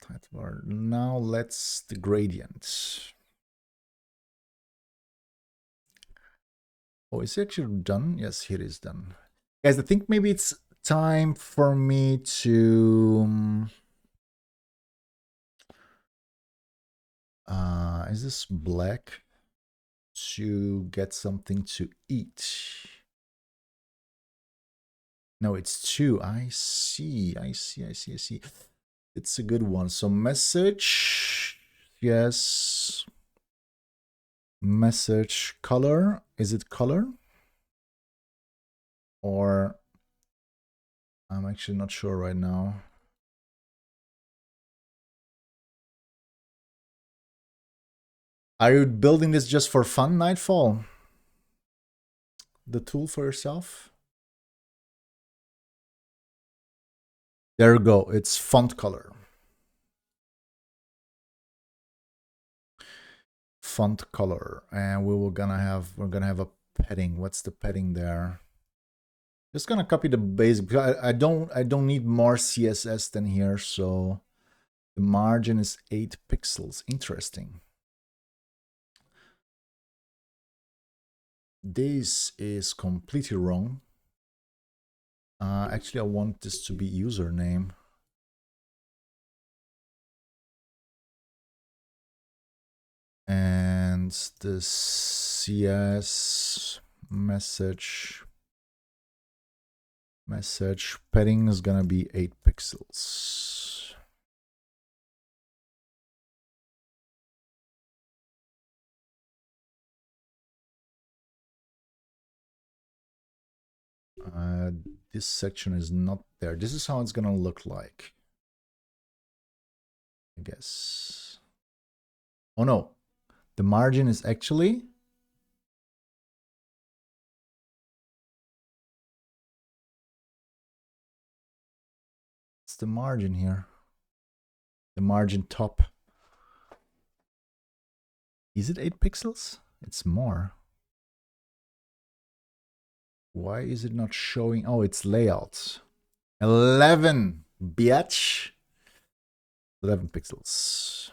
Title bar. Now let's the gradient. Oh, is it actually done? Yes, here it is done. Guys, I think maybe it's time for me to... is this black? To get something to eat. No, it's 2. I see. It's a good one. So message, yes. Message color. Is it color? Or I'm actually not sure right now. Are you building this just for fun, Nightfall? The tool for yourself? There you go. It's font color. Font color, and we're gonna have a padding. What's the padding there? Just gonna copy the basic. I don't need more CSS than here, so the margin is 8 pixels. Interesting. This is completely wrong. Actually, I want this to be username. And the CS message Message padding is gonna be 8 pixels. This section is not there. This is how it's gonna look like, I guess. Oh no, the margin is actually the margin here. The margin top. Is it 8 pixels? It's more. Why is it not showing? Oh, it's layouts. 11, bitch. 11 pixels.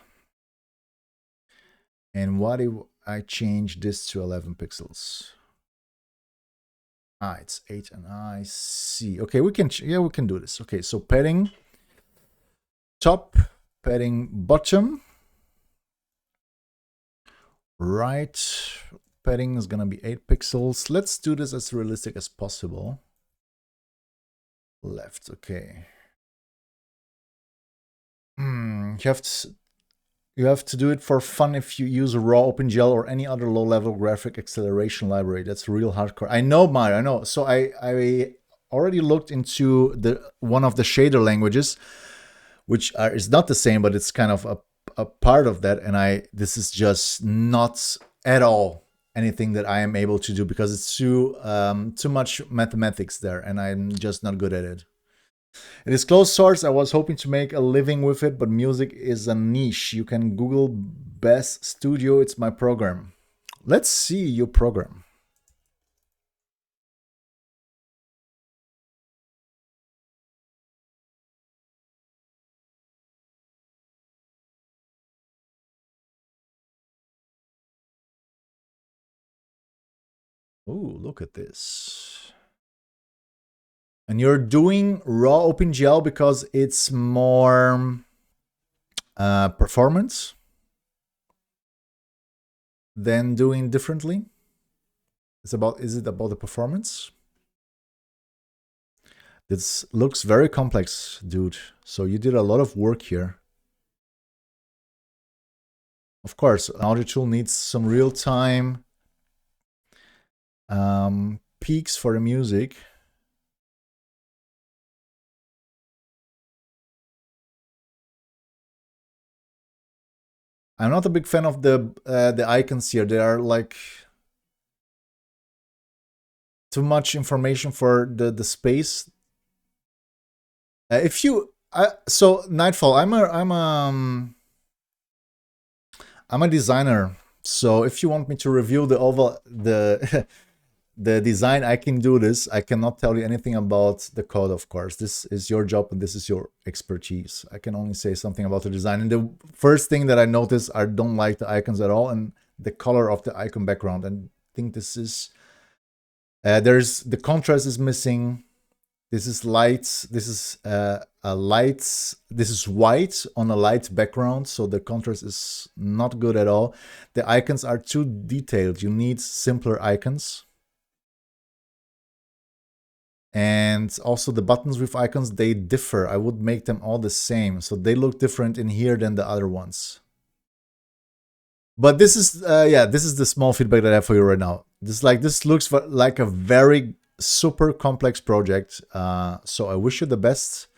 And what if I change this to 11 pixels? Ah, it's 8 and I see. Okay, we can do this. Okay, so padding top, padding bottom, right, padding is gonna be 8 pixels. Let's do this as realistic as possible. Left, okay. You have to do it for fun if you use a raw OpenGL or any other low-level graphic acceleration library. That's real hardcore. I know, Maya, I know. So I already looked into one of the shader languages, which is not the same, but it's kind of a part of that. And this is just not at all anything that I am able to do because it's too much mathematics there, and I'm just not good at it. It is closed source. I was hoping to make a living with it, but music is a niche. You can Google Bass Studio. It's my program. Let's see your program. Oh, look at this. And you're doing raw OpenGL because it's more performance than doing differently? Is it about the performance? This looks very complex, dude. So you did a lot of work here. Of course, an audio tool needs some real-time peaks for the music. I'm not a big fan of the icons here. They are like too much information for the space. So Nightfall, I'm a designer. So if you want me to review the the design, I can do this. I cannot tell you anything about the code, of course. This is your job and this is your expertise. I can only say something about the design. And the first thing that I noticed, I don't like the icons at all, and the color of the icon background. And I think this is the contrast is missing. This is light. This is this is white on a light background, so the contrast is not good at all. The icons are too detailed. You need simpler icons. And also the buttons with icons, they differ. I would make them all the same. So they look different in here than the other ones. But this is, this is the small feedback that I have for you right now. This looks like a very super complex project. So I wish you the best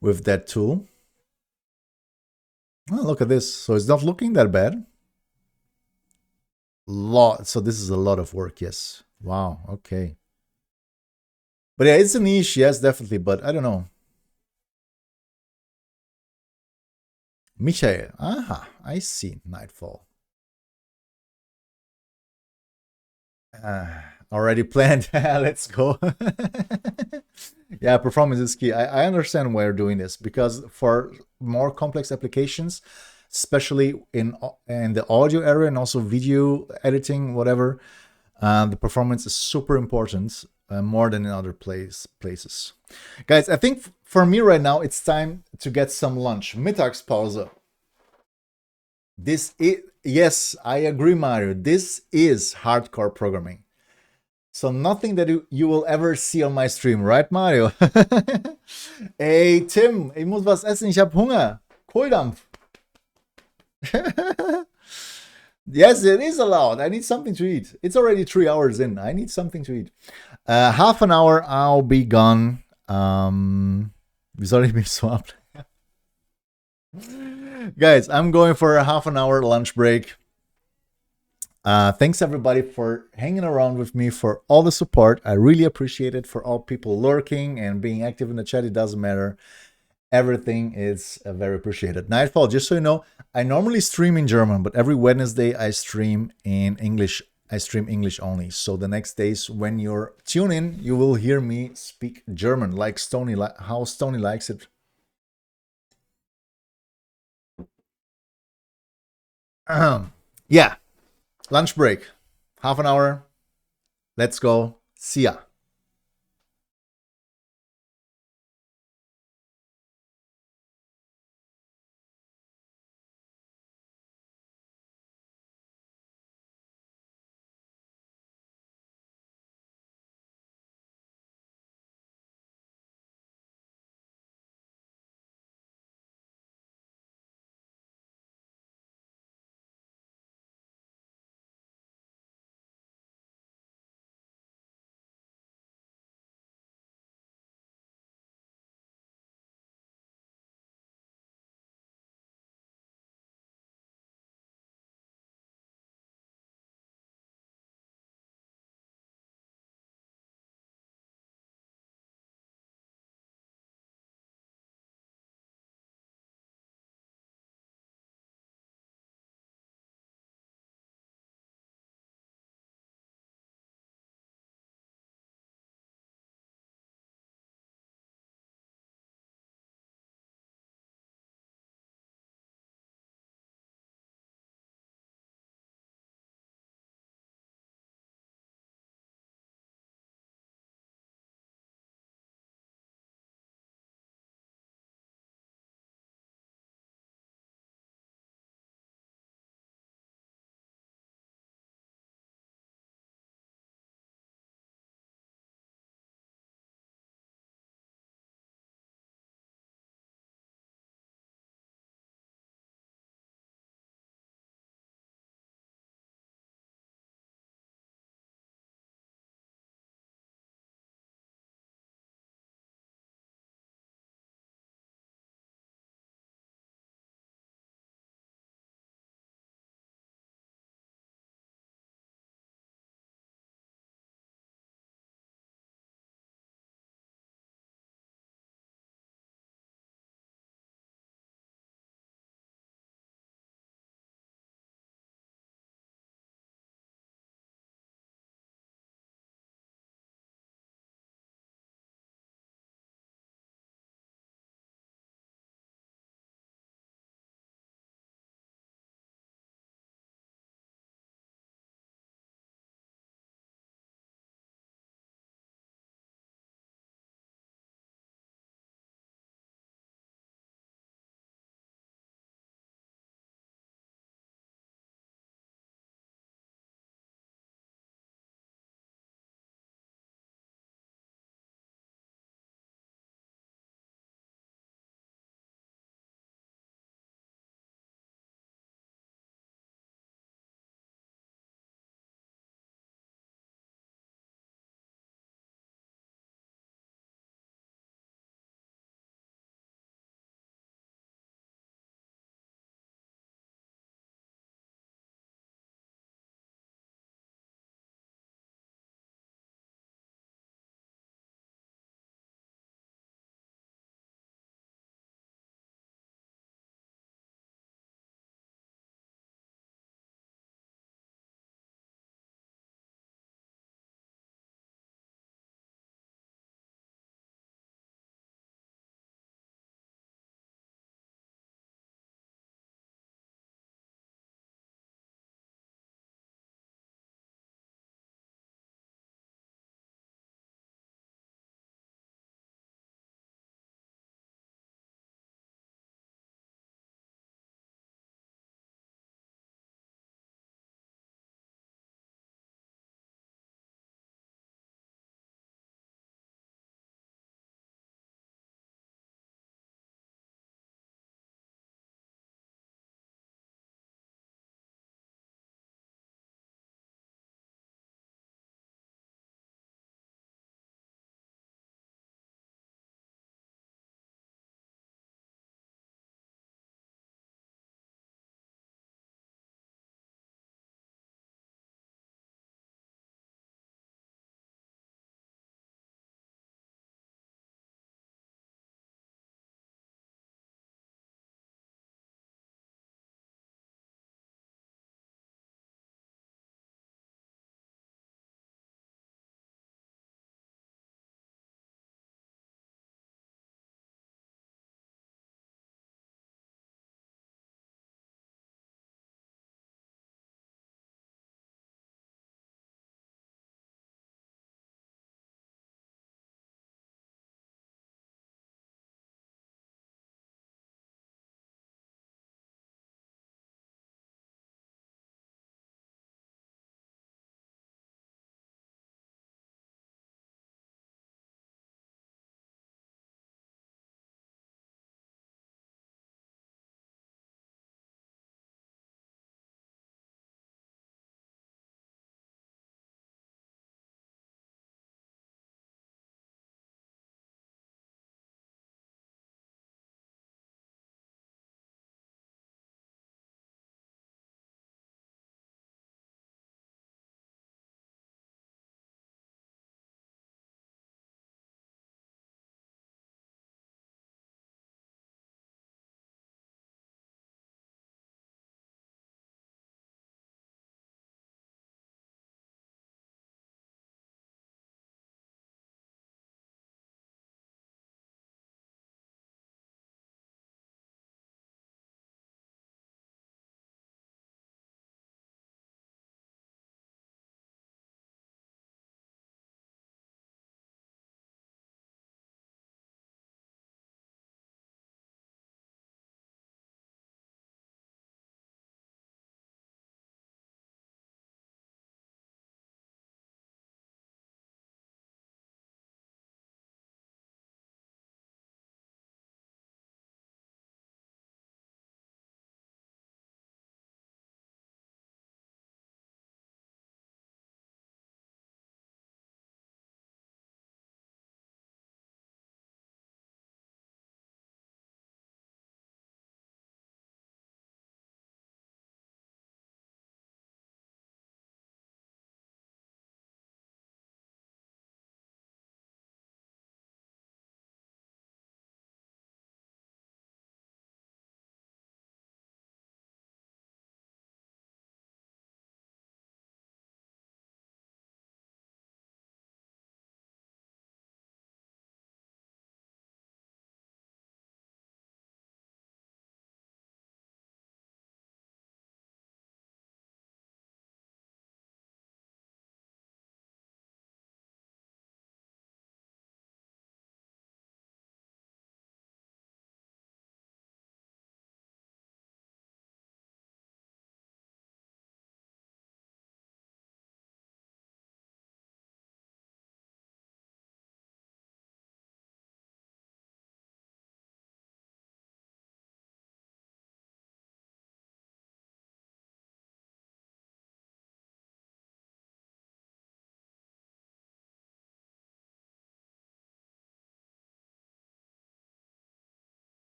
with that tool. Oh, look at this. So it's not looking that bad. So this is a lot of work, yes. Wow, okay. But yeah, it's a niche, yes, definitely, but I don't know. Michael, aha, I see, Nightfall. Already planned, let's go. Yeah, performance is key. I understand why you're doing this, because for more complex applications, especially in the audio area and also video editing, whatever, the performance is super important. More than in other places. Guys, I think for me right now, it's time to get some lunch. Mittagspause. Yes, I agree, Mario. This is hardcore programming. So nothing that you will ever see on my stream, right, Mario? Ey, Tim, ich muss was essen, ich habe Hunger. Kohldampf. Yes, it is allowed. I need something to eat. It's already 3 hours in. I need something to eat. Half an hour, I'll be gone. Wie soll ich mich so ab? Guys, I'm going for a half an hour lunch break. Thanks everybody for hanging around with me, for all the support. I really appreciate it. For all people lurking and being active in the chat, it doesn't matter. Everything is very appreciated. Nightfall, just so you know, I normally stream in German, but every Wednesday I stream in English. I stream English only. So the next days when you're tuning in, you will hear me speak German, like Stony, how Stony likes it. Yeah, lunch break, half an hour. Let's go. See ya.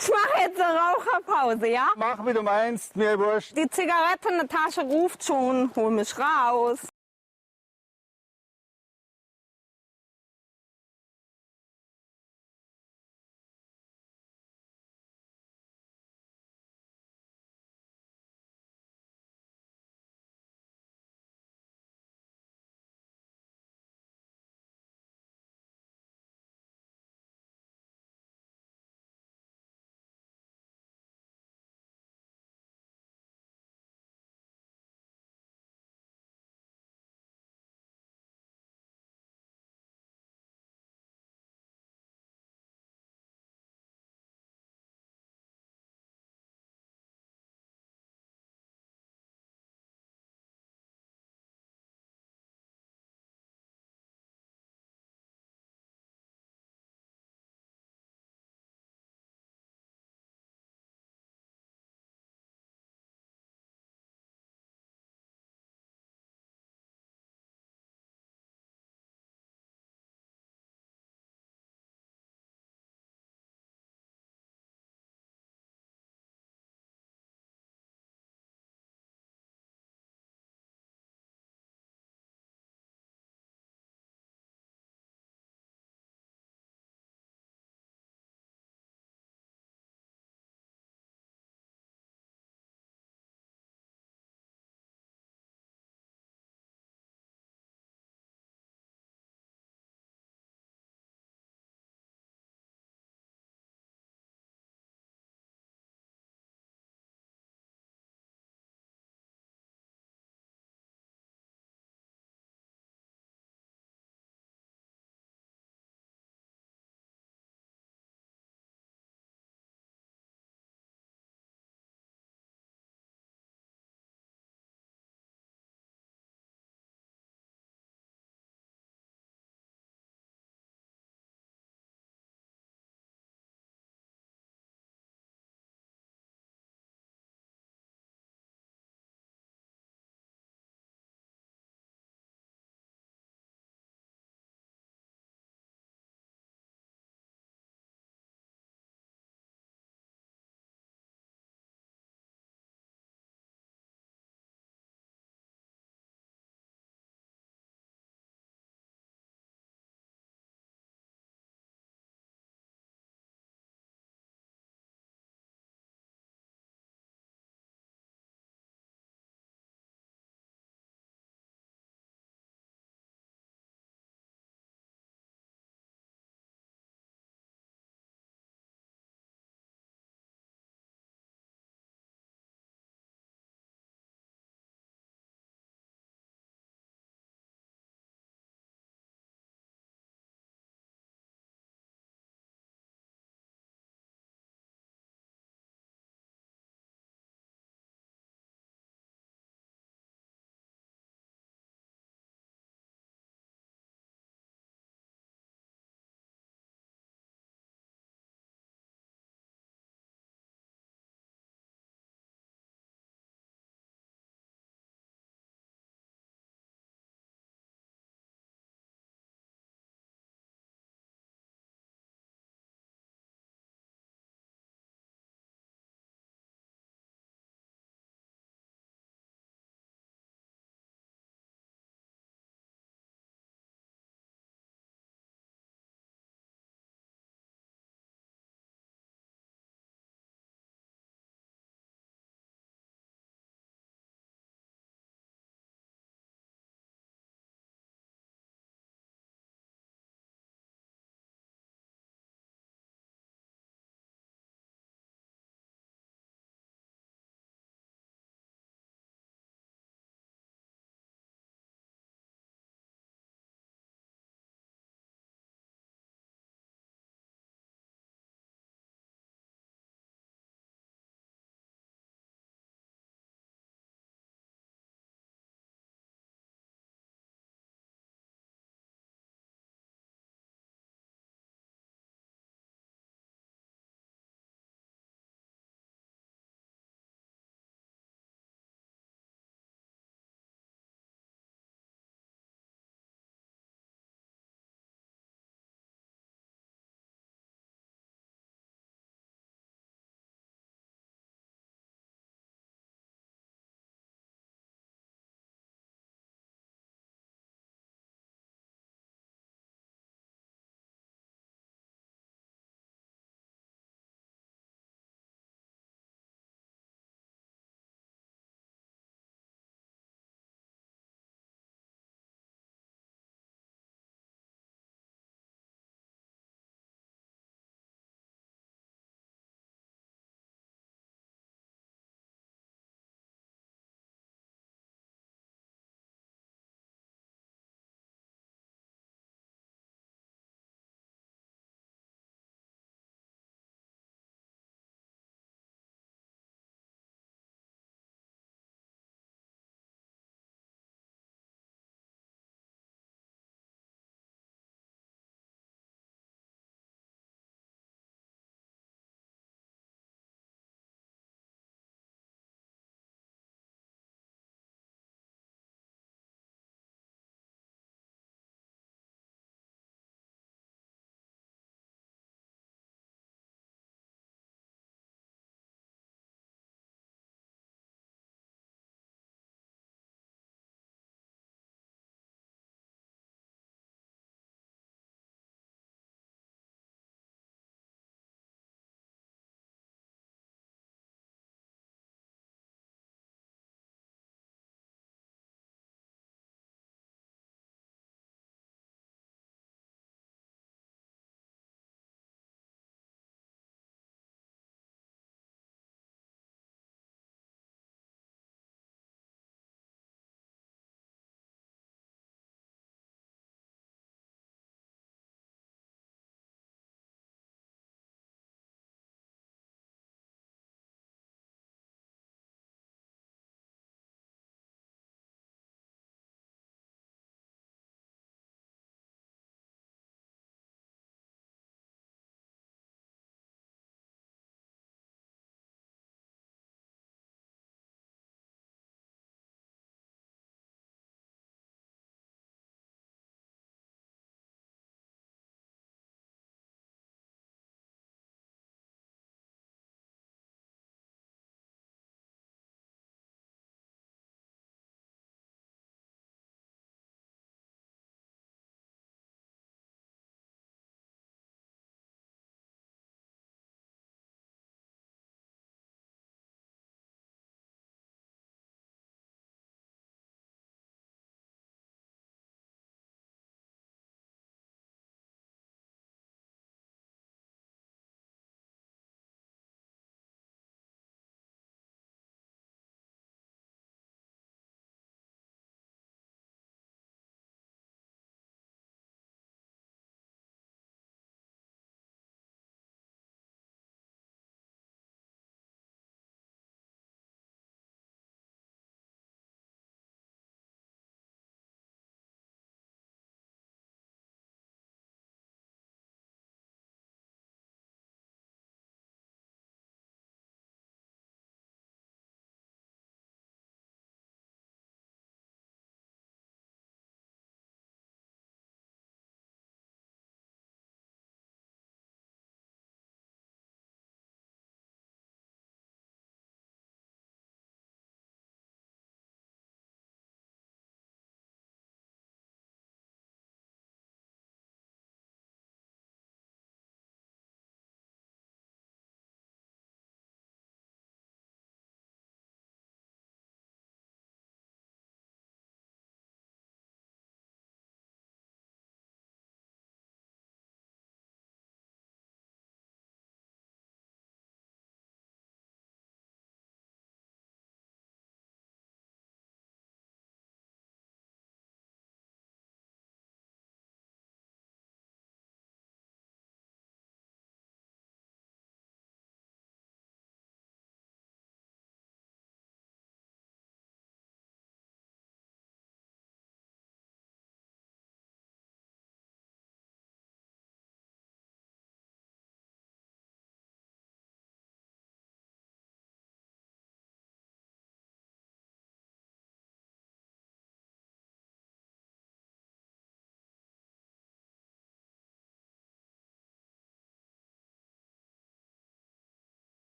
Ich mache jetzt eine Raucherpause, ja? Mach, wie du meinst, mir wurscht. Die Zigarette in der Tasche ruft schon, hol mich raus.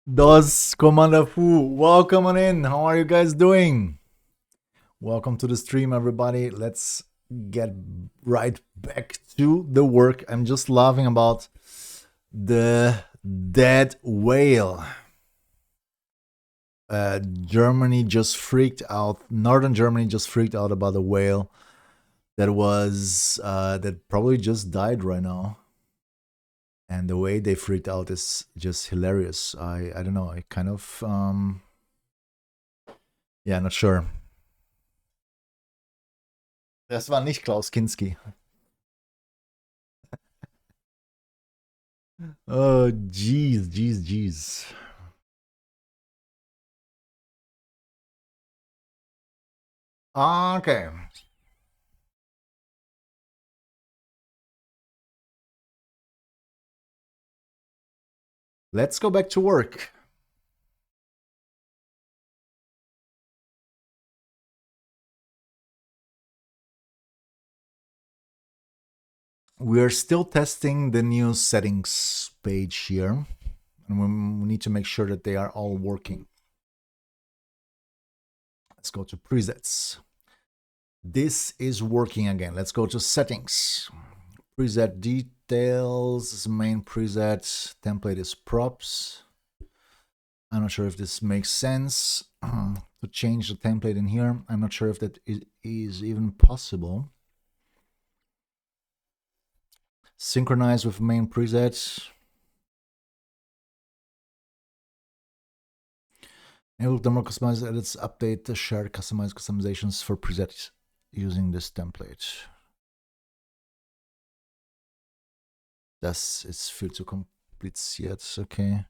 Dos Commander Fu, welcome on in. How are you guys doing? Welcome to the stream, everybody. Let's get right back to the work. I'm just laughing about the dead whale. Germany just freaked out. Northern Germany just freaked out about a whale that was that probably just died right now. And the way they freaked out is just hilarious. I don't know. I kind of yeah, not sure. Das war nicht Klaus Kinski. Oh, jeez. Okay. Let's go back to work. We're still testing the new settings page here, and we need to make sure that they are all working. Let's go to presets. This is working again. Let's go to settings. Preset details, main preset, template is Propz. I'm not sure if this makes sense to change the template in here. I'm not sure if that is even possible. Synchronize with main preset. Enable the more customized edits, update the shared customized customizations for presets using this template. Das ist viel zu kompliziert, okay.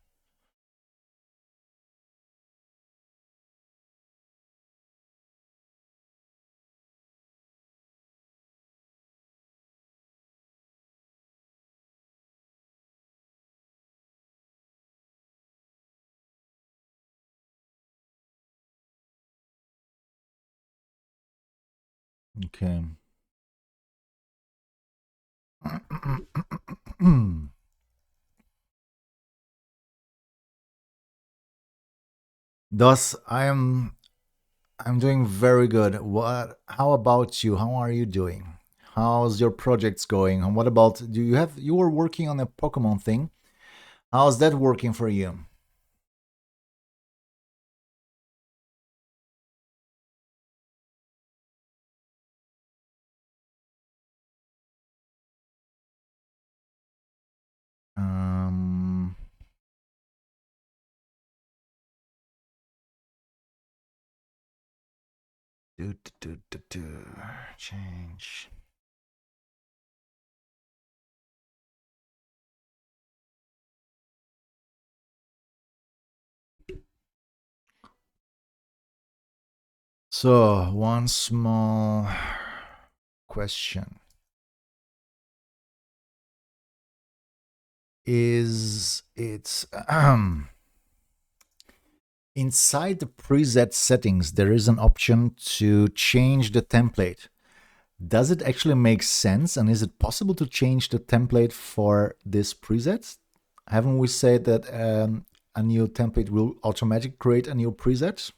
Okay. Thus, I'm doing very good. How about you? How are you doing? How's your projects going? And what about, you were working on a Pokemon thing? How's that working for you? Change. So, one small question. Is it inside the preset settings, there is an option to change the template. Does it actually make sense? And is it possible to change the template for this preset? Haven't we said that a new template will automatically create a new preset?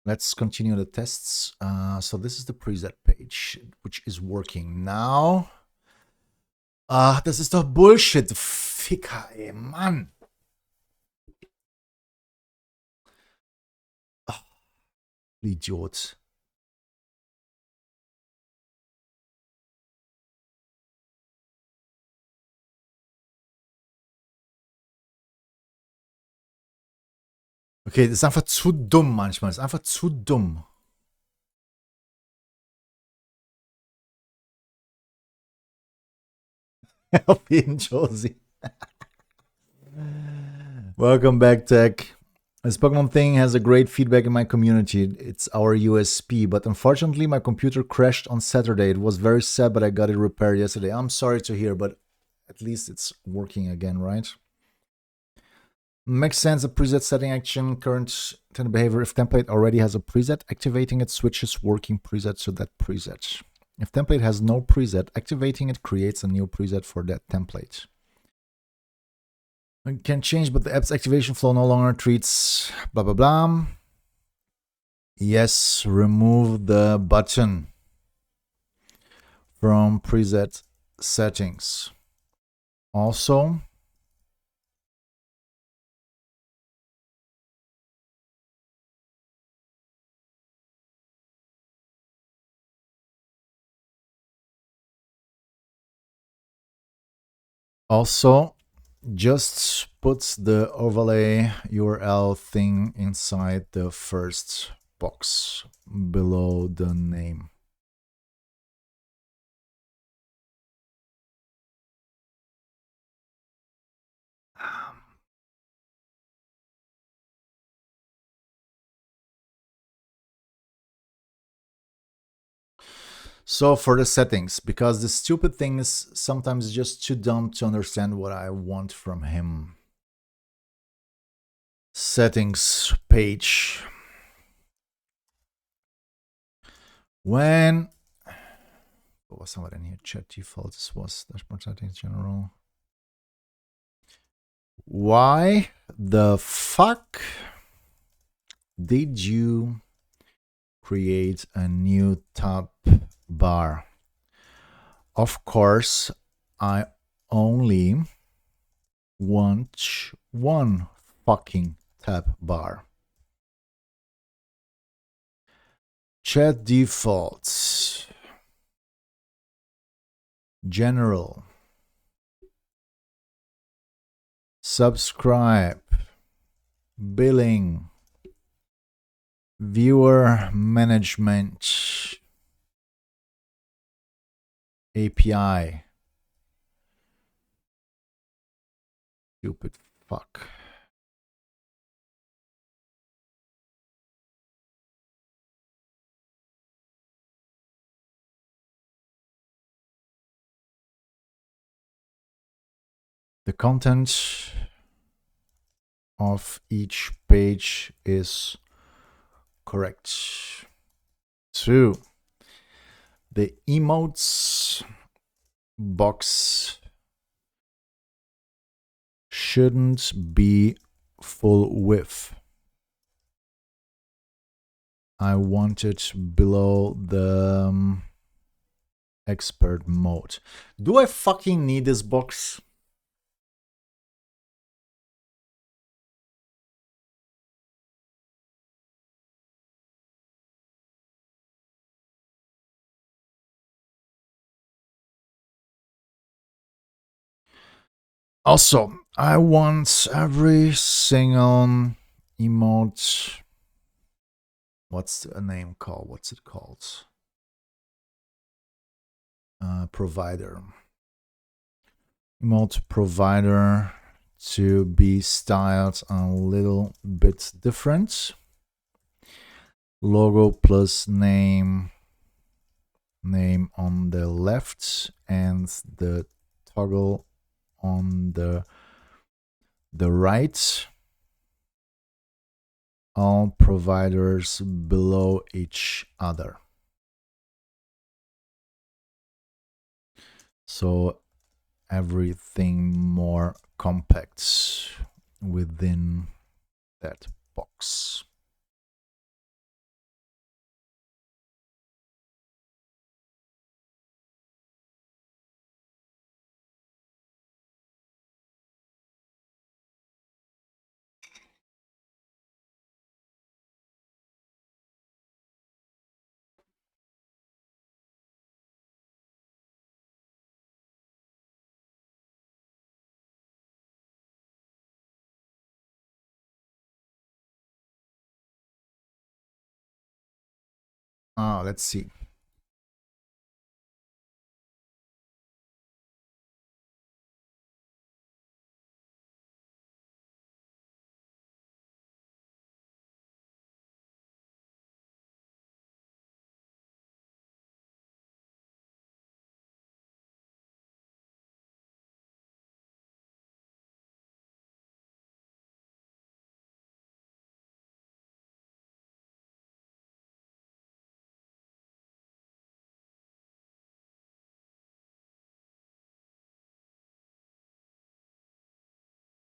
Let's continue the tests. So this is the preset page, which is working now. Das ist doch Bullshit, Ficker, ey, Mann. Ach, Idiot. Okay, das ist einfach zu dumm manchmal. Das ist einfach zu dumm. Auf jeden Josie. Welcome back, Tech. This Pokemon thing has a great feedback in my community. It's our USP, but unfortunately my computer crashed on Saturday. It was very sad, but I got it repaired yesterday. I'm sorry to hear, but at least it's working again, right? Makes sense. A preset setting action, current intended behavior. If template already has a preset, activating it switches working preset to that preset. If template has no preset, activating it creates a new preset for that template. It can change, but the app's activation flow no longer treats blah blah blah. Yes, remove the button from preset settings. Also, just puts the overlay URL thing inside the first box below the name. So for the settings, because the stupid thing is sometimes just too dumb to understand what I want from him. Settings page. When what was somewhere in here? Chat defaults was dashboard settings general. Why the fuck did you create a new tab bar? Of course, I only want one fucking tab bar. Chat defaults. General. Subscribe. Billing. Viewer management. API. Stupid fuck. The content of each page is correct. 2. The emotes box shouldn't be full width. I want it below the expert mode. Do I fucking need this box? Also, I want every single emote. What's the name called? What's it called? Provider. Emote provider to be styled a little bit different. Logo plus name on the left and the toggle on the right. All providers below each other. So everything more compact within that box. Let's see.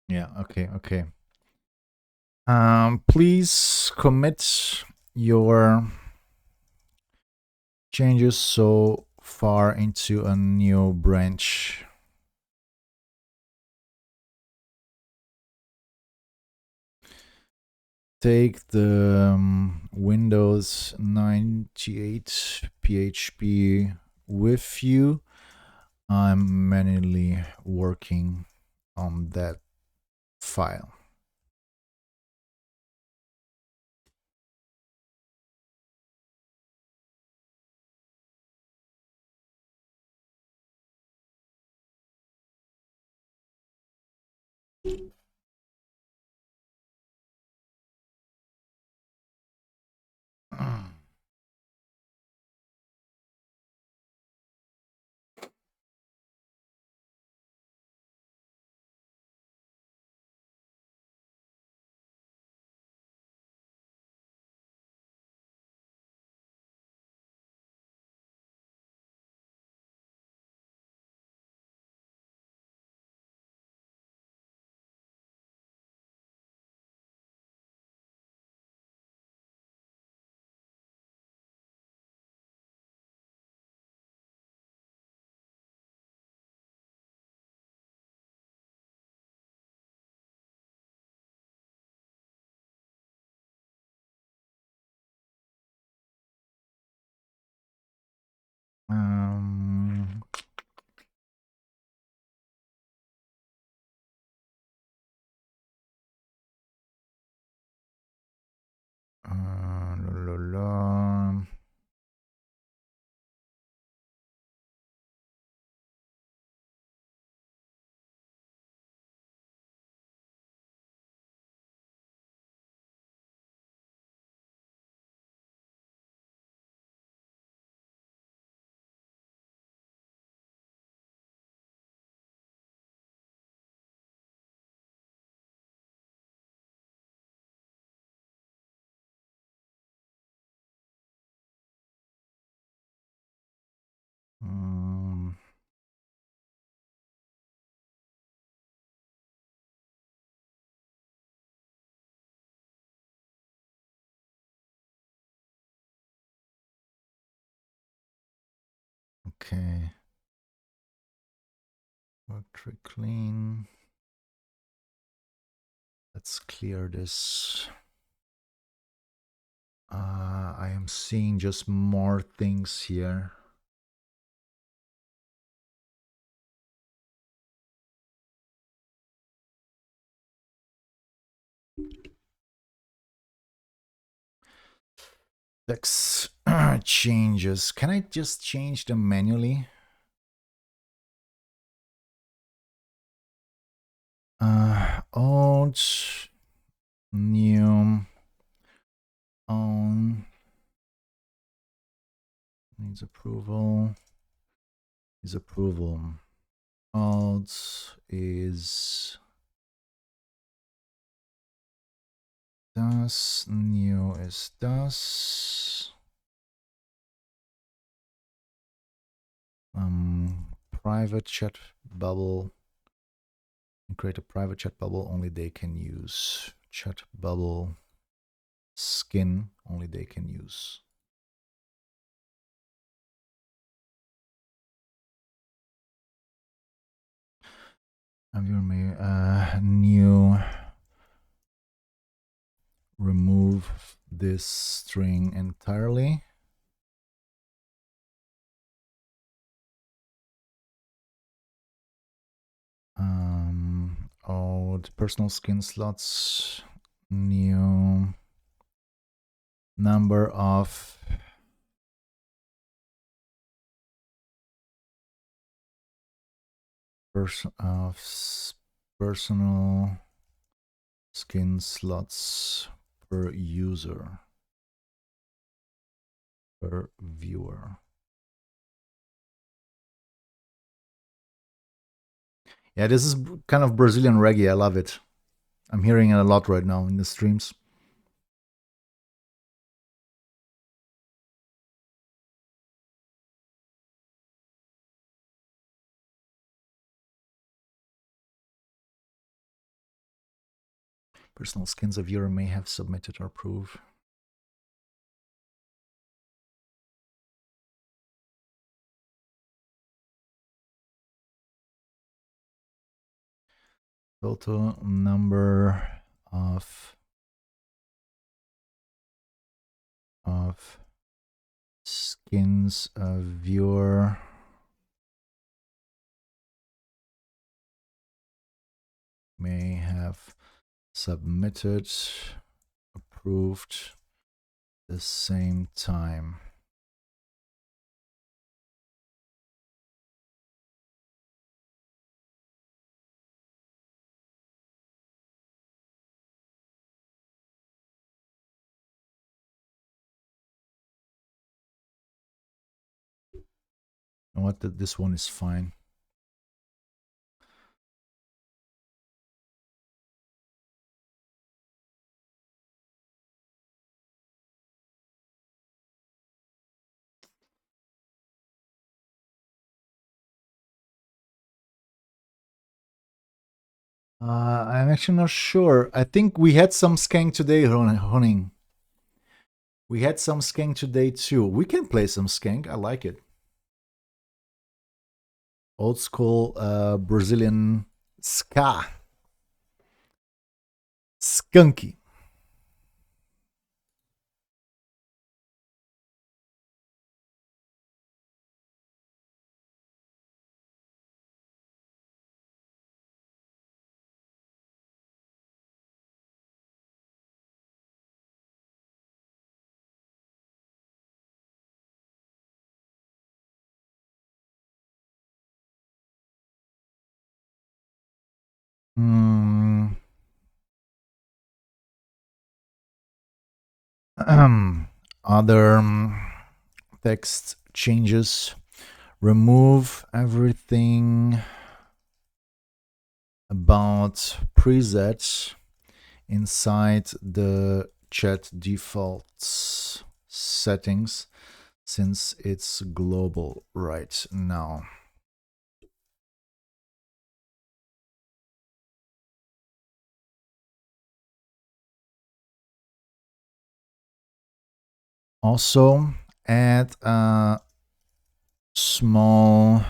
Yeah, okay. Please commit your changes so far into a new branch. Take the Windows 98 PHP with you. I'm manually working on that file. Um, la, la, la. Um, okay. Factory clean. Let's clear this. I am seeing just more things here. Text changes. Can I just change them manually? Old, new, on, needs approval, is approval. Alt is das, new is das. Private chat bubble. Create a private chat bubble, only they can use. Chat bubble skin, only they can use. New, remove this string entirely. Old personal skin slots, new number of personal skin slots per user, per viewer. Yeah, this is kind of Brazilian reggae. I love it. I'm hearing it a lot right now in the streams. Personal skins of viewer may have submitted or approved. Total number of skins of viewer may have submitted, approved the same time. And what this one is fine. I'm actually not sure. I think we had some skank today, Honing. We had some skank today too. We can play some skank. I like it. Old school Brazilian ska. Skunky. Other text changes. Remove everything about presets inside the chat defaults settings since it's global right now. Also, add a small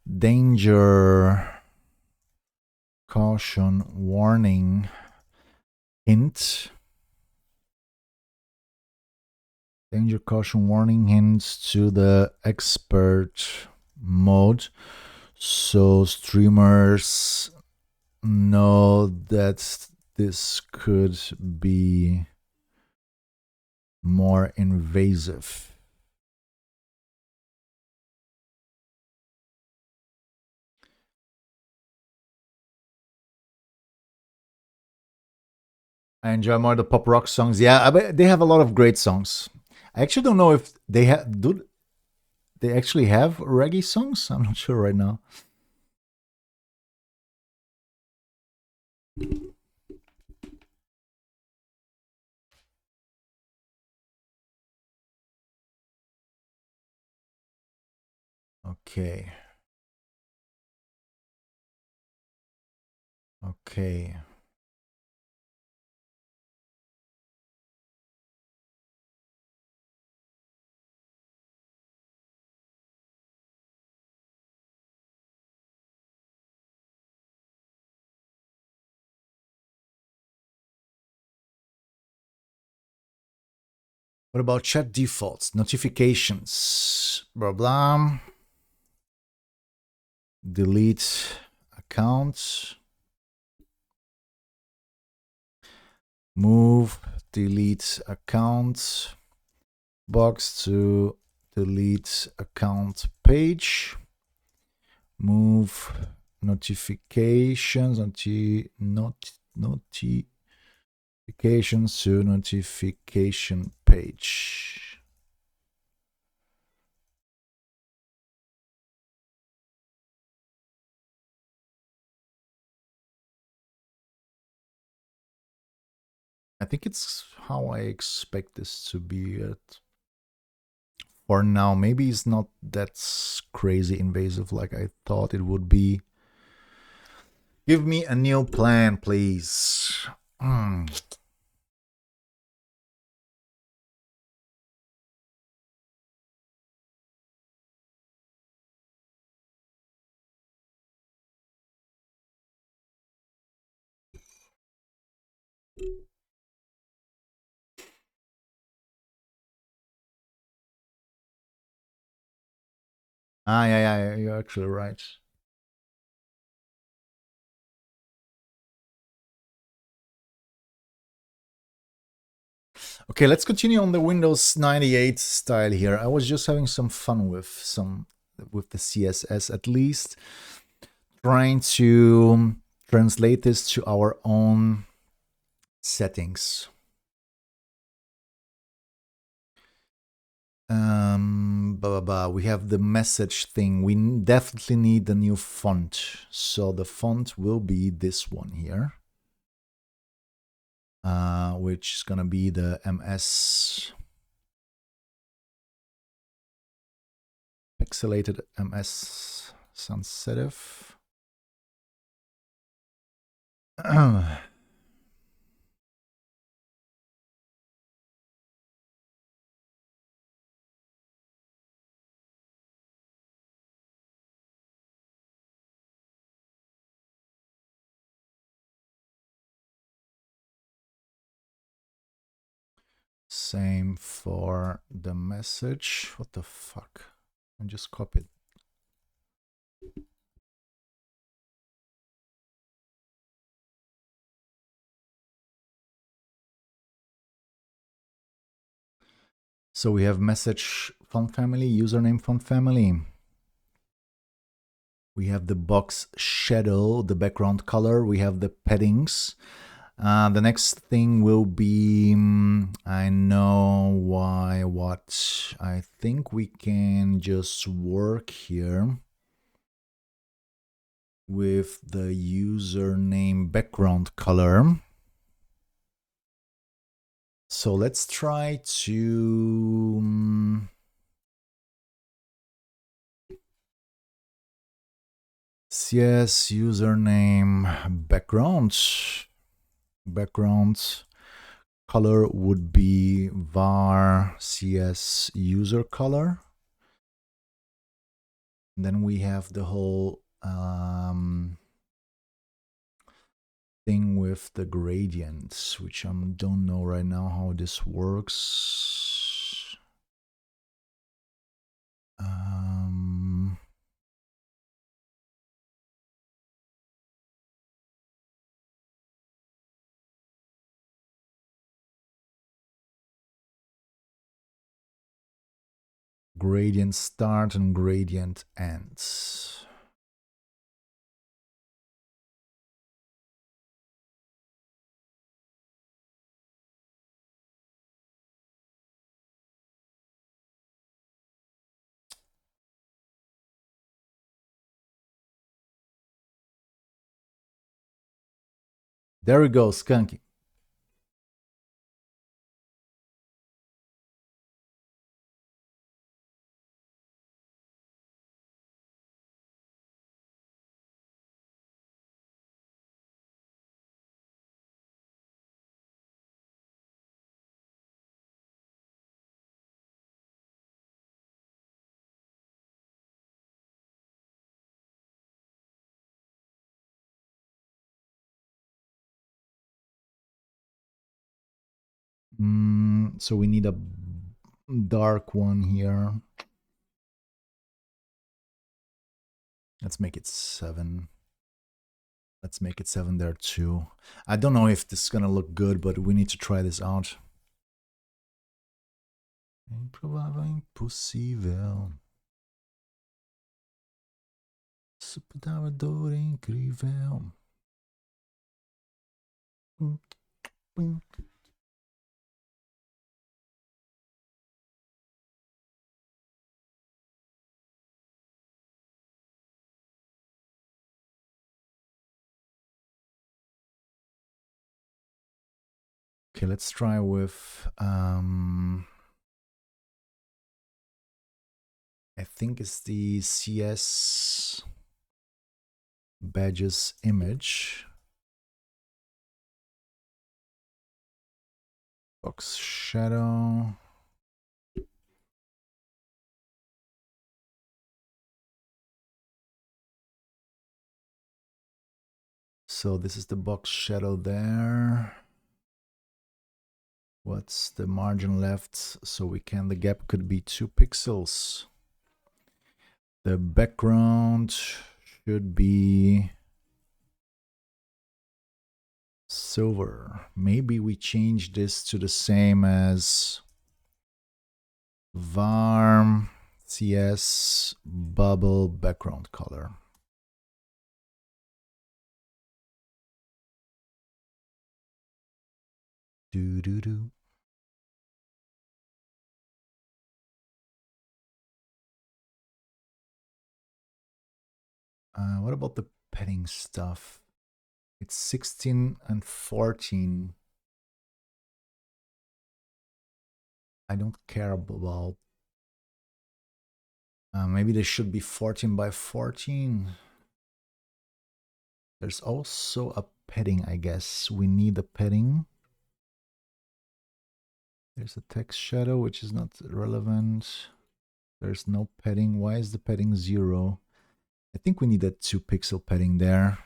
danger caution warning hint. Danger caution warning hints to the expert mode so streamers know that this could be more invasive. I enjoy more the pop rock songs. Yeah, but they have a lot of great songs. I actually don't know if they have. Do they actually have reggae songs? I'm not sure right now. Okay. Okay. What about chat defaults, notifications, blah, blah. Delete accounts. Move, delete account box to delete account page. Move notifications, notifications to notification page. I think it's how I expect this to be it. For now, maybe it's not that crazy invasive like I thought it would be. Give me a new plan, please. Mm. Yeah, you're actually right. Okay, let's continue on the Windows 98 style here. I was just having some fun with the CSS, at least trying to translate this to our own settings. We have the message thing. We definitely need the new font. So the font will be this one here, which is gonna be the MS pixelated MS sensitive. Same for the message. What the fuck? I just copied. So we have message font family, username font family. We have the box shadow, the background color. We have the paddings. The next thing will be, I know why, what. I think we can just work here with the username background color. So let's try to CS username background color would be var CS user color. And then we have the whole thing with the gradients, which I don't know right now how this works. Gradient start and gradient ends. There we go, Skunky. So we need a dark one here. Let's make it 7. Let's make it 7 there too. I don't know if this is gonna look good, but we need to try this out. Improvável, impossível. Superdor incrível. Okay, let's try with I think it's the CS badges image. Box shadow. So this is the box shadow there. What's the margin left? So the gap could be 2 pixels. The background should be silver. Maybe we change this to the same as var cs bubble background color. Do. What about the padding stuff? It's 16 and 14. I don't care about. Maybe they should be 14 by 14. There's also a padding, I guess. We need a padding. There's a text shadow, which is not relevant. There's no padding. Why is the padding 0? I think we need a 2 pixel padding there.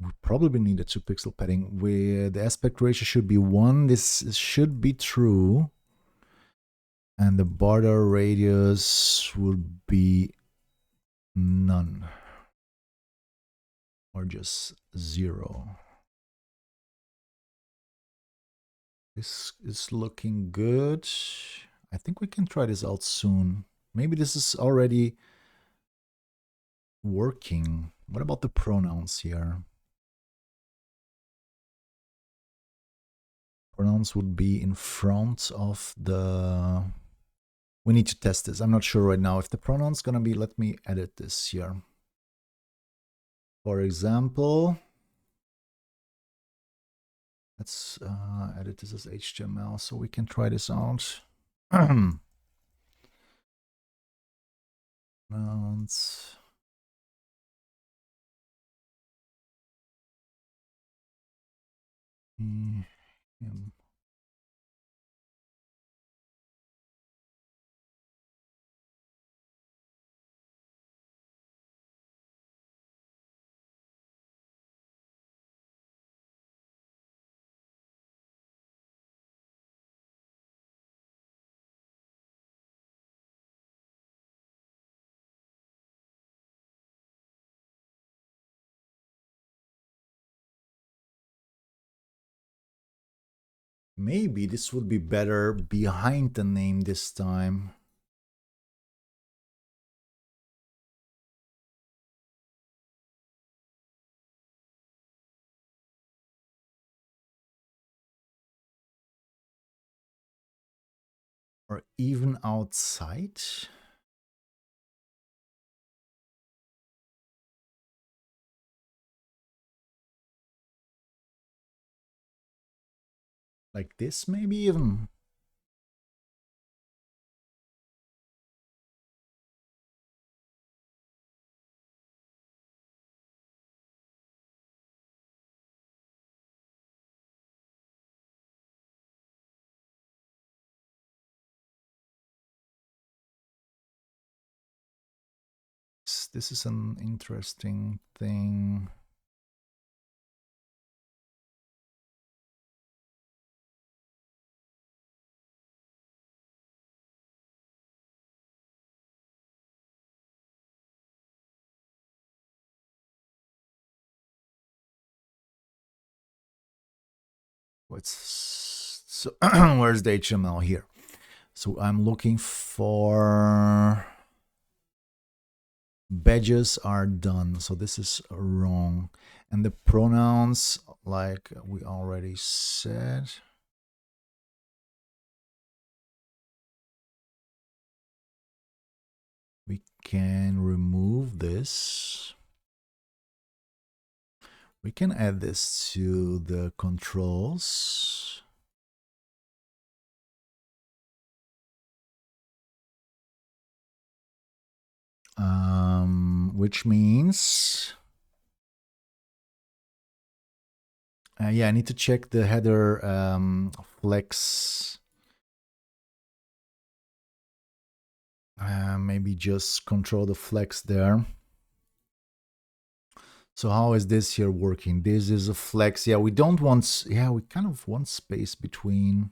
We probably need a 2 pixel padding. The aspect ratio should be 1. This should be true. And the border radius would be none. Or just 0. This is looking good. I think we can try this out soon. Maybe this is already working. What about the pronouns here? Pronouns would be in front of the... We need to test this. I'm not sure right now if the pronoun's gonna be... Let me edit this here. For example, let's edit this as HTML so we can try this out. Pronouns. Maybe this would be better behind the name this time. Or even outside. Like this, maybe even. This is an interesting thing. So where's the HTML here? So I'm looking for badges are done. So this is wrong. And the pronouns, like we already said. We can remove this. We can add this to the controls. which means yeah, I need to check the header flex. Maybe just control the flex there. So how is this here working? This is a flex. Yeah, we don't want, yeah, we kind of want space between.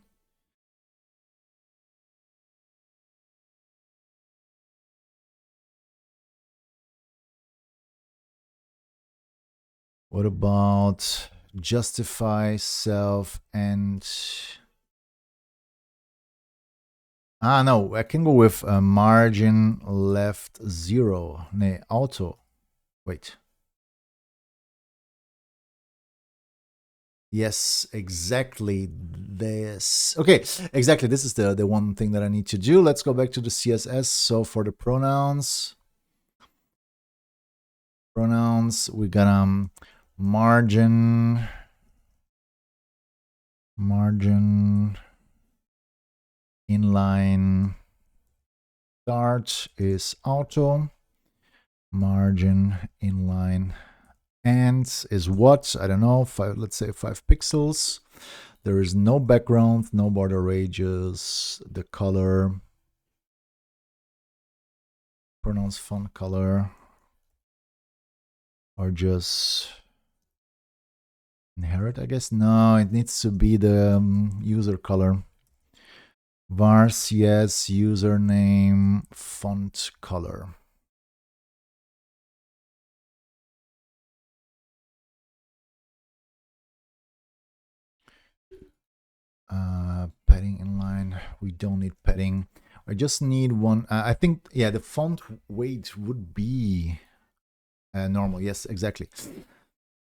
What about justify self and... no, I can go with margin left 0. Nee, auto. Wait. Yes, exactly this. Okay, exactly. This is the one thing that I need to do. Let's go back to the CSS. So for the pronouns, we got margin inline start is auto, margin inline and is what? I don't know, let's say 5 pixels. There is no background, no border radius, the color, pronouns font color, or just inherit, I guess. No, it needs to be the user color. Var CS username font color. Padding inline, we don't need padding. I just need one. I think, yeah, the font weight would be normal. Yes, exactly.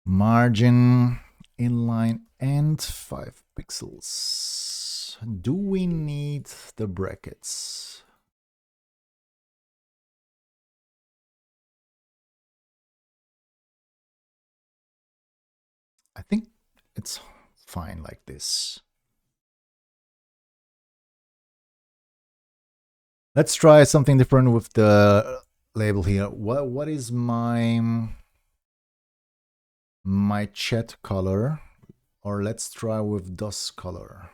Margin inline and 5 pixels. Do we need the brackets? I think it's fine like this. Let's try something different with the label here. What is my chat color? Or let's try with DOS color.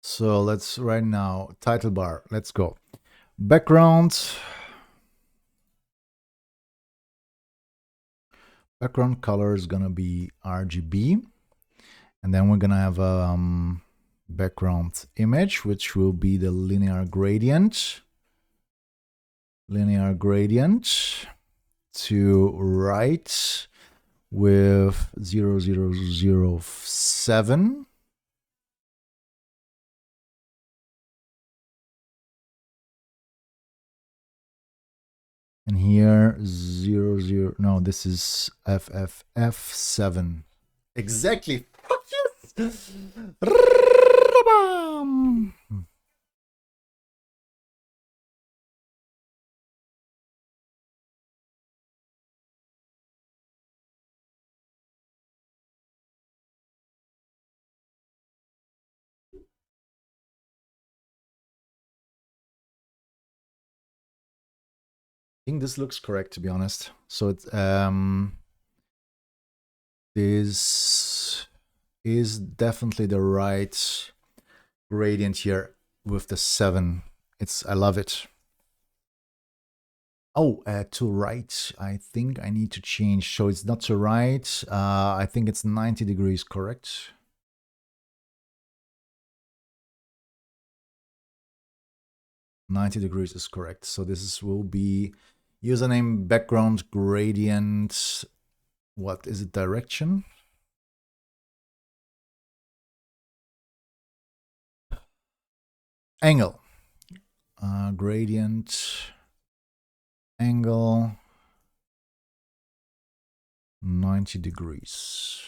So let's right now, title bar, let's go. Background color is gonna be RGB. And then we're gonna have a background image, which will be the linear gradient. To right with 0007. And here 00, no, this is FFF7. Exactly. Fuck yes. I think this looks correct, to be honest. So it's this is definitely the right gradient here with the 7. I love it. Oh, to right, I think I need to change. So it's not to right. I think it's 90 degrees, correct? $90 is correct. So will be username background gradient. What is it? Direction? Angle. Gradient. Angle. 90 degrees.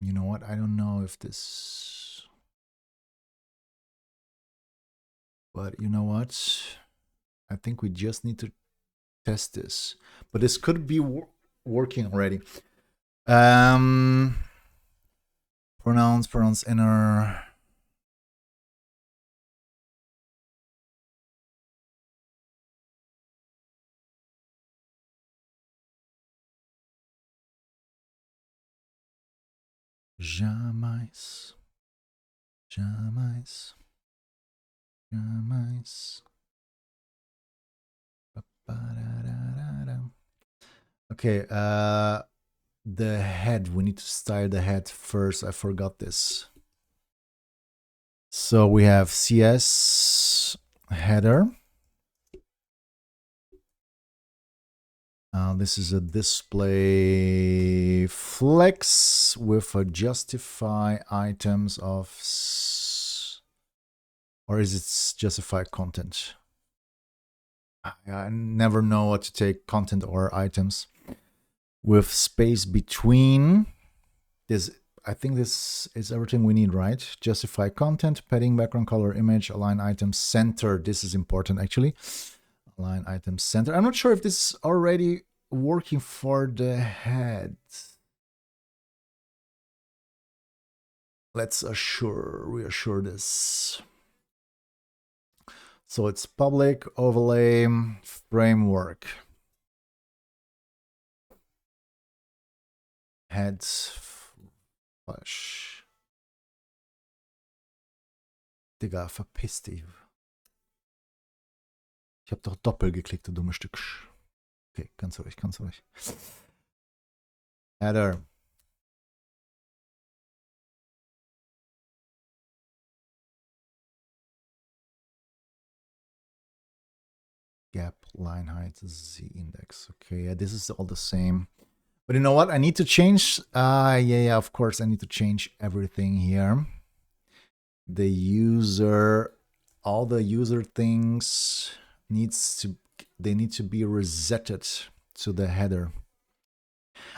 You know what? I don't know if this, but you know what? I think we just need to test this, but this could be working already. Pronouns inner. Jamais. Jamais. Jamais. Okay, the head. We need to style the head first. I forgot this. So we have CS header. This is a display flex with a justify items of, or is it justify content? I never know what to take, content or items. With space between. This, I think this is everything we need, right? Justify content, padding, background color, image, align items, center. This is important actually. Align items, center. I'm not sure if this is already working for the head. Let's reassure this. So it's public overlay framework. Head flash. Digga, verpiss dich. Ich habe doch doppelt geklickt, du dummes Stück. Okay, ganz ruhig, ganz ruhig. Header. Gap, line height, Z index. Okay, yeah, this is all the same. But you know what? I need to change. Yeah, of course, I need to change everything here. The user, all the user things they need to be resetted to the header.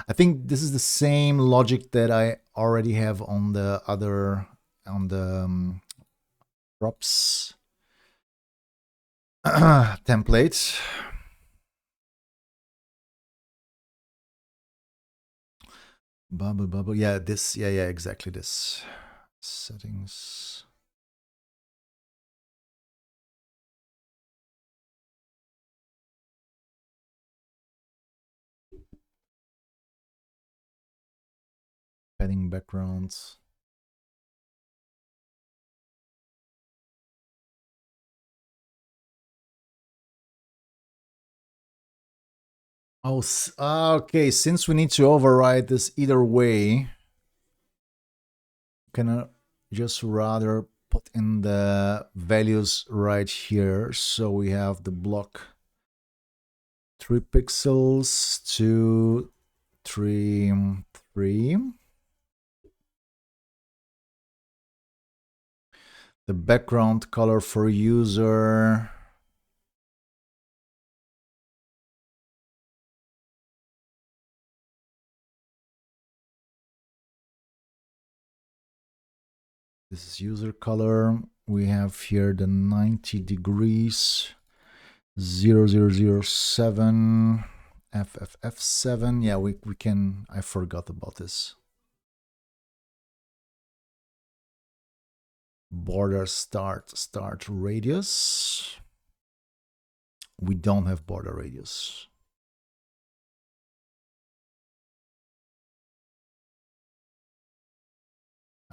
I think this is the same logic that I already have on the other, on the Propz template. Bubble. Yeah, this. Yeah, exactly this. Settings. Padding backgrounds. Oh, okay. Since we need to override this either way, can I just rather put in the values right here? So we have the block 3 pixels, 2, 3, 3. The background color for user. This is user color. We have here the 90 degrees, 0007, FFF7. Yeah, we can, I forgot about this. Border start radius. We don't have border radius.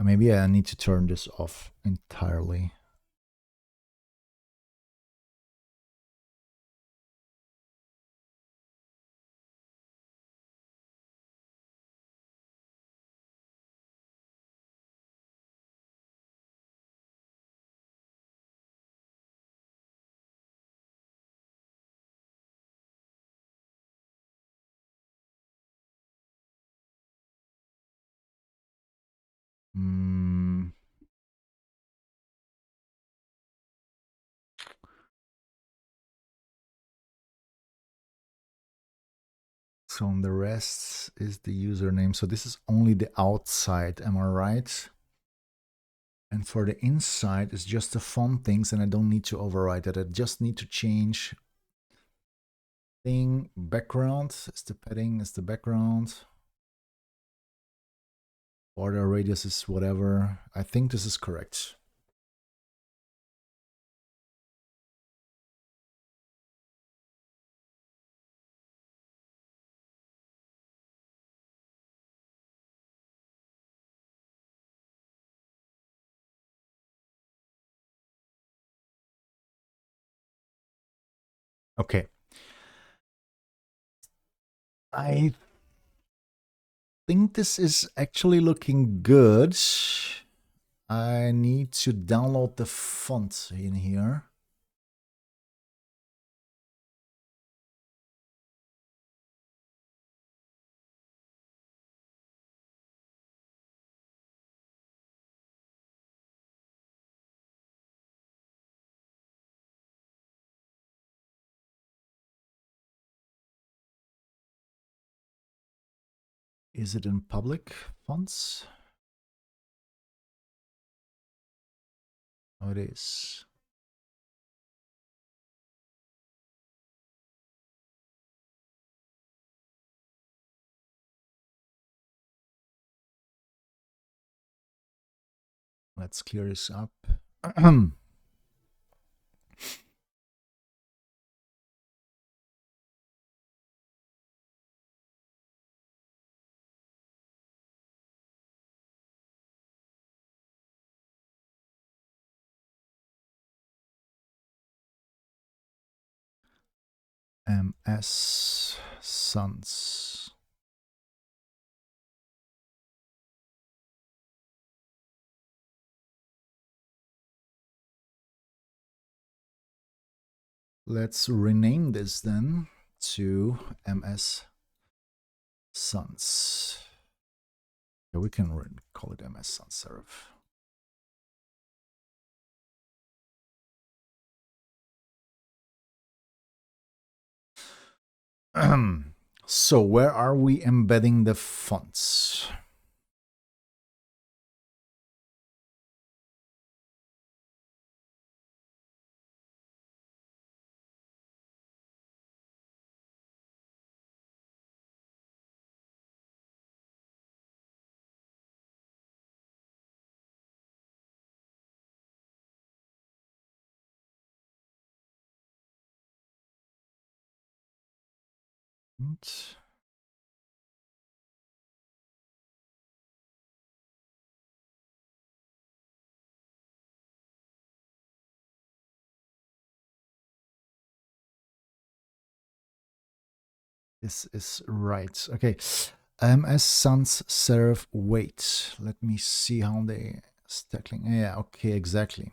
Maybe I need to turn this off entirely. So on the rest is the username. So this is only the outside, am I right? And for the inside, it's just the font things, and I don't need to override it. I just need to change thing background. Is the padding, is the background. Border radius is whatever. I think this is correct. Okay. I think this is actually looking good. I need to download the font in here. Is it in public fonts? Oh, it is. Let's clear this up. MS Sans. Let's rename this then to MS Sans. Yeah, we can call it MS Sans Serif. So where are we embedding the fonts? This is right. Okay. MS Sans Serif weight. Let me see how they tackling. Yeah, okay, exactly.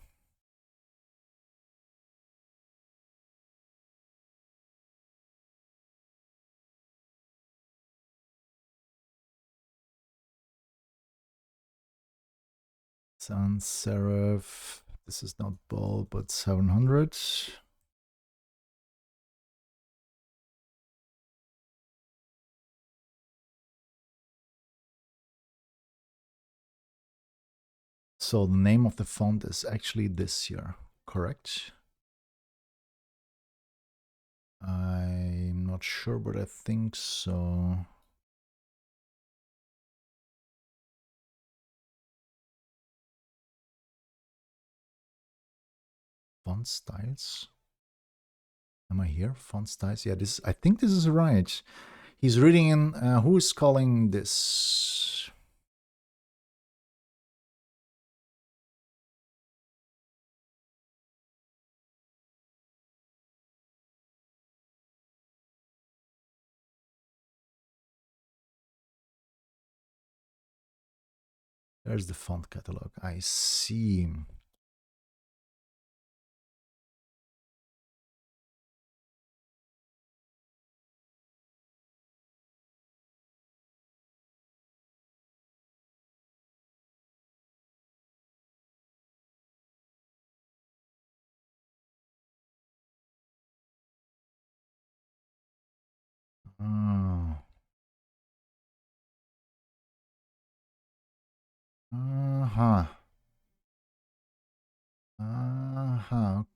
Sans Serif. This is not bold, but 700. So the name of the font is actually this here, correct? I'm not sure, but I think so. Font styles. Am I here? Font styles. Yeah, this. I think this is right. He's reading in. Who is calling this? There's the font catalog. I see. Oh.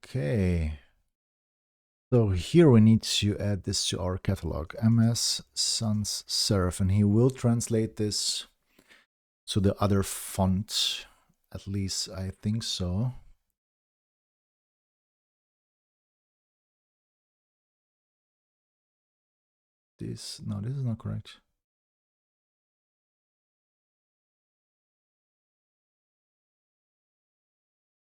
Okay. So here we need to add this to our catalog, ms sans serif, and he will translate this to the other font. At least I think so. No, this is not correct.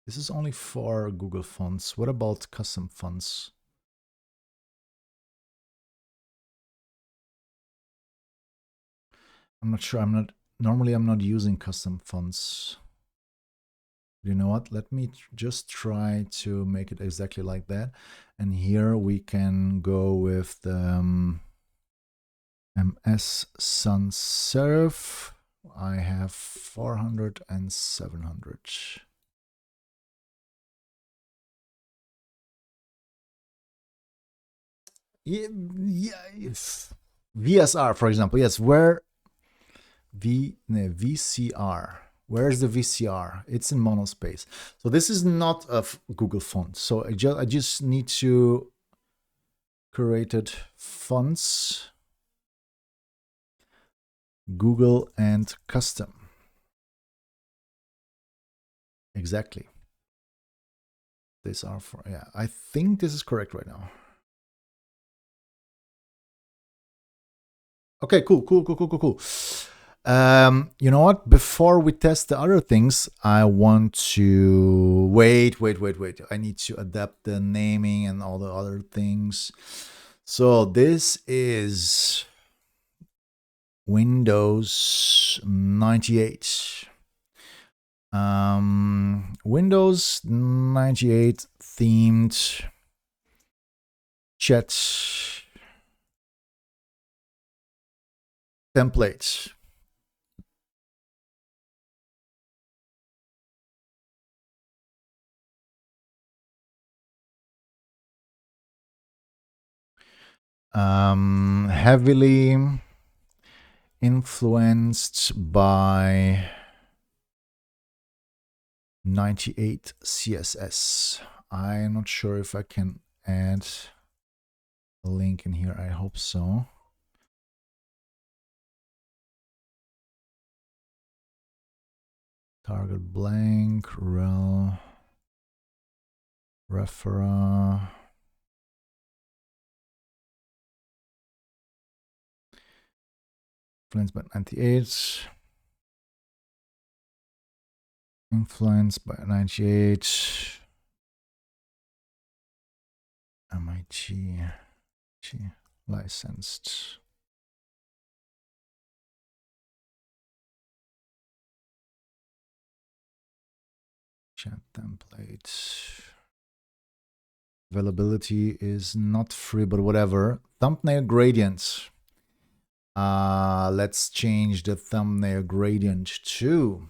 This is only for Google Fonts. What about custom fonts? I'm not sure. Normally I'm not using custom fonts. You know what? Let me just try to make it exactly like that. And here we can go with the ms sans serif. I have 400 and 700. Yeah, yes. VSR, for example. Yes, where VCR. Where's the VCR? It's in monospace. So this is not a Google font. So I just need to create it fonts, Google and custom. Exactly. These are for, yeah, I think this is correct right now. Okay, cool. You know what? Before we test the other things, I want to wait. I need to adapt the naming and all the other things. So this is Windows 98. Windows 98 themed chat templates. Heavily influenced by 98 CSS. I'm not sure if I can add a link in here. I hope so. Target blank, rel, refera. Influenced by 98. Influenced by 98. MIT licensed. Chat template. Availability is not free, but whatever. Thumbnail gradient. Let's change the thumbnail gradient to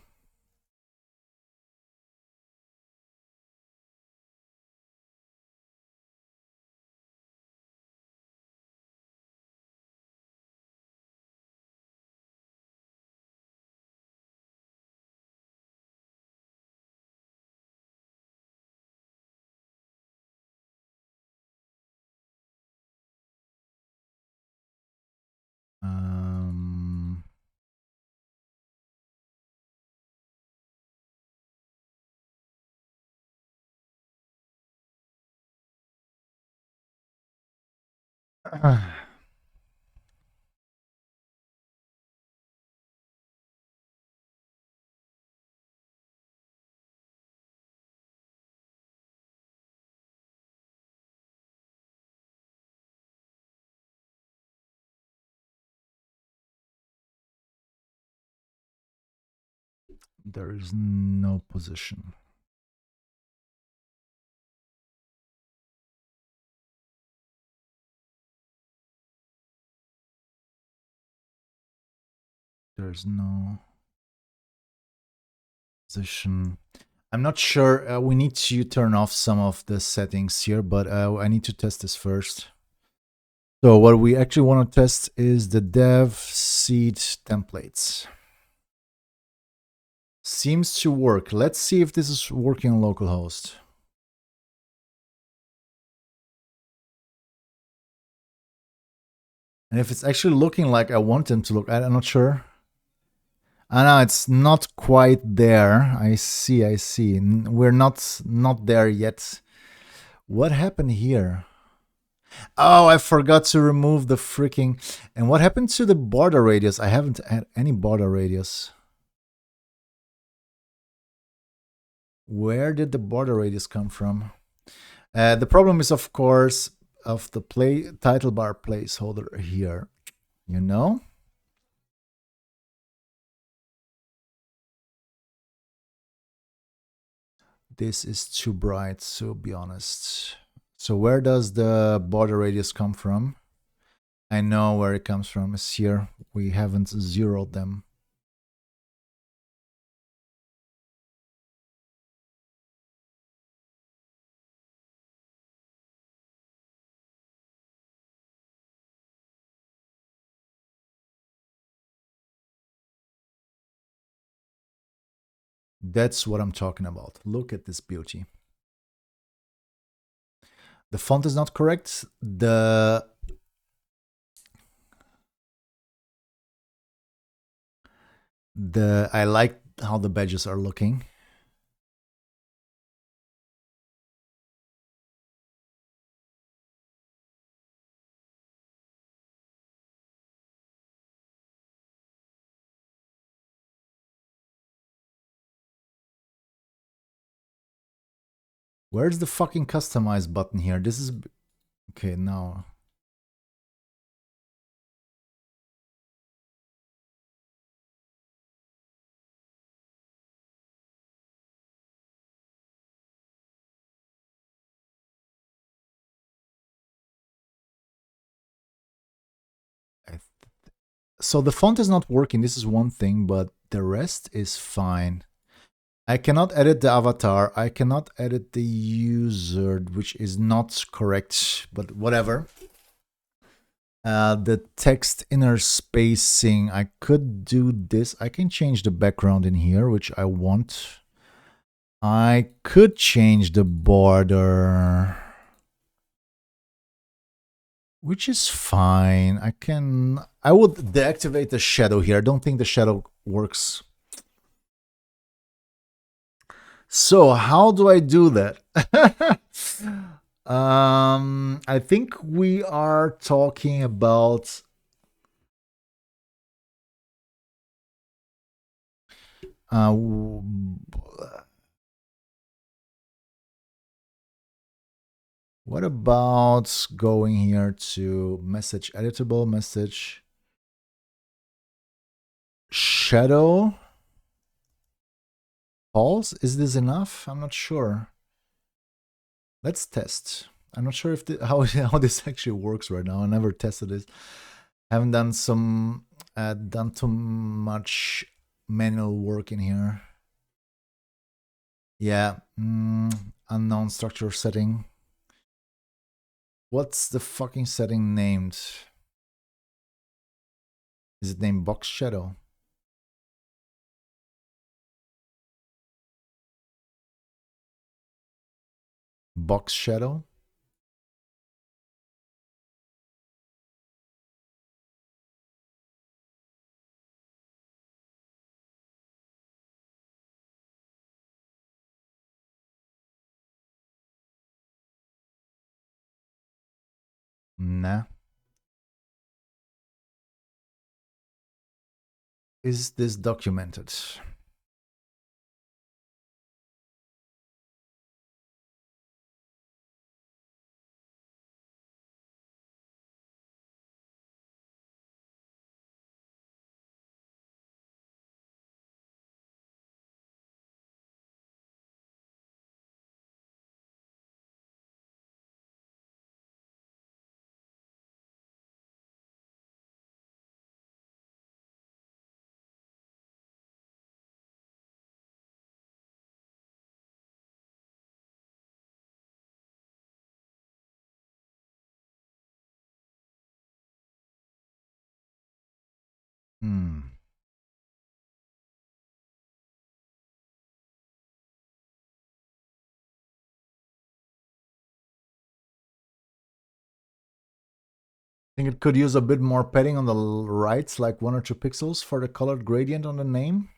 there is no position. There's no position. I'm not sure. We need to turn off some of the settings here, but I need to test this first. So what we actually want to test is the dev seed templates. Seems to work. Let's see if this is working on localhost. And if it's actually looking like I want them to look, I'm not sure. I know it's not quite there. I see. We're not there yet. What happened here? Oh, I forgot to remove the freaking... And what happened to the border radius? I haven't had any border radius. Where did the border radius come from? The problem is, of course, of the title bar placeholder here. You know? This is too bright, to be honest. So where does the border radius come from? I know where it comes from. It's here. We haven't zeroed them. That's what I'm talking about. Look at this beauty. The font is not correct. I like how the badges are looking. Where's the fucking customize button here? This is... Okay, now... So the font is not working. This is one thing, but the rest is fine. I cannot edit the avatar. I cannot edit the user, which is not correct, but whatever. The text inner spacing, I could do this. I can change the background in here, which I want. I could change the border, which is fine. I would deactivate the shadow here. I don't think the shadow works. So how do I do that? I think we are talking about what about going here to message editable, message shadow false? Is this enough? I'm not sure. Let's test. I'm not sure if how this actually works right now. I never tested this. I haven't done too much manual work in here. Yeah, unknown structure setting. What's the fucking setting named? Is it named box shadow? Box shadow? Nah. Is this documented? think it could use a bit more padding on the right, like 1 or 2 pixels for the colored gradient on the name.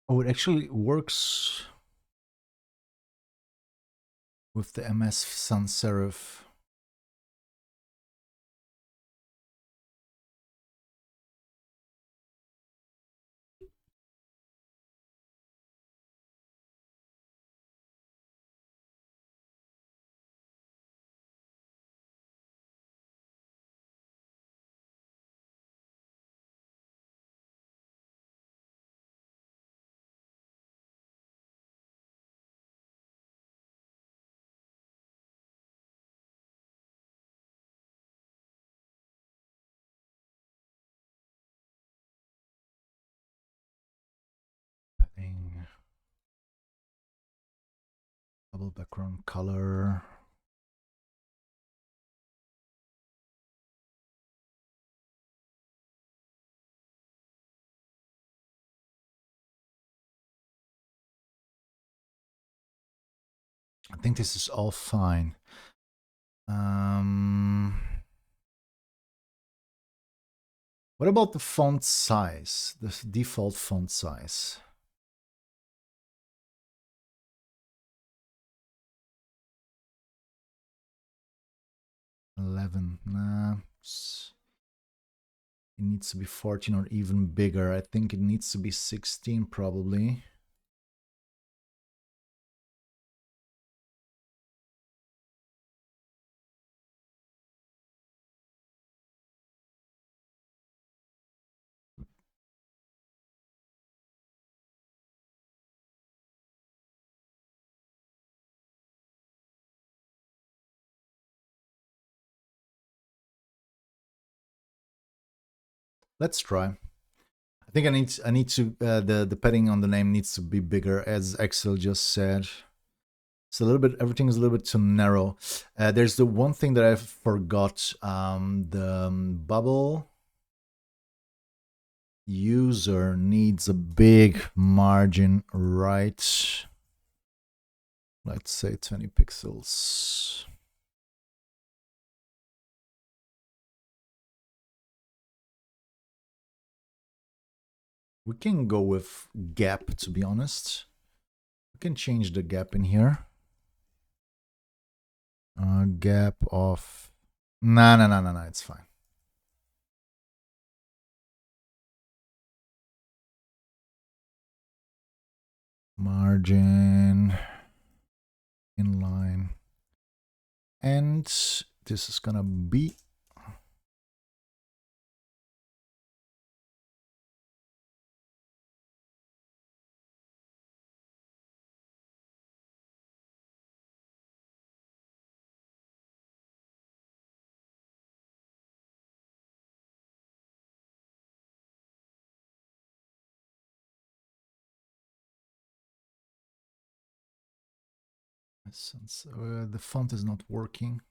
Oh, it actually works with the MS sans serif. Padding. Double background color. I think this is all fine. What about the font size? The default font size? $11. Nah, it needs to be 14 or even bigger. I think it needs to be 16 probably. Let's try. I think I need to the padding on the name needs to be bigger, as Axel just said. It's a little bit, everything is a little bit too narrow. There's the one thing that I forgot. The bubble user needs a big margin, right? Let's say 20 pixels. We can go with gap, to be honest. We can change the gap in here. Gap of... No, it's fine. Margin, inline. And this is gonna be... Since the font is not working.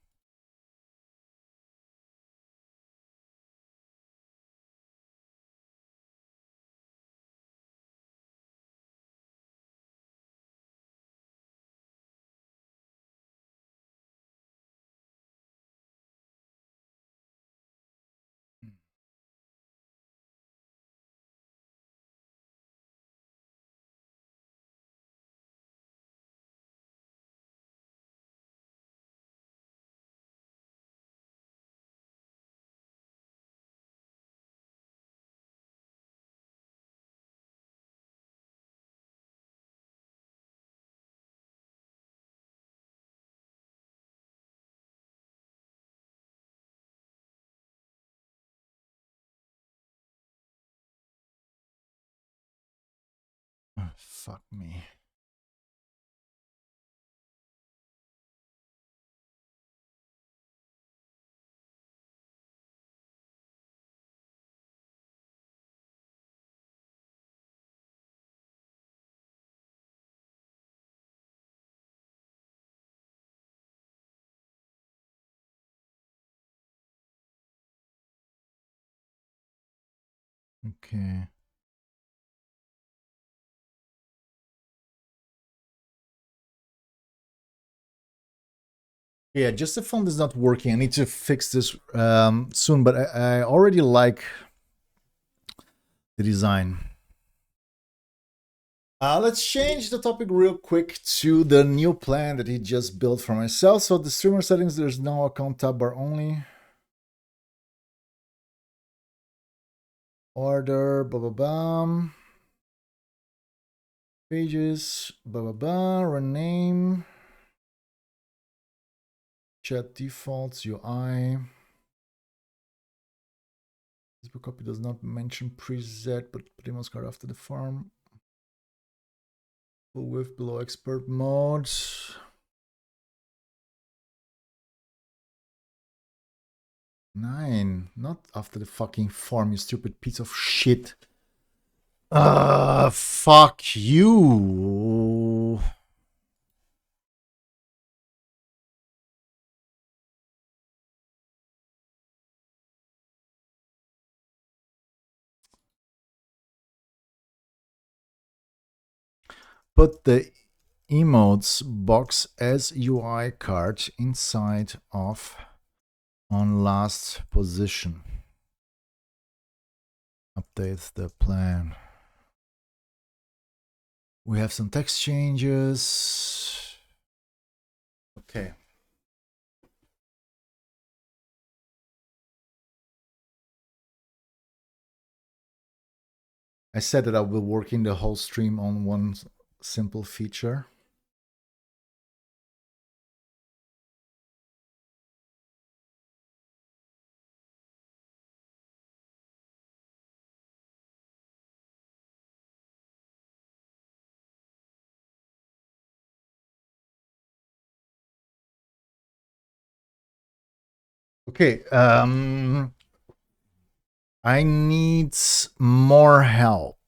Oh, fuck me. Okay. Yeah, just the font is not working. I need to fix this soon, but I already like the design. Let's change the topic real quick to the new plan that he just built for myself. So the streamer settings, there's no account tab bar only. Order, blah, blah, blah. Pages, blah, blah, blah. Rename. Chat defaults, UI. Facebook copy does not mention preset, but Primo's card after the farm. Full width below expert mode. Nine, not after the fucking form, you stupid piece of shit. Fuck you. Put the emotes box as UI card inside of on last position. Update the plan. We have some text changes. Okay. I said that I will work in the whole stream on one simple feature. Okay, I need more help.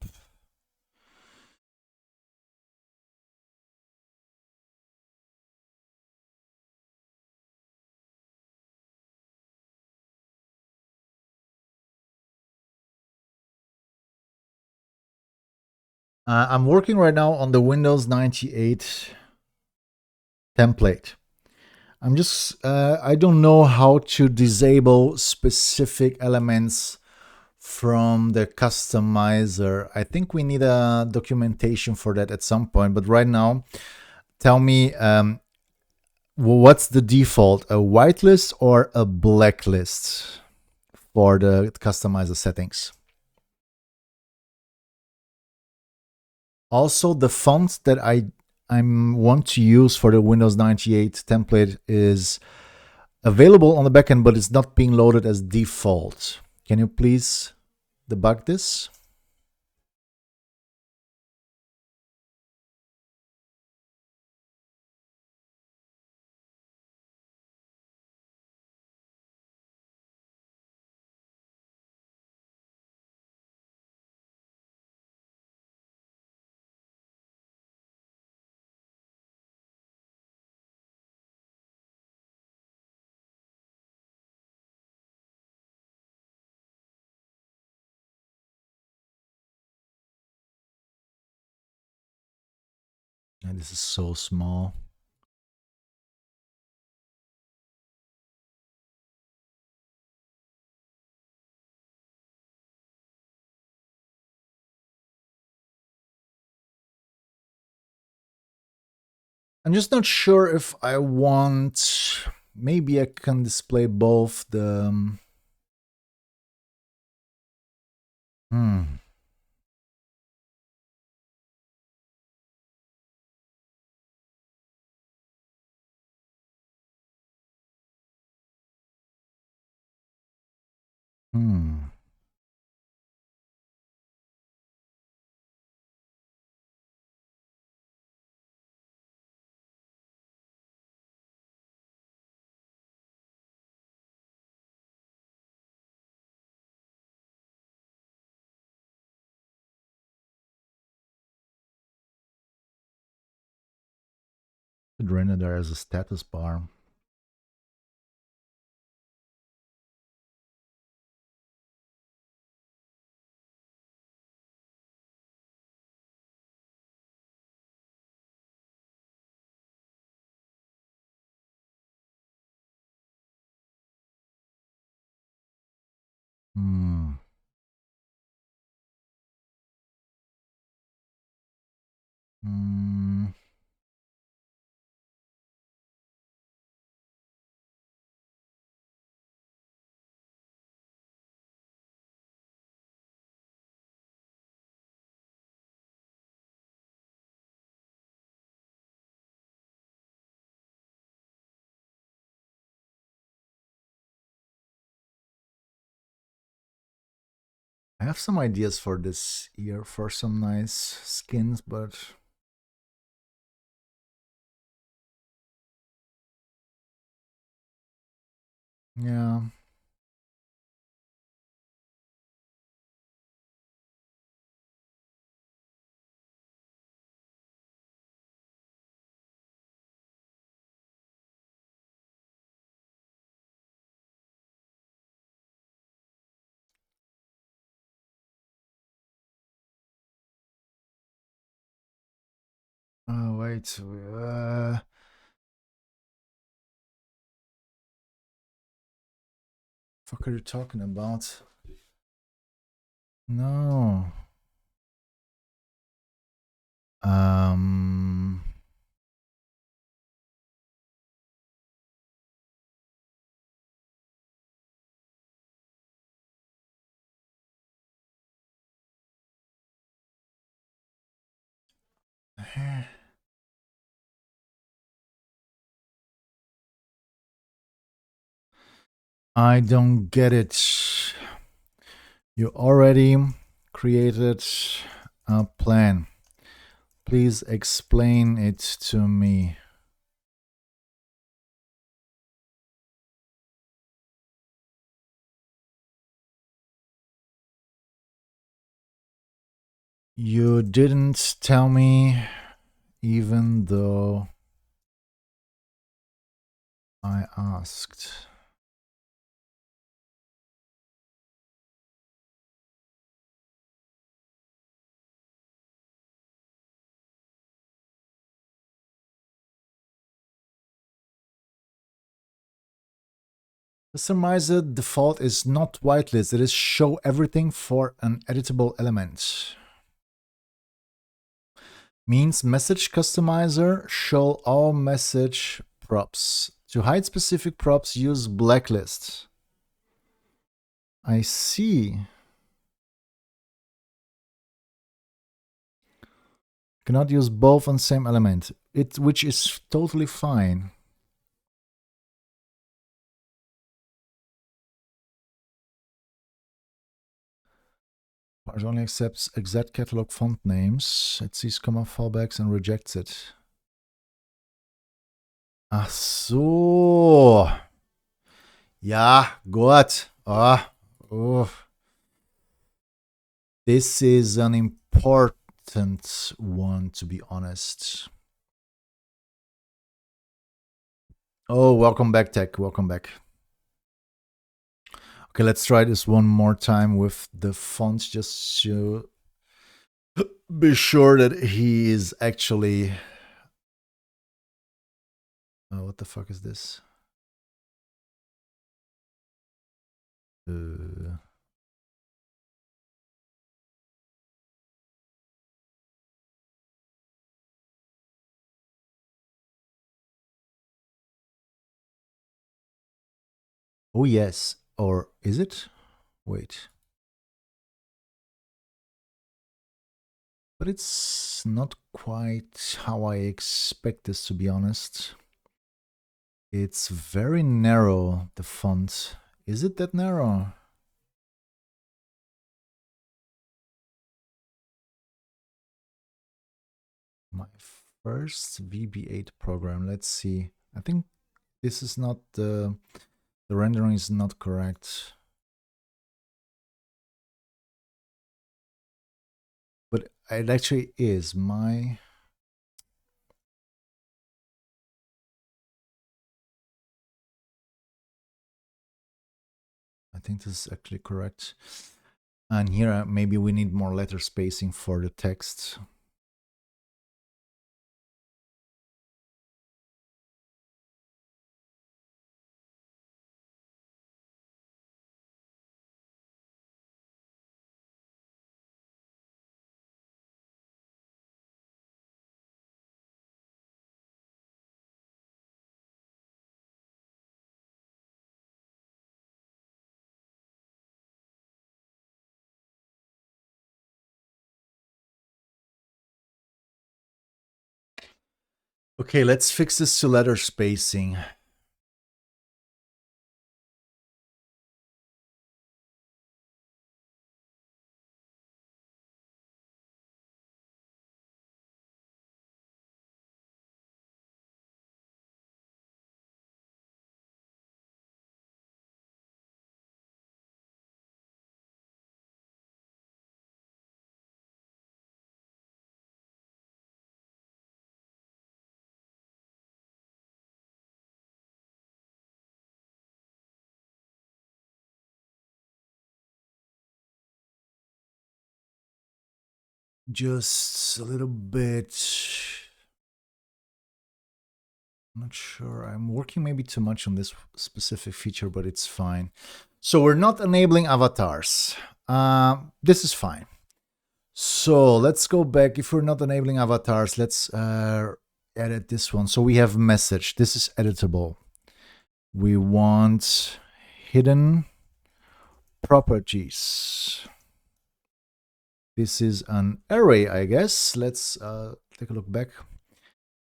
I'm working right now on the Windows 98 template. I'm just, I don't know how to disable specific elements from the customizer. I think we need a documentation for that at some point, but right now, tell me, what's the default, a whitelist or a blacklist for the customizer settings? Also, the font that I want to use for the Windows 98 template is available on the backend, but it's not being loaded as default. Can you please debug this? And this is so small. I'm just not sure if I want, maybe I can display both the, hmm. Hmm. Could render there as a status bar. Hmm. Hmm. I have some ideas for this ear for some nice skins, but yeah. Oh, wait. Fuck are you talking about? No. Um. I don't get it. You already created a plan. Please explain it to me. You didn't tell me, even though I asked. Customizer default is not whitelist, it is show everything for an editable element. Means message customizer show all message props. To hide specific props, use blacklist. I see. Cannot use both on same element, which is totally fine. It only accepts exact catalog font names. It sees comma fallbacks and rejects it. Ach so. Ja, gut. Oh. This is an important one, to be honest. Oh, welcome back, Tech. Welcome back. Okay, let's try this one more time with the fonts just to be sure that he is actually... Oh, what the fuck is this? Oh, yes. Or is it? Wait. But it's not quite how I expect this, to be honest. It's very narrow, the font. Is it that narrow? My first VB8 program. Let's see. I think this is not the rendering is not correct. But it actually is. My think this is actually correct. And here, maybe we need more letter spacing for the text. Okay, let's fix this to letter spacing. Just a little bit. I'm not sure. I'm working maybe too much on this specific feature, but it's fine. So we're not enabling avatars. This is fine. So let's go back. If we're not enabling avatars, let's edit this one. So we have message. This is editable. We want hidden properties. This is an array, I guess. Let's take a look back.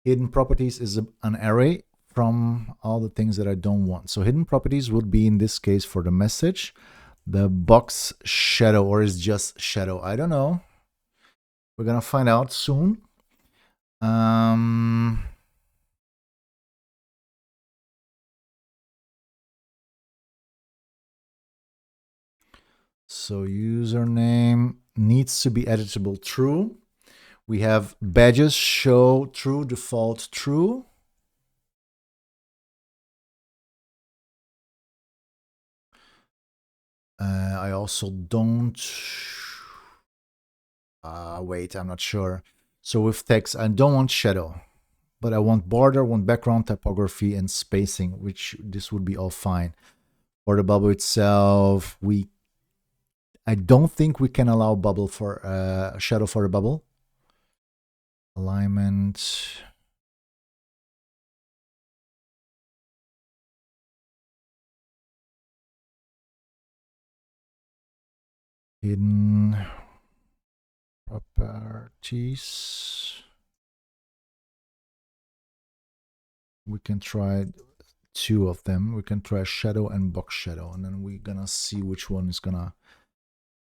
Hidden properties is an array from all the things that I don't want. So hidden properties would be, in this case, for the message, the box shadow, or is just shadow. I don't know. We're gonna find out soon. So username needs to be editable true. We have badges show true, default true. I also don't. Wait, I'm not sure. So with text, I don't want shadow, but I want border, want background, typography, and spacing, which this would be all fine. For the bubble itself, I don't think we can allow bubble for shadow for a bubble. Alignment. Hidden properties. We can try two of them. We can try shadow and box shadow, and then we're gonna see which one is gonna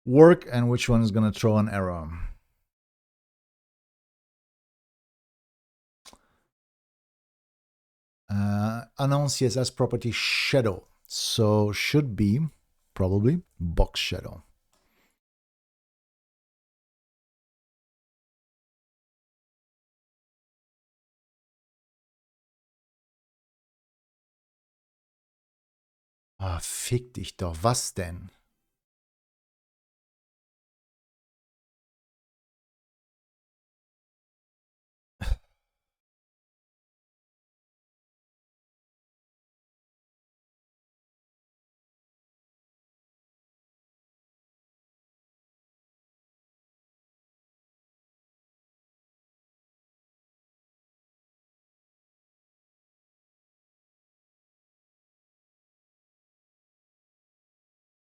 work and which one is gonna throw an error. Unknown CSS property shadow. So should be probably box shadow. Ah, fick dich doch. Was denn?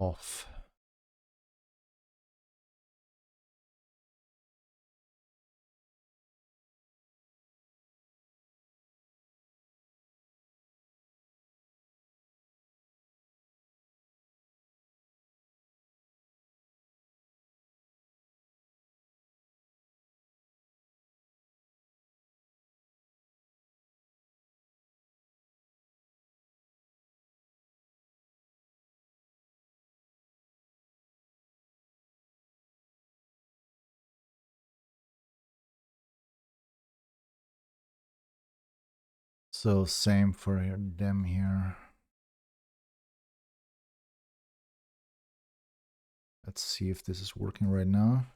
Off. So same for them here. Let's see if this is working right now.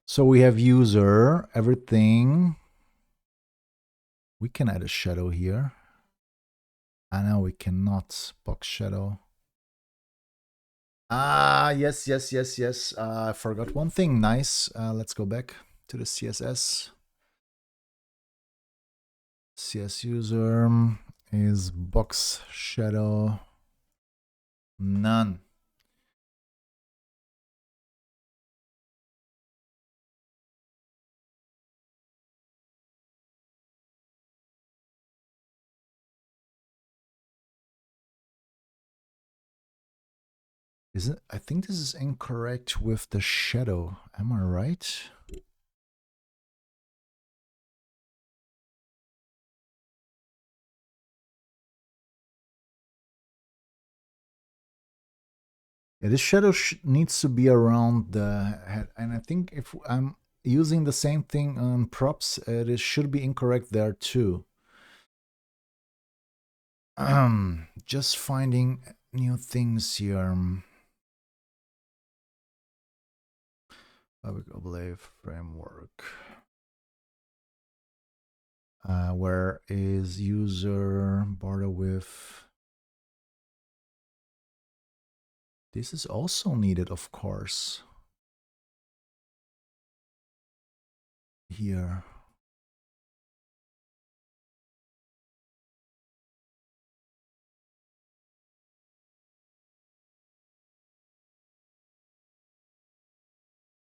So we have user, everything. We can add a shadow here. I know we cannot box shadow. Ah, yes. I forgot one thing. Nice. Let's go back to the CSS. CS user is box shadow none. Is it? I think this is incorrect with the shadow. Am I right? Yeah, this shadow needs to be around the head. And I think if I'm using the same thing on props, it should be incorrect there too. Just finding new things here. Public overlay framework. Where is user border width? This is also needed, of course. Here.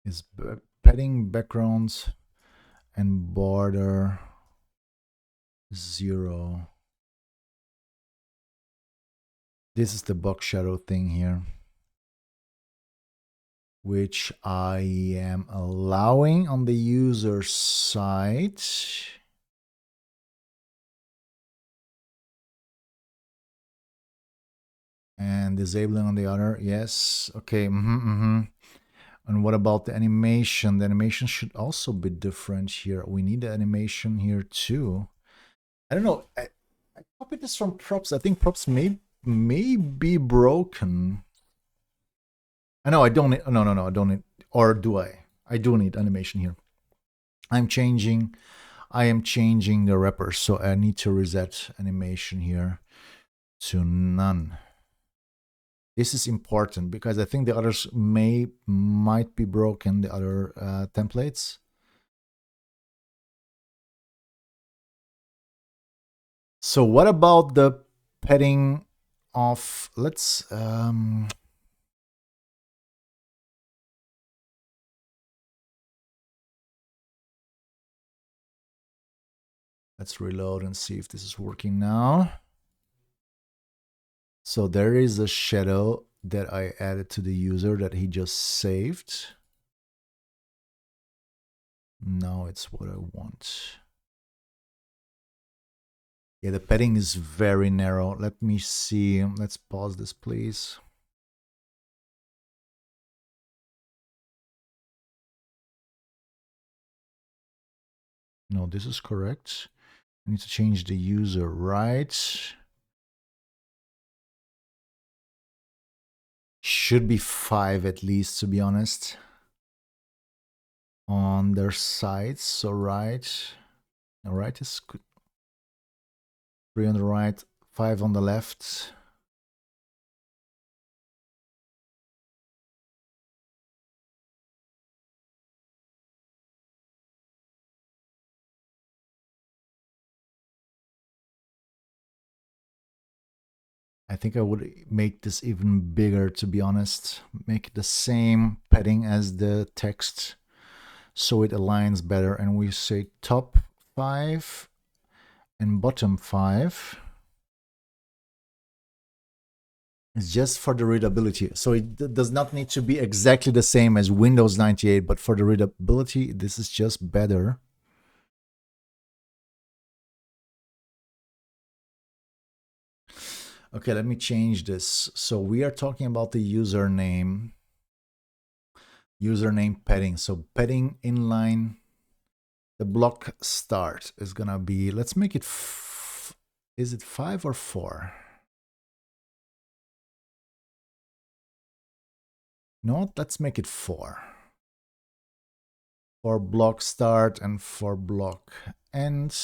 Is padding backgrounds and border 0. This is the box shadow thing here, which I am allowing on the user side. And disabling on the other. Yes. Okay. And what about the animation? The animation should also be different here. We need the animation here too. I don't know. I copied this from Propz. I think Propz may be broken. I know I don't need. No, I don't need. Or do I? I do need animation here. I am changing the wrapper, so I need to reset animation here to none. This is important because I think the others might be broken, the other templates. So what about the padding of, let's reload and see if this is working now. So there is a shadow that I added to the user that he just saved. Now it's what I want. Yeah, the padding is very narrow. Let me see. Let's pause this, please. No, this is correct. I need to change the user, right? Should be 5 at least, to be honest. On their sides, so right. The right is good. 3 on the right, 5 on the left. I think I would make this even bigger, to be honest. Make the same padding as the text so it aligns better. And we say top 5 and bottom 5. It's just for the readability. So it does not need to be exactly the same as Windows 98, but for the readability, this is just better. Okay, let me change this. So we are talking about the username padding. So padding inline, the block start is gonna be, let's make it Is it 5 or 4? No, let's make it 4. For block start and for block end.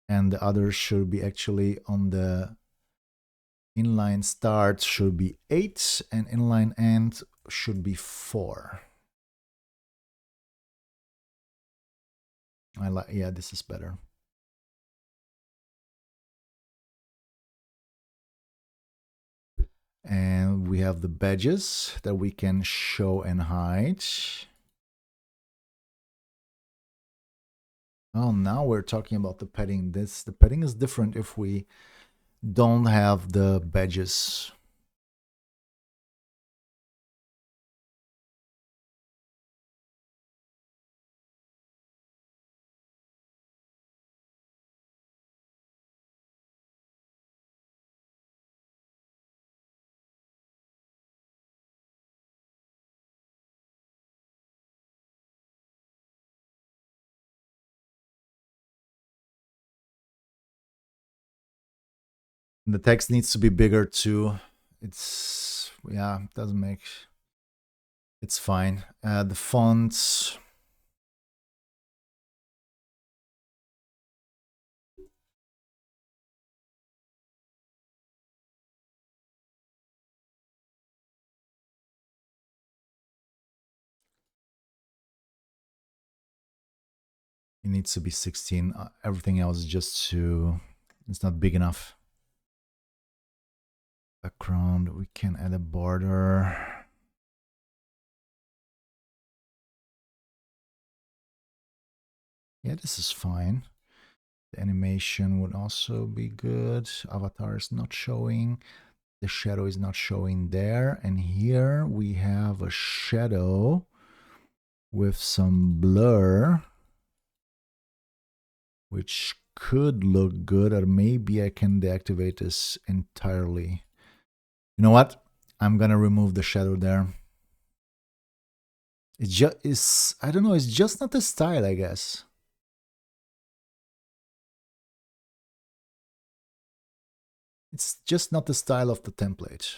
And the other should be actually on the inline start should be 8 and inline end should be 4. I like, yeah, this is better. And we have the badges that we can show and hide. Oh, now we're talking about the padding. The padding is different if we don't have the badges. The text needs to be bigger too. It's, yeah, doesn't make, it's fine. The fonts. It needs to be 16. Everything else is just too, it's not big enough. Background, we can add a border. Yeah, this is fine. The animation would also be good. Avatar is not showing. The shadow is not showing there. And here we have a shadow with some blur, which could look good, or maybe I can deactivate this entirely. You know what? I'm gonna remove the shadow there. It just is, I don't know, it's just not the style, I guess. It's just not the style of the template.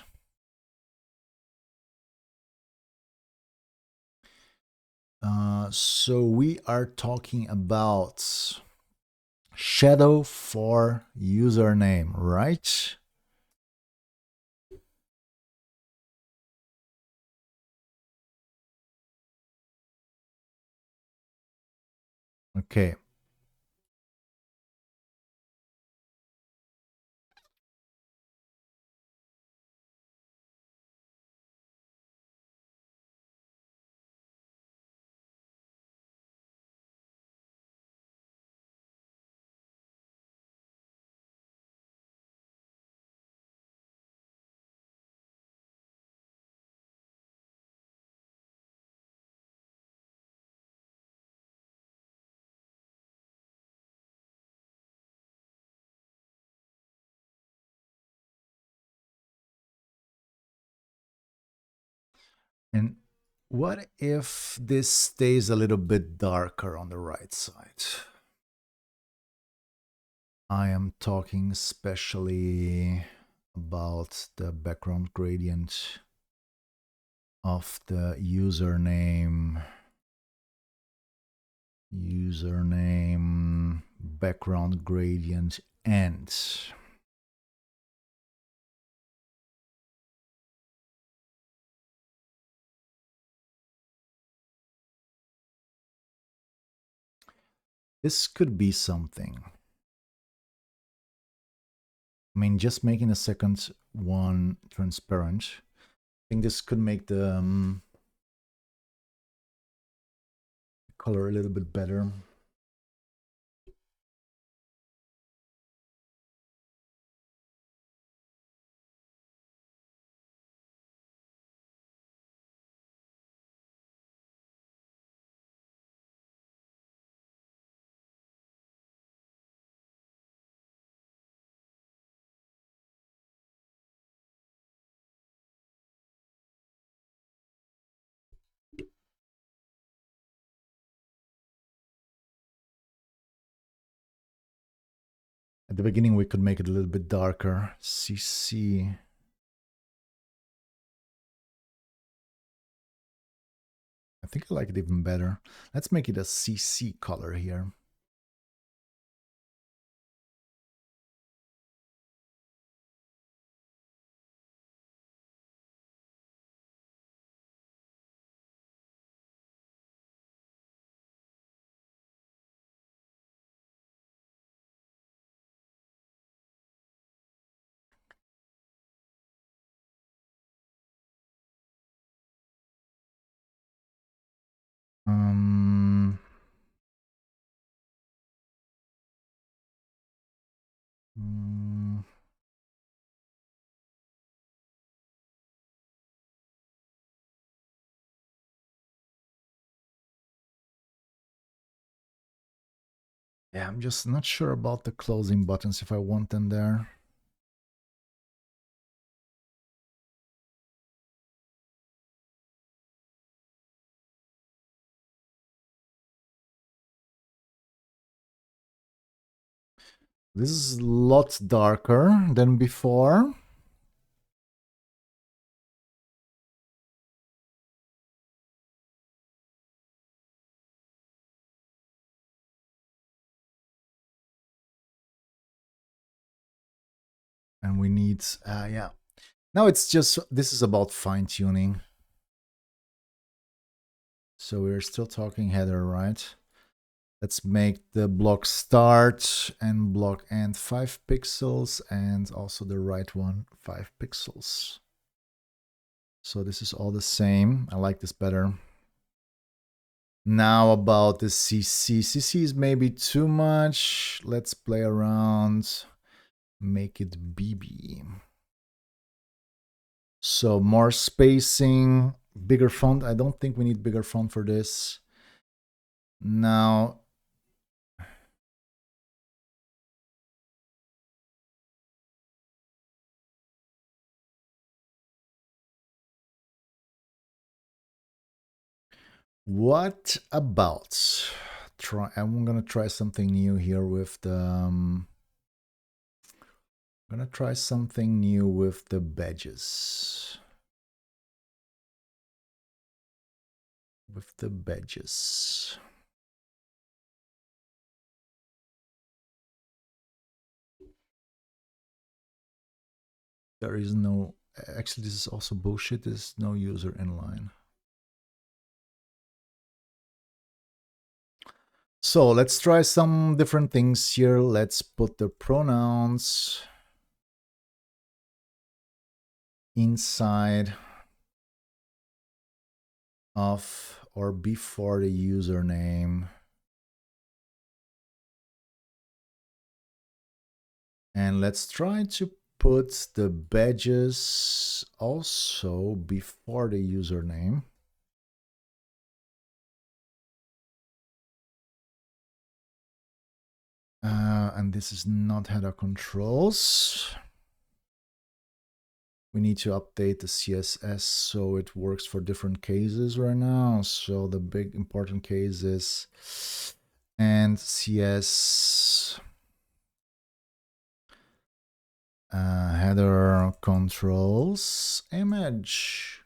So we are talking about shadow for username, right? Okay. And what if this stays a little bit darker on the right side? I am talking especially about the background gradient of the username, background gradient, and this could be something. I mean, just making a second one transparent. I think this could make the color a little bit better. the beginning we could make it a little bit darker. CC. I think I like it even better. Let's make it a CC color here. Um, mm, yeah, I'm just not sure about the closing buttons if I want them there. This is a lot darker than before. And we need, yeah. Now it's just, this is about fine tuning. So we're still talking header, right? Let's make the block start and block end 5 pixels and also the right one 5 pixels. So this is all the same. I like this better. Now about the CC. CC is maybe too much. Let's play around. Make it BB. So more spacing, bigger font. I don't think we need bigger font for this. Now, what about I'm gonna try something new here with the I'm gonna try something new with the badges. With the badges. There is no, actually this is also bullshit. There's no user inline. So let's try some different things here. Let's put the pronouns inside of or before the username. And let's try to put the badges also before the username. And this is not header controls. We need to update the CSS so it works for different cases right now. So the big important case is and CS header controls image.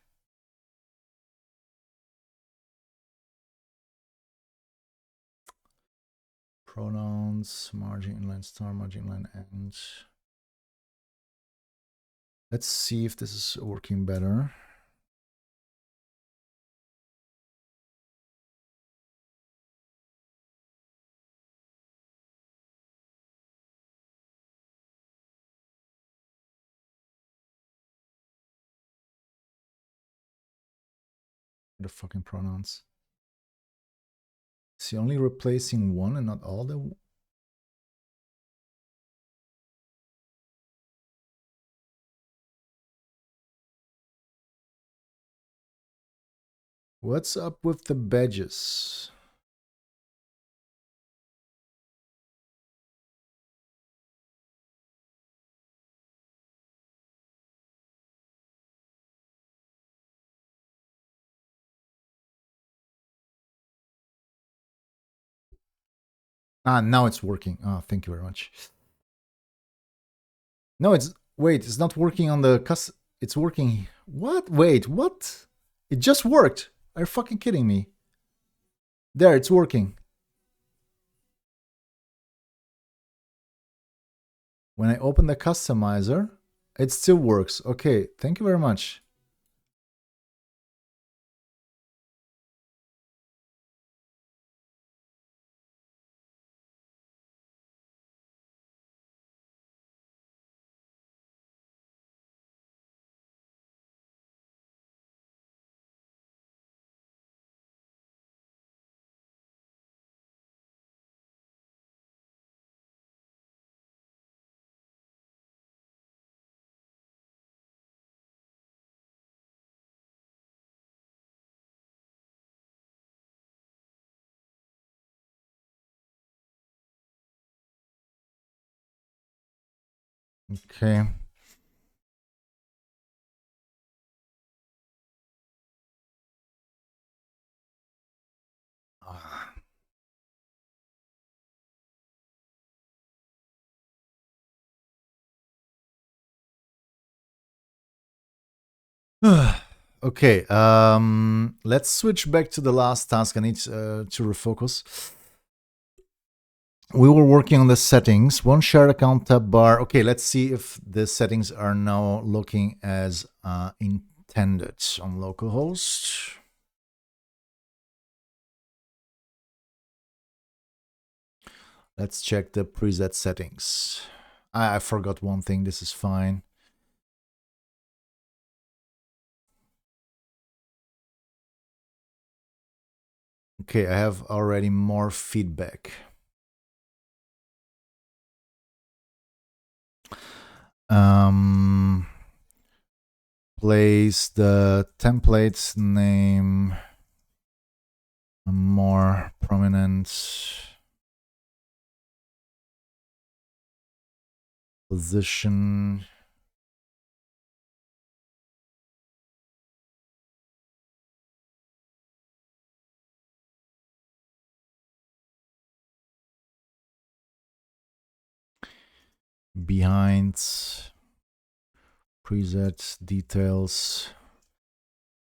Pronouns, margin inline star, margin inline end. Let's see if this is working better. The fucking pronouns. Is he only replacing one and not all the... What's up with the badges? Ah, now it's working. Oh, thank you very much. No, wait, it's not working on the it's working. What? Wait, what? It just worked. Are you fucking kidding me? There, it's working. When I open the customizer, it still works. Okay, thank you very much. Okay. Okay, let's switch back to the last task. I need to refocus. We were working on the settings. One shared account tab bar. Okay, let's see if the settings are now looking as intended on localhost. Let's check the preset settings. I forgot one thing. This is fine. Okay, I have already more feedback. Place the template's name a more prominent position. Behind preset details,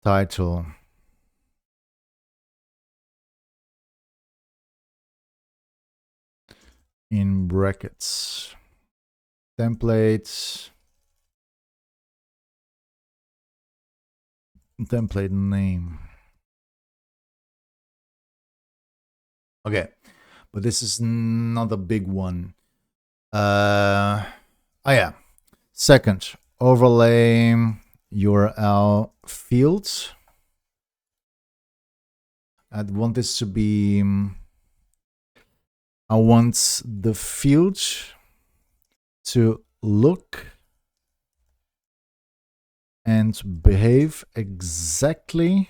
title. In brackets. Templates. Template name. Okay, but this is not a big one. Oh yeah. Second, overlay URL fields. I'd want this to be. I want the field to look and behave exactly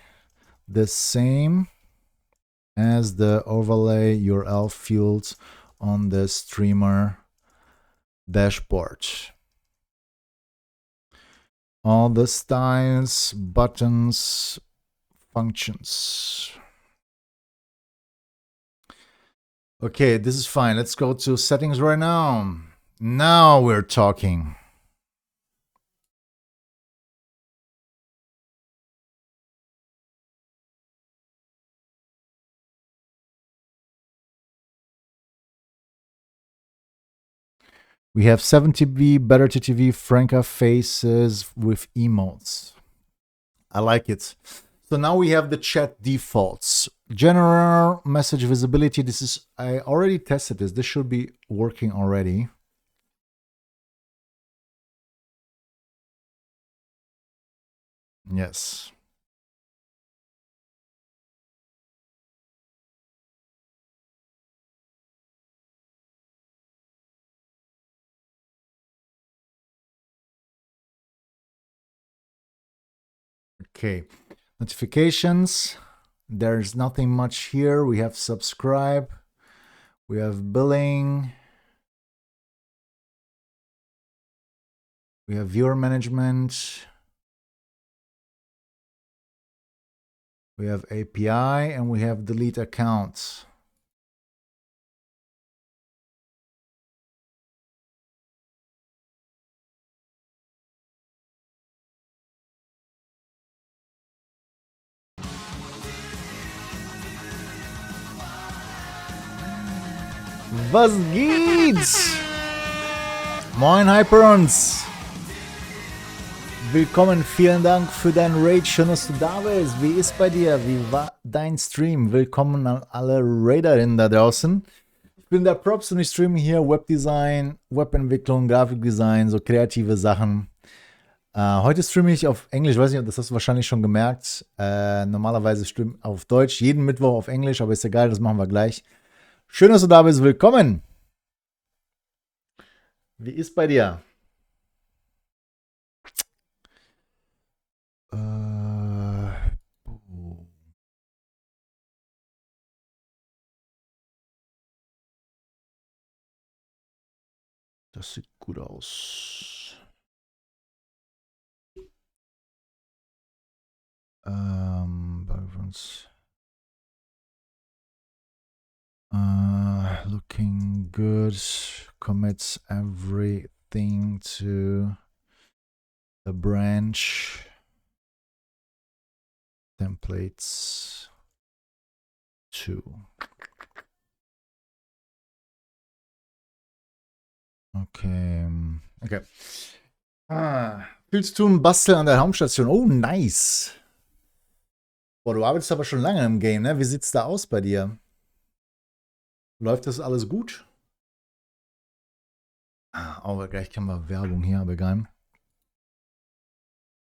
the same as the overlay URL fields on the streamer dashboard. All the styles, buttons, functions. Okay, this is fine. Let's go to settings right now. Now we're talking. We have 7TB, better TTV, Franca faces with emotes. I like it. So now we have the chat defaults. General message visibility. This is, I already tested this. This should be working already. Yes. Okay. Notifications. There's nothing much here. We have subscribe. We have billing. We have viewer management. We have API and we have delete accounts. Was geht? Moin Hyperons. Willkommen, vielen Dank für dein Raid. Schön, dass du da bist. Wie ist bei dir? Wie war dein Stream? Willkommen an alle Raiderinnen da draußen. Ich bin der Propz und ich streame hier Webdesign, Webentwicklung, Grafikdesign, so kreative Sachen. Heute streame ich auf Englisch, weiß nicht, das hast du wahrscheinlich schon gemerkt. Normalerweise streame ich auf Deutsch, jeden Mittwoch auf Englisch, aber ist egal, das machen wir gleich. Schön, dass du da bist. Willkommen. Wie ist bei dir? Das sieht gut aus. Bei uns. Looking good. Commits everything to the branch. Templates 2. Okay. Okay. Viel zu tun, basteln an der Raumstation. Oh, nice. Boah, du arbeitest aber schon lange im Game, ne? Wie sieht's da aus bei dir? Läuft das alles gut? Aber gleich können wir Werbung hier, aber egal.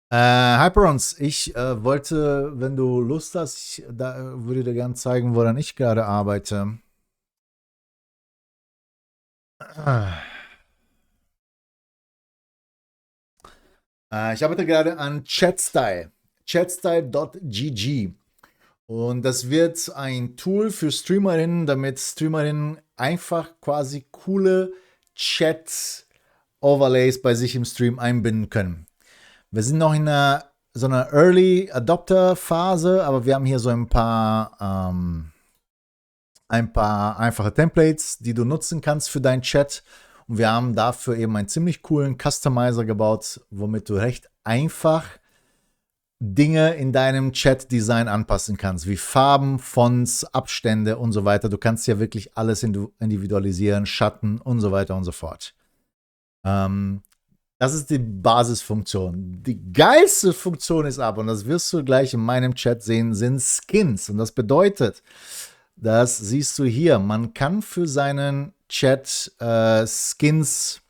Hyperons, ich wollte, wenn du Lust hast, würde dir gerne zeigen, woran ich gerade arbeite. Ich arbeite gerade an Chatstyle. Chatstyle.gg. Und das wird ein Tool für Streamerinnen, damit Streamerinnen einfach quasi coole Chat-Overlays bei sich im Stream einbinden können. Wir sind noch in so einer Early Adopter Phase, aber wir haben hier so ein paar einfache Templates, die du nutzen kannst für deinen Chat. Und wir haben dafür eben einen ziemlich coolen Customizer gebaut, womit du recht einfach Dinge in deinem Chat-Design anpassen kannst, wie Farben, Fonts, Abstände und so weiter. Du kannst ja wirklich alles individualisieren, Schatten und so weiter und so fort. Das ist die Basisfunktion. Die geilste Funktion ist aber, und das wirst du gleich in meinem Chat sehen, sind Skins. Und das bedeutet, das siehst du hier, man kann für seinen Chat Skins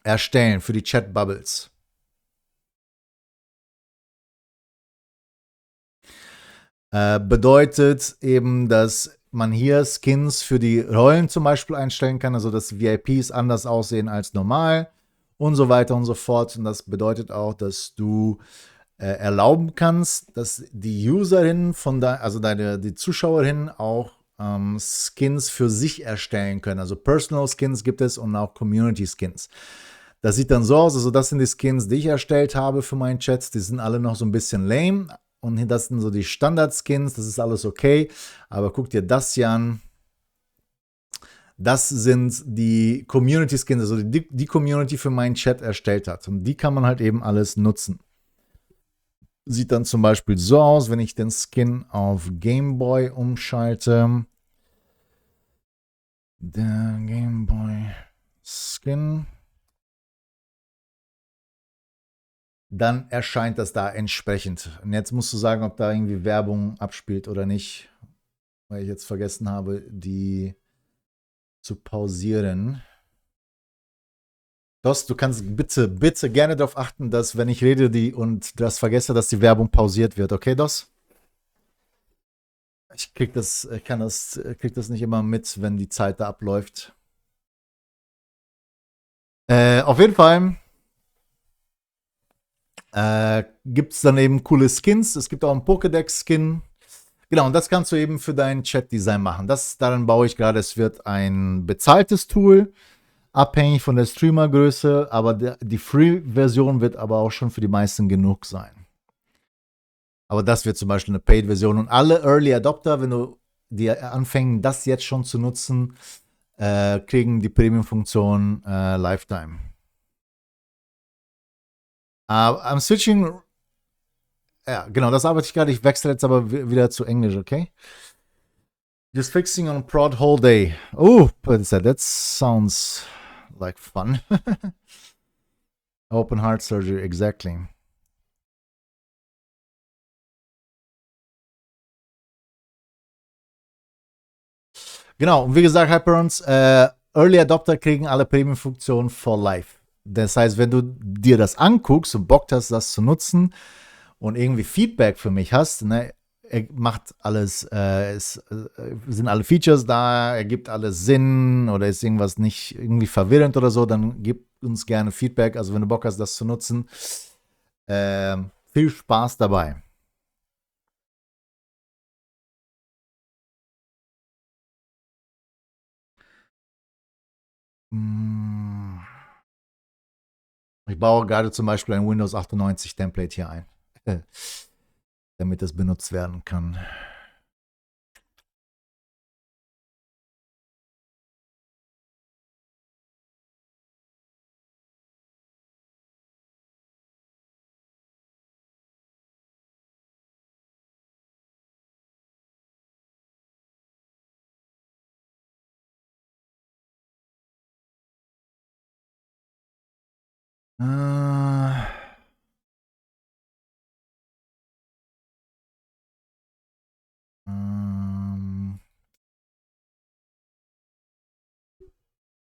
erstellen, für die Chat-Bubbles. Bedeutet eben, dass man hier Skins für die Rollen zum Beispiel einstellen kann, also dass VIPs anders aussehen als normal und so weiter und so fort. Und das bedeutet auch, dass du erlauben kannst, dass die Userinnen die Zuschauerinnen auch Skins für sich erstellen können. Also Personal Skins gibt es und auch Community Skins. Das sieht dann so aus, also das sind die Skins, die ich erstellt habe für meinen Chats. Die sind alle noch so ein bisschen lame. Und das sind so die Standard-Skins, das ist alles okay. Aber guck dir das hier an. Das sind die Community-Skins, also die Community für meinen Chat erstellt hat. Und die kann man halt eben alles nutzen. Sieht dann zum Beispiel so aus, wenn ich den Skin auf Gameboy umschalte. Der Gameboy-Skin. Dann erscheint das da entsprechend. Und jetzt musst du sagen, ob da irgendwie Werbung abspielt oder nicht, weil ich jetzt vergessen habe, die zu pausieren. Dos, du kannst bitte gerne darauf achten, dass, wenn ich rede und das vergesse, dass die Werbung pausiert wird. Okay, Dos? Ich krieg das nicht immer mit, wenn die Zeit da abläuft. Auf jeden Fall gibt es dann eben coole Skins. Es gibt auch einen Pokédex-Skin. Genau, und das kannst du eben für dein Chat-Design machen. Daran baue ich gerade. Es wird ein bezahltes Tool, abhängig von der Streamergröße, aber die Free-Version wird aber auch schon für die meisten genug sein. Aber das wird zum Beispiel eine Paid-Version. Und alle Early Adopter, wenn du die anfängen, das jetzt schon zu nutzen, kriegen die Premium-Funktion Lifetime. I'm switching. Ja, genau, das arbeite ich gerade. Ich wechsle jetzt aber wieder zu Englisch, okay? Just fixing on prod whole day. Oh, that sounds like fun. Open heart surgery, exactly. Genau, wie gesagt, Hyperons, Early Adopter kriegen alle Premium-Funktionen for life. Das heißt, wenn du dir das anguckst und Bock hast, das zu nutzen und irgendwie Feedback für mich hast, ne, er macht alles, sind alle Features da, er gibt alles Sinn oder ist irgendwas nicht irgendwie verwirrend oder so, dann gib uns gerne Feedback. Also wenn du Bock hast, das zu nutzen, viel Spaß dabei. Ich baue gerade zum Beispiel ein Windows 98 Template hier ein, damit es benutzt werden kann.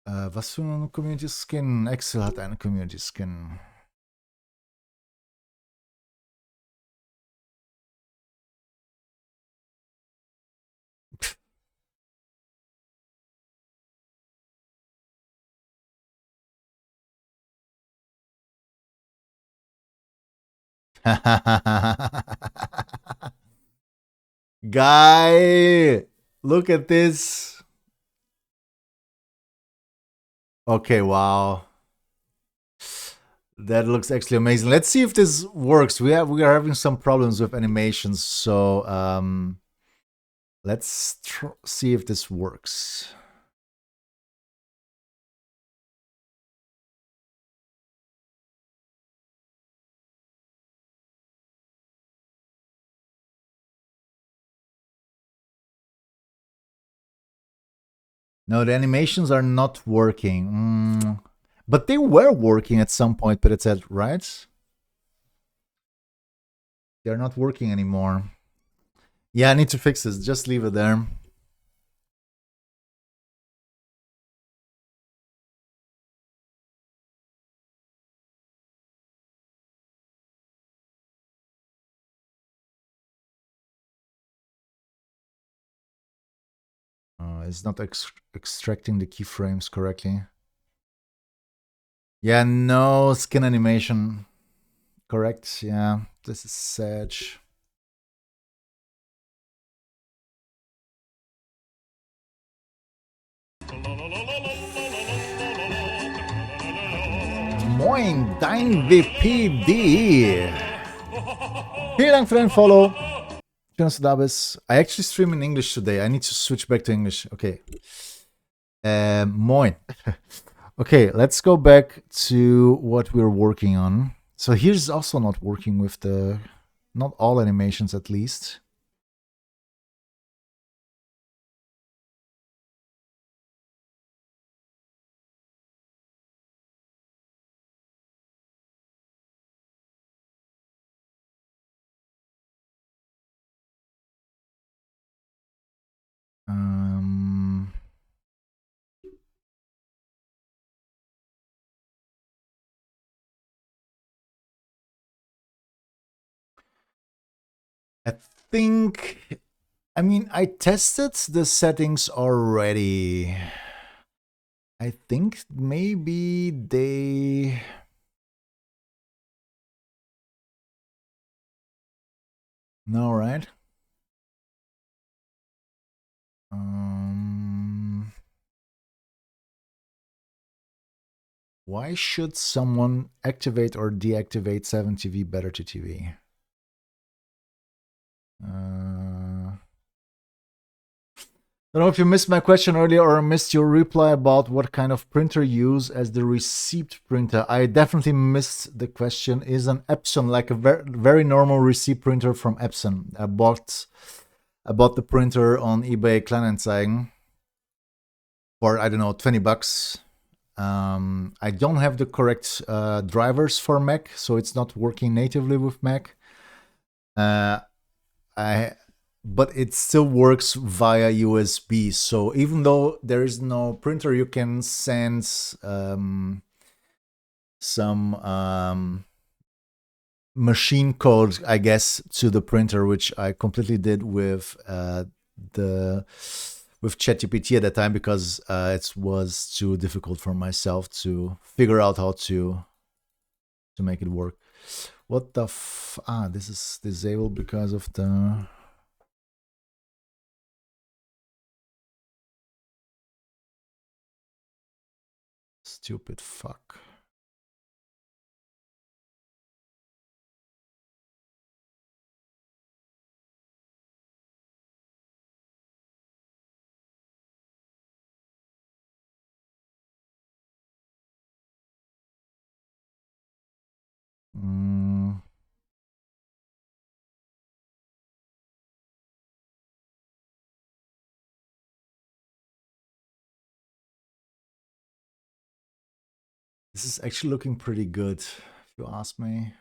Was für eine Community Skin? Excel hat eine Community Skin. Guy, look at this. Okay, wow. That looks actually amazing. Let's see if this works. We are having some problems with animations, so let's see if this works. No, the animations are not working. But they were working at some point, but it said, right? They're not working anymore. Yeah, I need to fix this. Just leave it there. It's not extracting the keyframes correctly. Yeah, no skin animation. Correct, yeah. This is sad. Moin, dein WPD. Vielen Dank für dein Follow. Schön, dass du da bist. I actually stream in English today. I need to switch back to English. Okay. Moin. Okay, let's go back to what we're working on. So here's also not working with the, not all animations at least. I think, I mean, I tested the settings already. I think maybe they... No, right? Why should someone activate or deactivate 7TV better to TV? I don't know if you missed my question earlier or missed your reply about what kind of printer use as the receipt printer. I definitely missed the question. Is an Epson, like a very normal receipt printer from Epson. I bought I bought the printer on eBay Kleinanzeigen for, I don't know, $20. I don't have the correct drivers for Mac, so it's not working natively with Mac. But it still works via USB. So even though there is no printer, you can send some machine code, I guess, to the printer, which I completely did with ChatGPT at that time, because it was too difficult for myself to figure out how to make it work. What the this is disabled because of the stupid fuck. This is actually looking pretty good, if you ask me.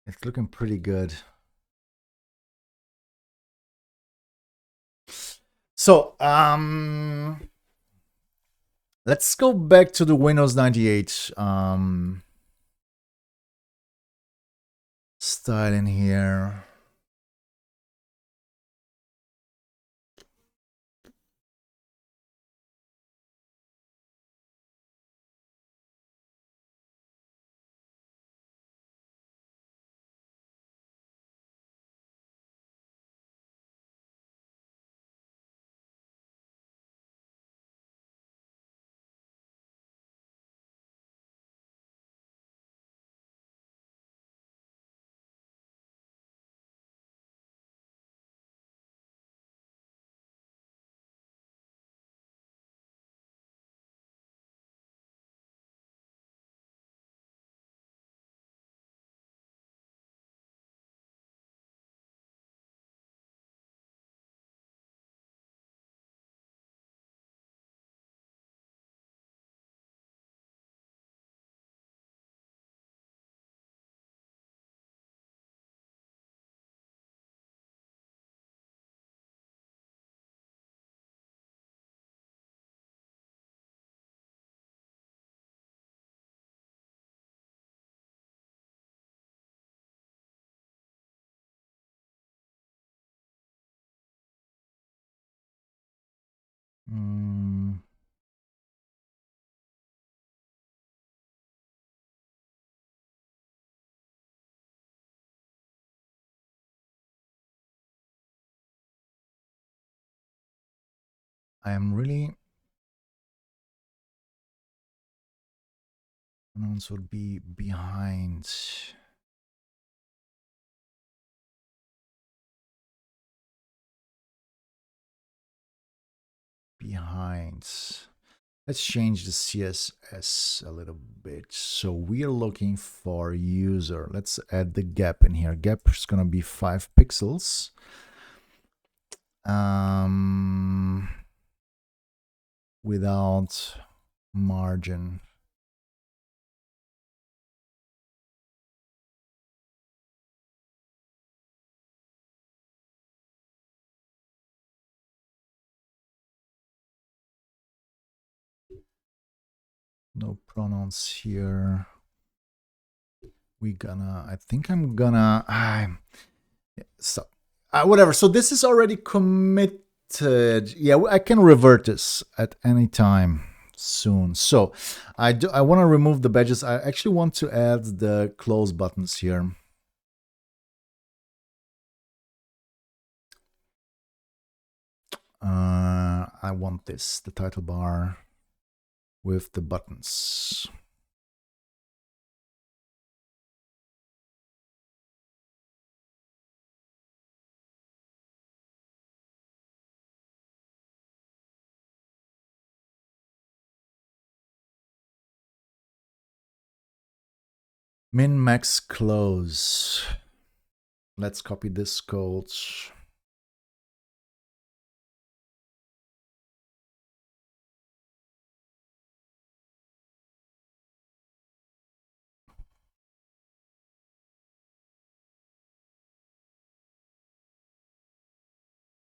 It's looking pretty good. So, let's go back to the Windows 98 style in here. I am really pronouns would be behind. Let's change the CSS a little bit. So we're looking for user. Let's add the gap in here. Gap is gonna be 5 pixels. Without margin. No pronouns here. I think I'm gonna, stop. Whatever. So this is already committed. Yeah, I can revert this at any time soon. So I want to remove the badges. I actually want to add the close buttons here. I want this, the title bar with the buttons. Min, max, close. Let's copy this code.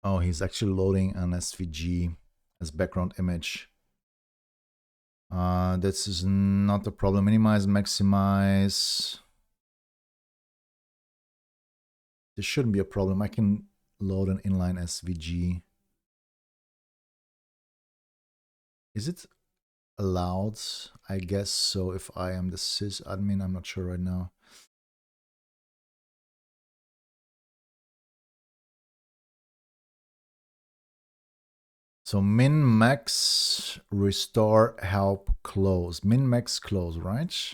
Oh, he's actually loading an SVG as background image. This is not a problem. Minimize, maximize. This shouldn't be a problem. I can load an inline SVG. Is it allowed? I guess so. If I am the sysadmin, I'm not sure right now. So min, max, restore, help, close. Min, max, close, right?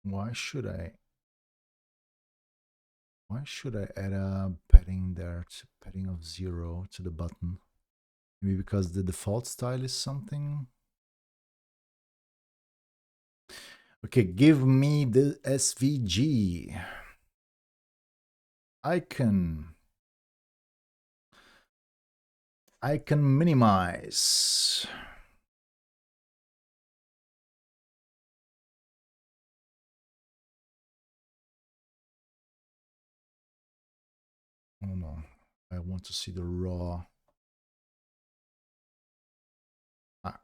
Why should I add a padding there, padding of 0 to the button? Maybe because the default style is something. Okay, give me the SVG. I can minimize. Oh no, I want to see the raw.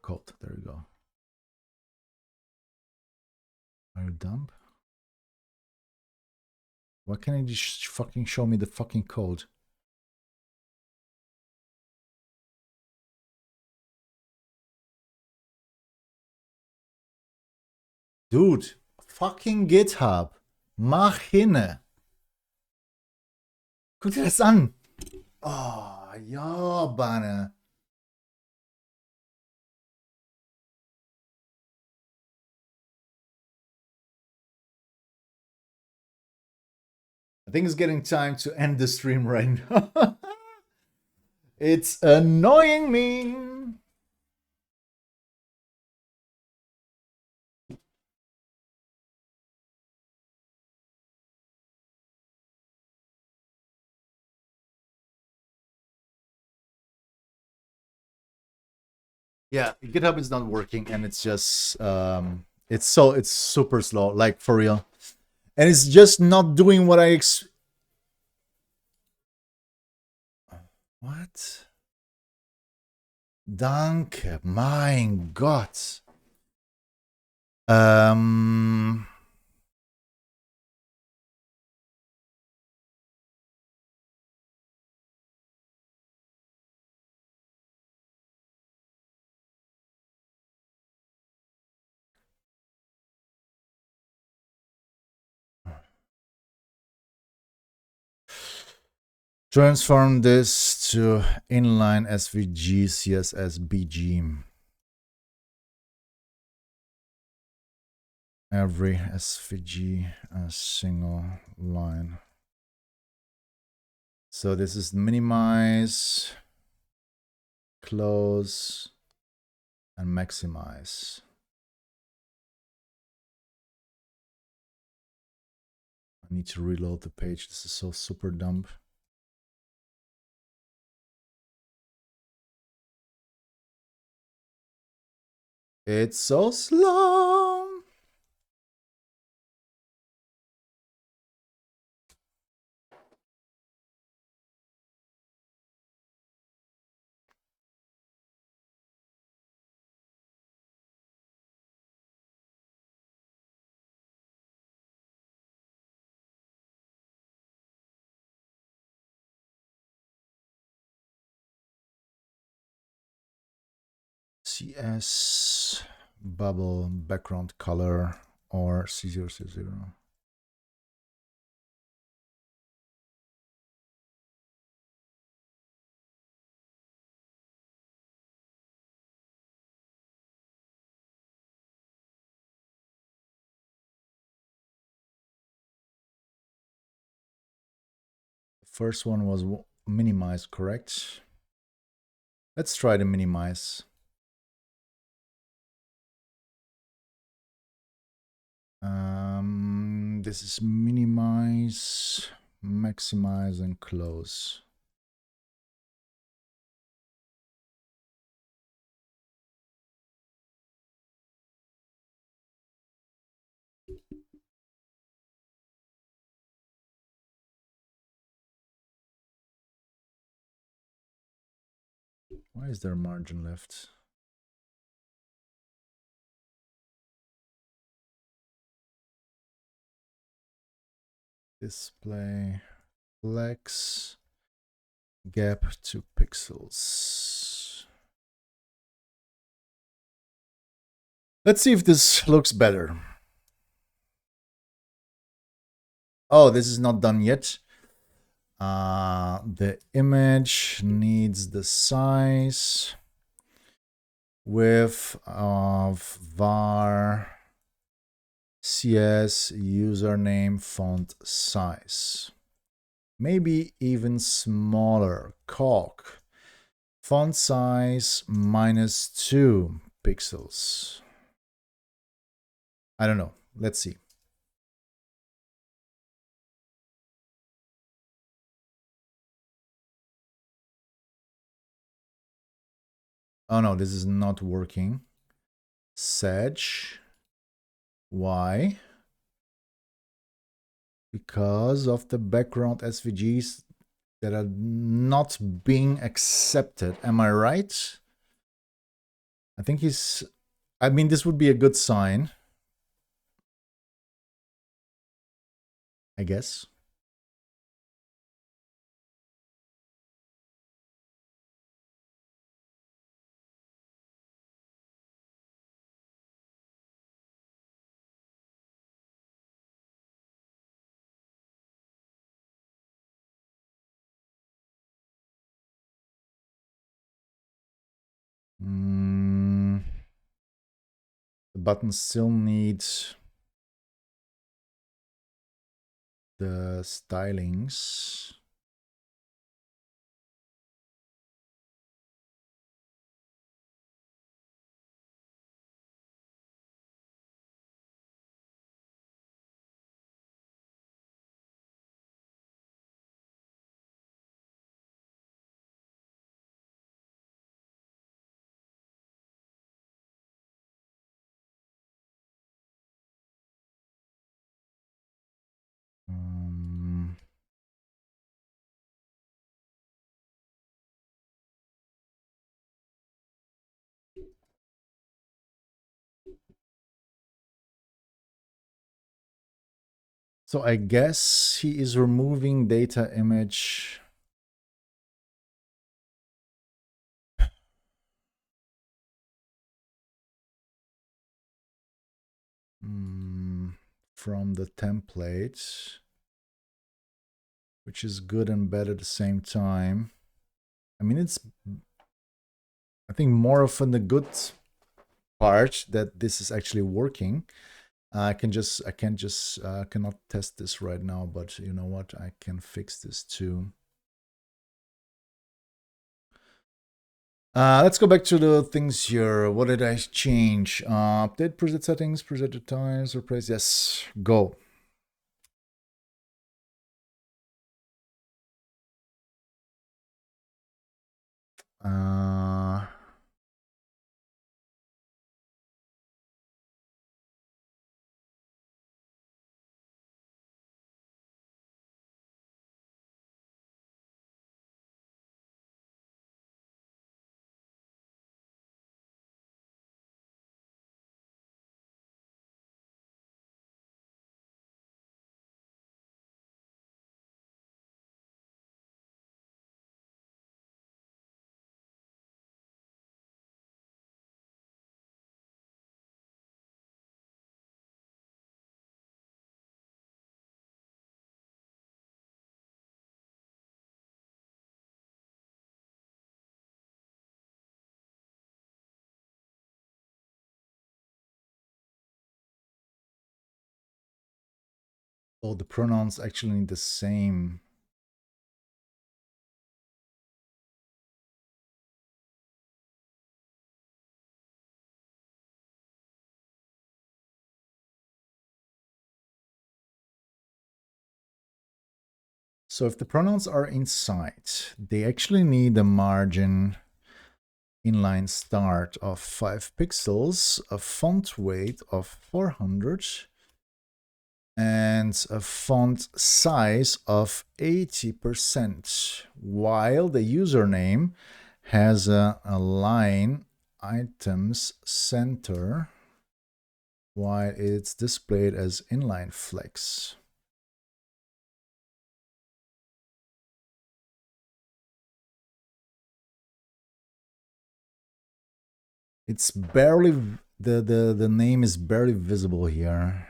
Code, there you go. Are you dumb? Why can't you just fucking show me the fucking code? Dude, fucking GitHub. Mach hinne. Guck dir das an. Oh, ja, Banne. I think it's getting time to end the stream right now. It's annoying me. Yeah, GitHub is not working, and it's just it's super slow, like for real, and it's just not doing what I what? Danke, mein Gott. Um, transform this to inline SVG CSS BG. Every SVG a single line. So this is minimize, close, and maximize. I need to reload the page. This is so super dumb. It's so slow. CS bubble background color or C000. First one was minimize, correct? Let's try to minimize. This is minimize, maximize, and close. Why is there a margin left? Display flex gap 2 pixels. Let's see if this looks better. Oh, this is not done yet. The image needs the size width of var cs username font size. Maybe even smaller. Calc font size -2 pixels. I don't know. Let's see. Oh no, this is not working. Sedge. Why? Because of the background SVGs that are not being accepted. Am I right? I think he's... I mean, this would be a good sign, I guess. The button still needs the stylings. So I guess he is removing data image. From the template, which is good and bad at the same time. I mean, it's, I think, more often the good part that this is actually working. I cannot test this right now, but you know what? I can fix this too. Let's go back to the things here. What did I change? Update preset settings, preset times, replace. Yes, go. Oh, the pronouns actually need the same. So if the pronouns are inside, they actually need a margin inline start of 5 pixels, a font weight of 400, and a font size of 80%, while the username has a line items center, while it's displayed as inline flex. It's barely, the name is barely visible here.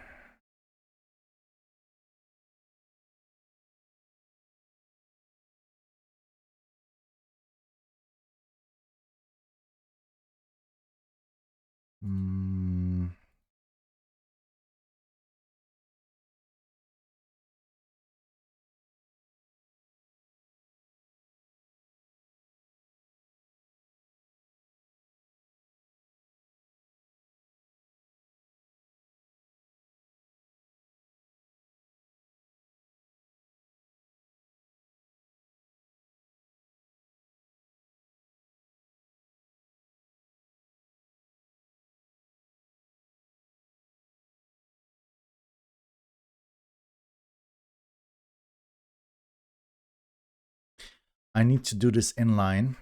I need to do this inline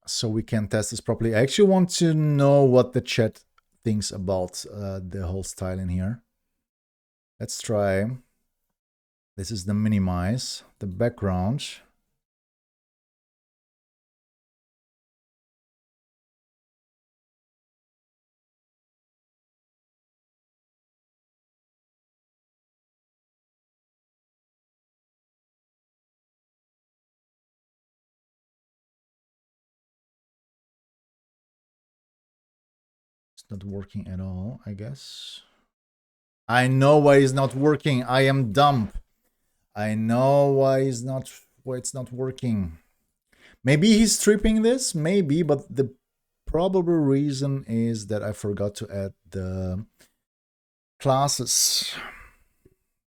so we can test this properly. I actually want to know what the chat thinks about the whole style in here. Let's try. This is the minimize, the background. It's not working at all, I guess. I know why it's not working. I am dumb. I know why it's not working. Maybe he's stripping this, maybe, but the probable reason is that I forgot to add the classes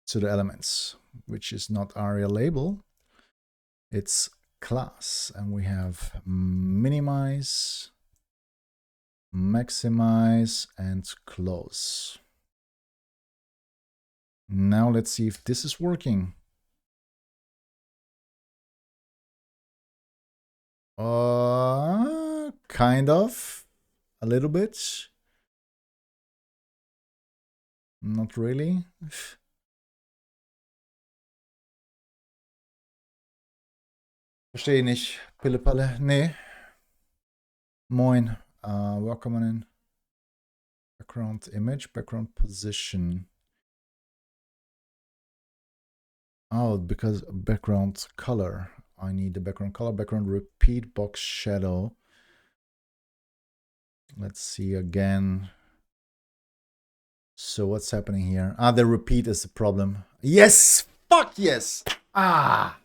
to the elements, which is not aria label. It's class, and we have minimize, maximize, and close. Now let's see if this is working. Kind of, a little bit. Not really. Verstehe ich nicht. Pille-Palle. Nee. Moin. Welcome in. Background image, background position. Oh, because background color. I need the background color, background repeat, box shadow. Let's see again. So what's happening here? Ah, the repeat is the problem. Yes! Fuck yes! Ah!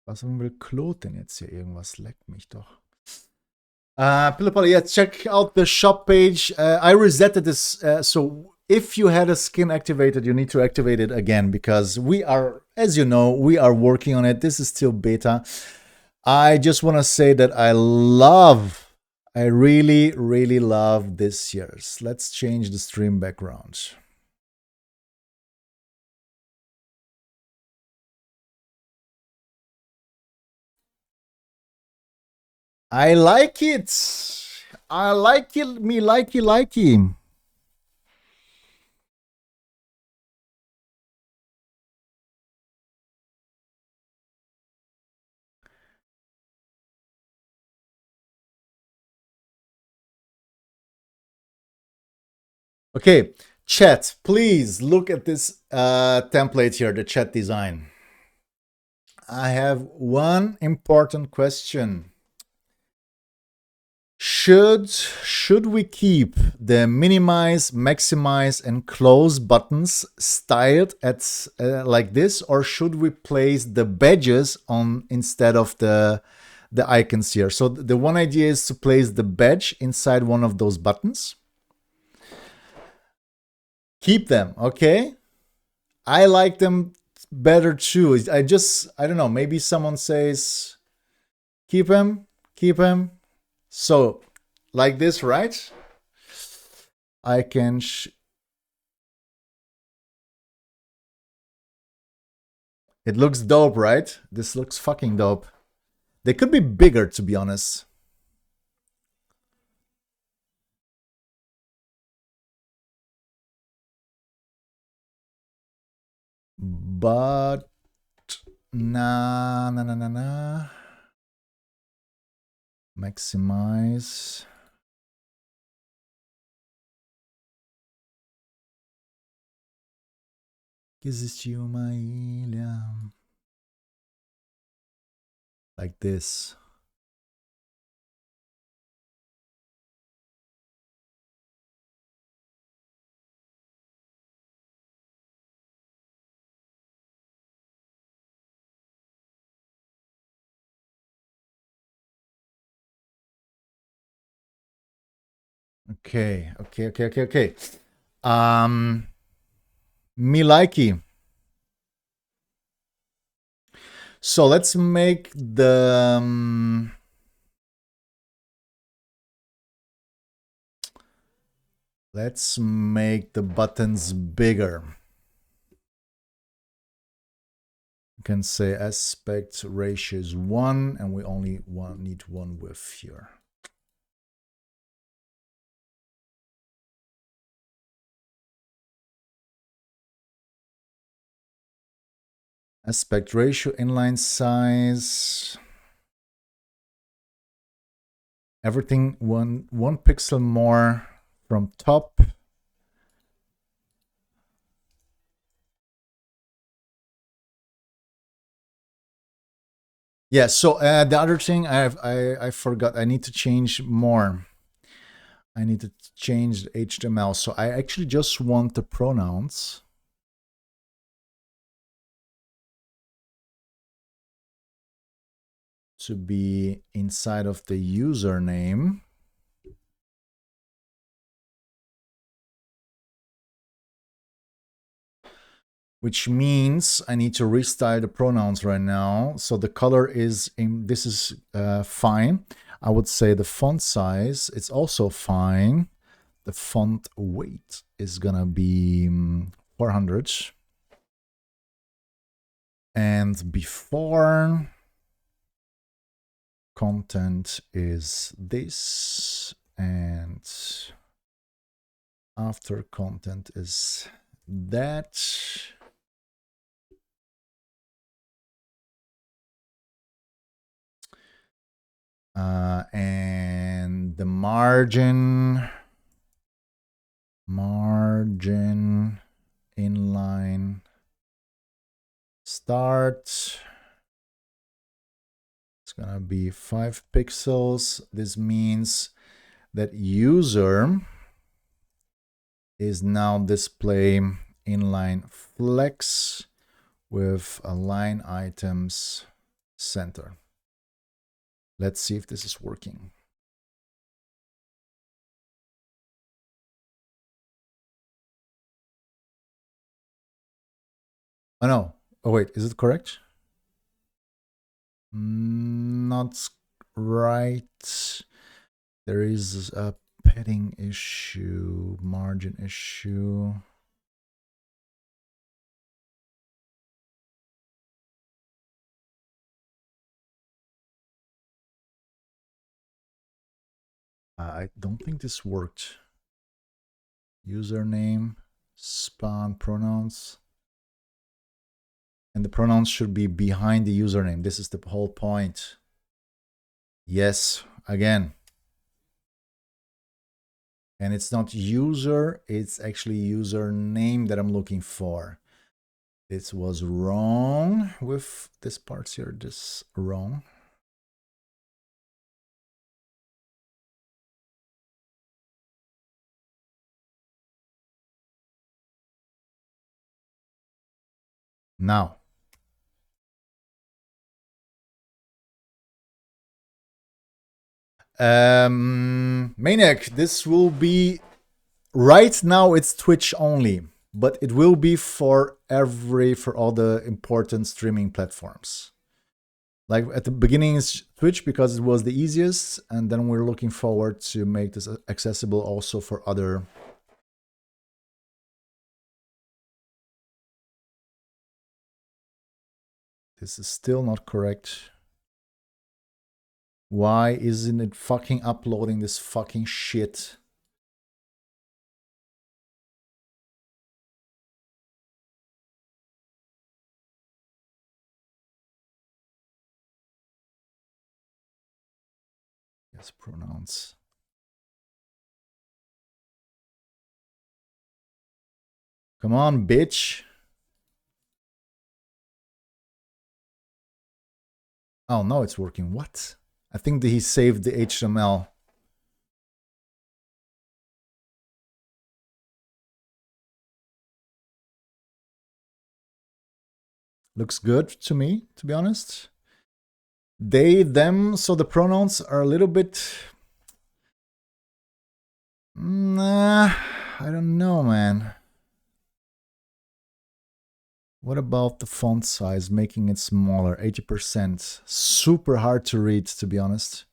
Was will Claude denn jetzt hier irgendwas? Leckt mich doch. Yeah, check out the shop page. I resetted this. So if you had a skin activated, you need to activate it again because we are, as you know, we are working on it. This is still beta. I just want to say that I really, really love this year's. Let's change the stream background. I like it. I like it. Me likey. Okay, chat, please look at this template here, the chat design. I have one important question. Should we keep the minimize, maximize, and close buttons styled at like this, or should we place the badges on instead of the icons here? So the one idea is to place the badge inside one of those buttons. Keep them, okay? I like them better too. I don't know, maybe someone says keep them. So like this, right? I can it looks dope, right? This looks fucking dope. They could be bigger, to be honest. But nah. Maximize. Que existiu uma ilha. Like this. Okay. Me likey. So let's make the buttons bigger. You can say aspect ratio is 1, and we only need one width here. Aspect ratio, inline size, everything one pixel more from top. Yeah, so the other thing I forgot, I need to change more. I need to change the HTML. So I actually just want the pronouns to be inside of the username. Which means I need to restyle the pronouns right now. So the color is this is fine. I would say the font size, it's also fine. The font weight is gonna be 400. And before, content is this, and after content is that. And the margin inline start, it's gonna be 5 pixels. This means that user is now display inline flex with align items center. Let's see if this is working. Oh no. Oh wait, is it correct? Not right. There is a padding issue, margin issue. I don't think this worked. Username, span pronouns. And the pronouns should be behind the username. This is the whole point. Yes, again. And it's not user, it's actually username that I'm looking for. This was wrong with this part here, this wrong. Now. Maniac, this will be, right now it's Twitch only, but it will be for all the important streaming platforms. Like at the beginning is Twitch because it was the easiest, and then we're looking forward to make this accessible also for other. This is still not correct. Why isn't it fucking uploading this fucking shit? Yes, pronouns. Come on, bitch. Oh, no, it's working. What? I think that he saved the HTML. Looks good to me, to be honest. They, them, so the pronouns are a little bit... Nah, I don't know, man. What about the font size, making it smaller, 80%? Super hard to read, to be honest.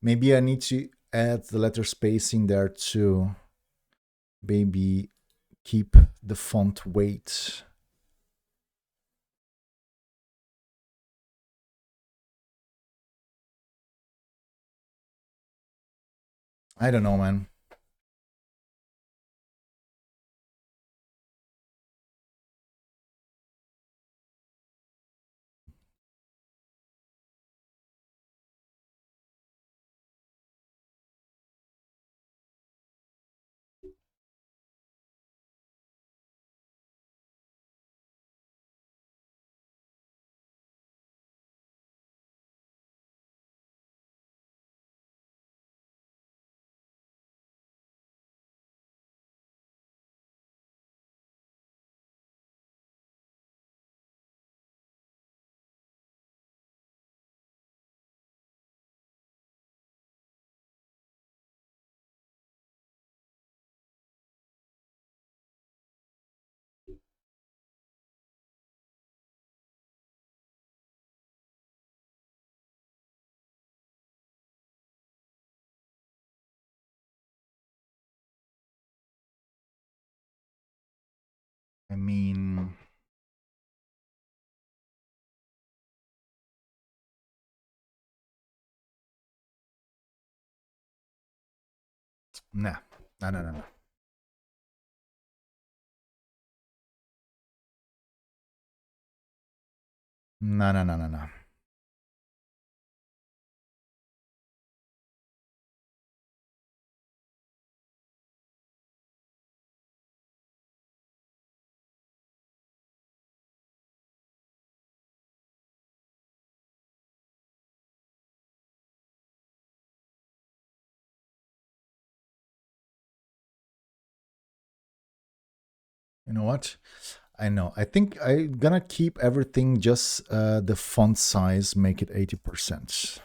Maybe I need to add the letter spacing there too. Maybe keep the font weight. I don't know, man. I mean... Nah. No, no, no, no. No, no, no, no, no. You know what? I know. I think I'm gonna keep everything just the font size, make it 80%.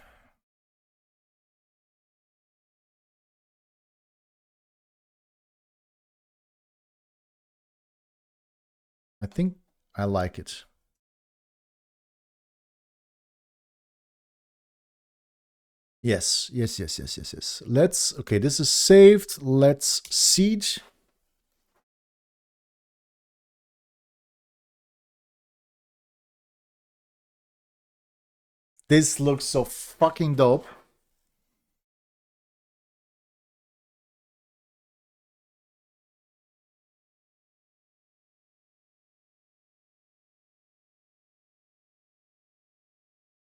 I think I like it. Yes, yes, yes, yes, yes, yes. Let's, okay, this is saved. Let's seed. This looks so fucking dope.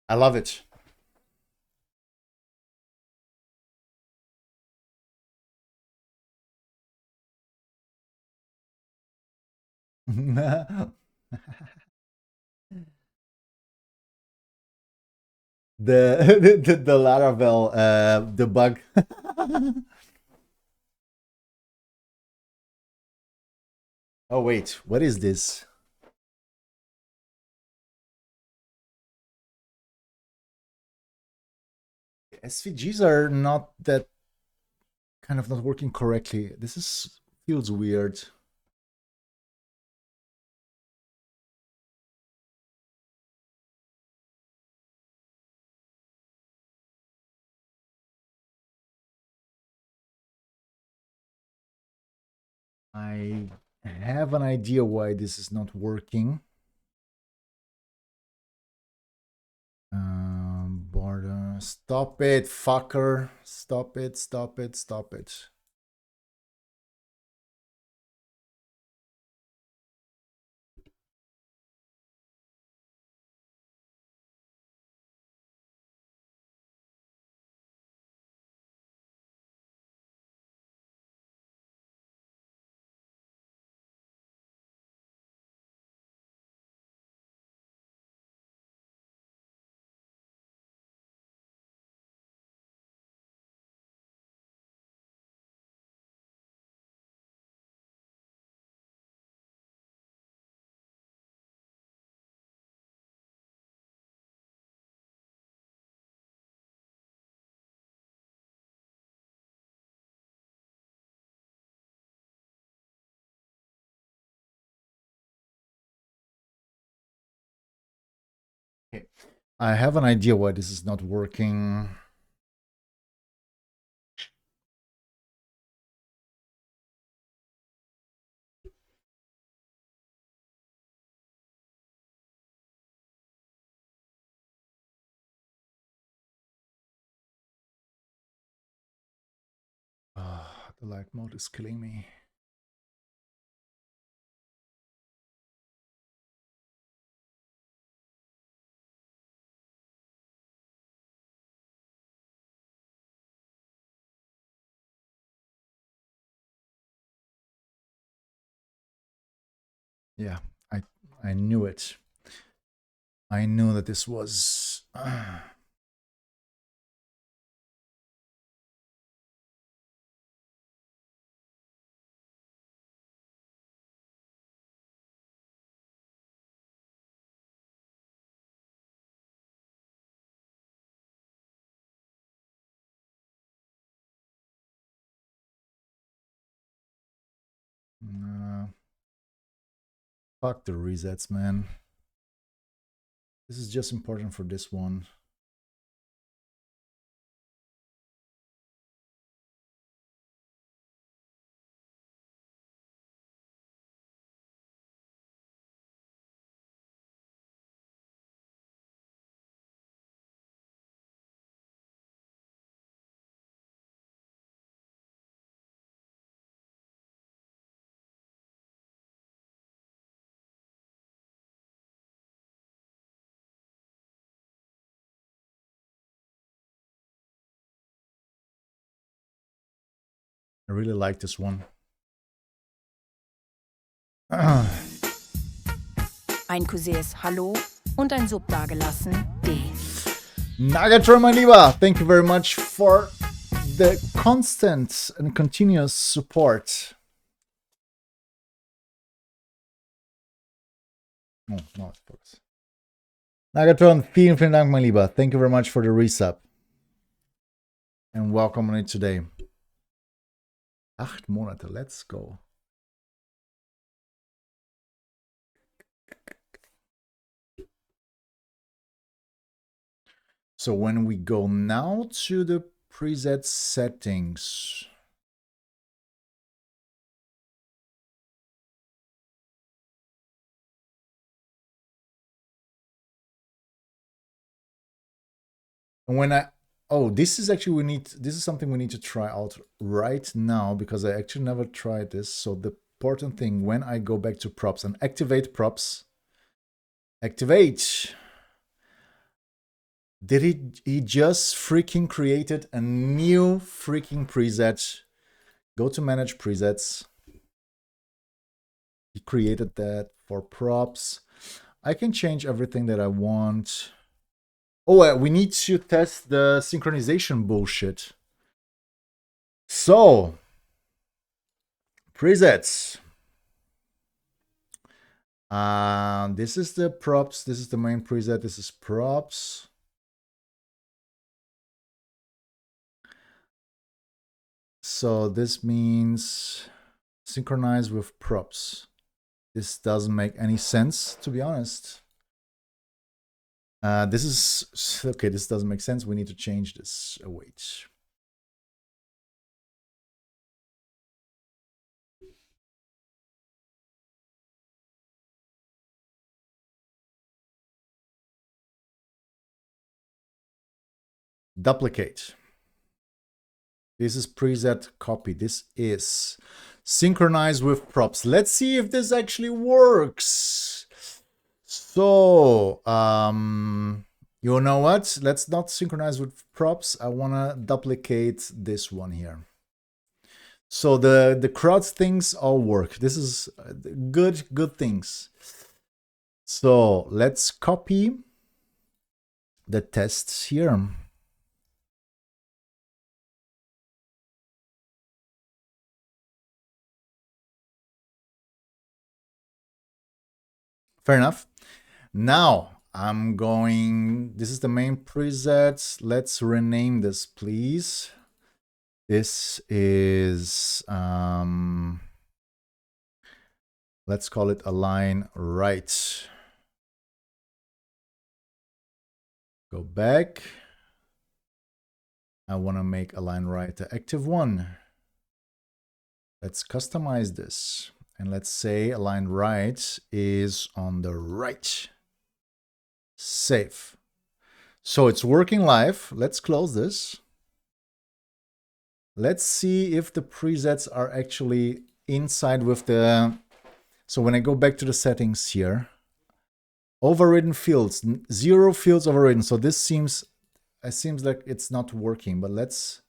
I love it. The Laravel debug. Oh wait, what is this? SVGs are not that kind of not working correctly. This is feels weird. I have an idea why this is not working. Border. Stop it, fucker. Stop it, stop it, stop it. Okay. I have an idea why this is not working. The light mode is killing me. Yeah, I knew it. I knew that this was. Fuck the resets, man. This is just important for this one. really like this one. Ein kurzes Hallo und ein Sub dagelassen, D. Nagatron, mein Lieber, thank you very much for the constant and continuous support. Oh, no, it's focus. Nagatron, vielen, vielen Dank, mein Lieber. Thank you very much for the resub. And welcome on it today. 8 Monate, let's go. So when we go now to the preset settings, and when this is actually this is something we need to try out right now because I actually never tried this. So the important thing, when I go back to Propz and activate Propz, activate. Did he just freaking created a new freaking preset? Go to manage presets. He created that for Propz. I can change everything that I want. Oh, we need to test the synchronization bullshit. So, presets. This is the Propz. This is the main preset. This is Propz. So this means synchronize with Propz. This doesn't make any sense, to be honest. This is okay. This doesn't make sense. We need to change this. Wait. Duplicate. This is preset copy. This is synchronize with Propz. Let's see if this actually works. So, you know what? Let's not synchronize with Propz. I want to duplicate this one here. So the crowd things all work. This is good things. So let's copy the tests here. Fair enough. Now I'm going, this is the main preset. Let's rename this, please. This is, let's call it align right. Go back. I want to make align right the active one. Let's customize this. And let's say align right is on the right. Save. So it's working live. Let's close this. Let's see if the presets are actually inside with the... So when I go back to the settings here, overridden fields, 0 fields overridden. So this seems like it's not working, but let's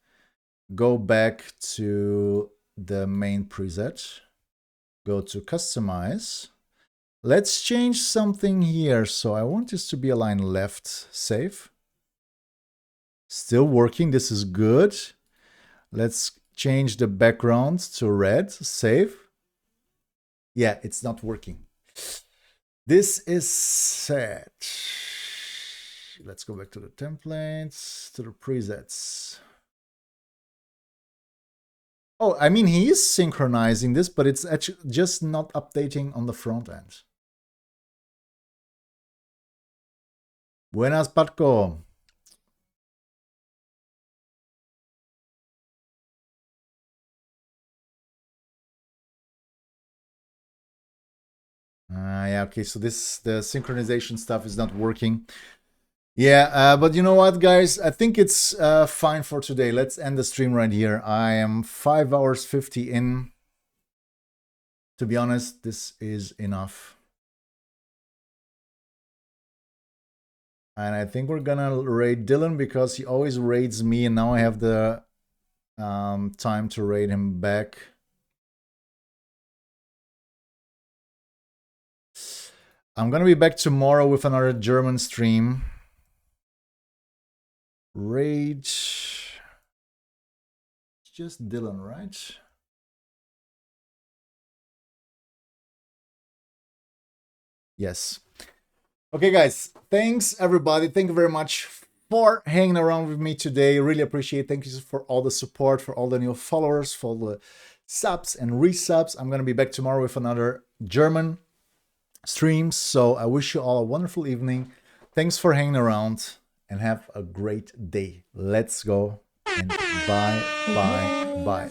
go back to the main preset. Go to customize. Let's change something here. So I want this to be aligned left. Save. Still working. This is good. Let's change the background to red. Save. Yeah, it's not working. This is set. Let's go back to the templates, to the presets. Oh, I mean, he is synchronizing this, but it's actually just not updating on the front end. Buenas, Patko. Yeah, okay, so the synchronization stuff is not working. Yeah, but you know what, guys? I think it's fine for today. Let's end the stream right here. I am 5 hours 50 in. To be honest, this is enough. And I think we're gonna raid Dylan because he always raids me, and now I have the Time to rate him back. I'm gonna be back tomorrow with another German stream. Rage. It's just Dylan, right? Yes. Okay, guys. Thanks, everybody. Thank you very much for hanging around with me today. Really appreciate it. Thank you for all the support, for all the new followers, for all the subs and resubs. I'm going to be back tomorrow with another German stream. So I wish you all a wonderful evening. Thanks for hanging around and have a great day. Let's go and bye, bye, bye.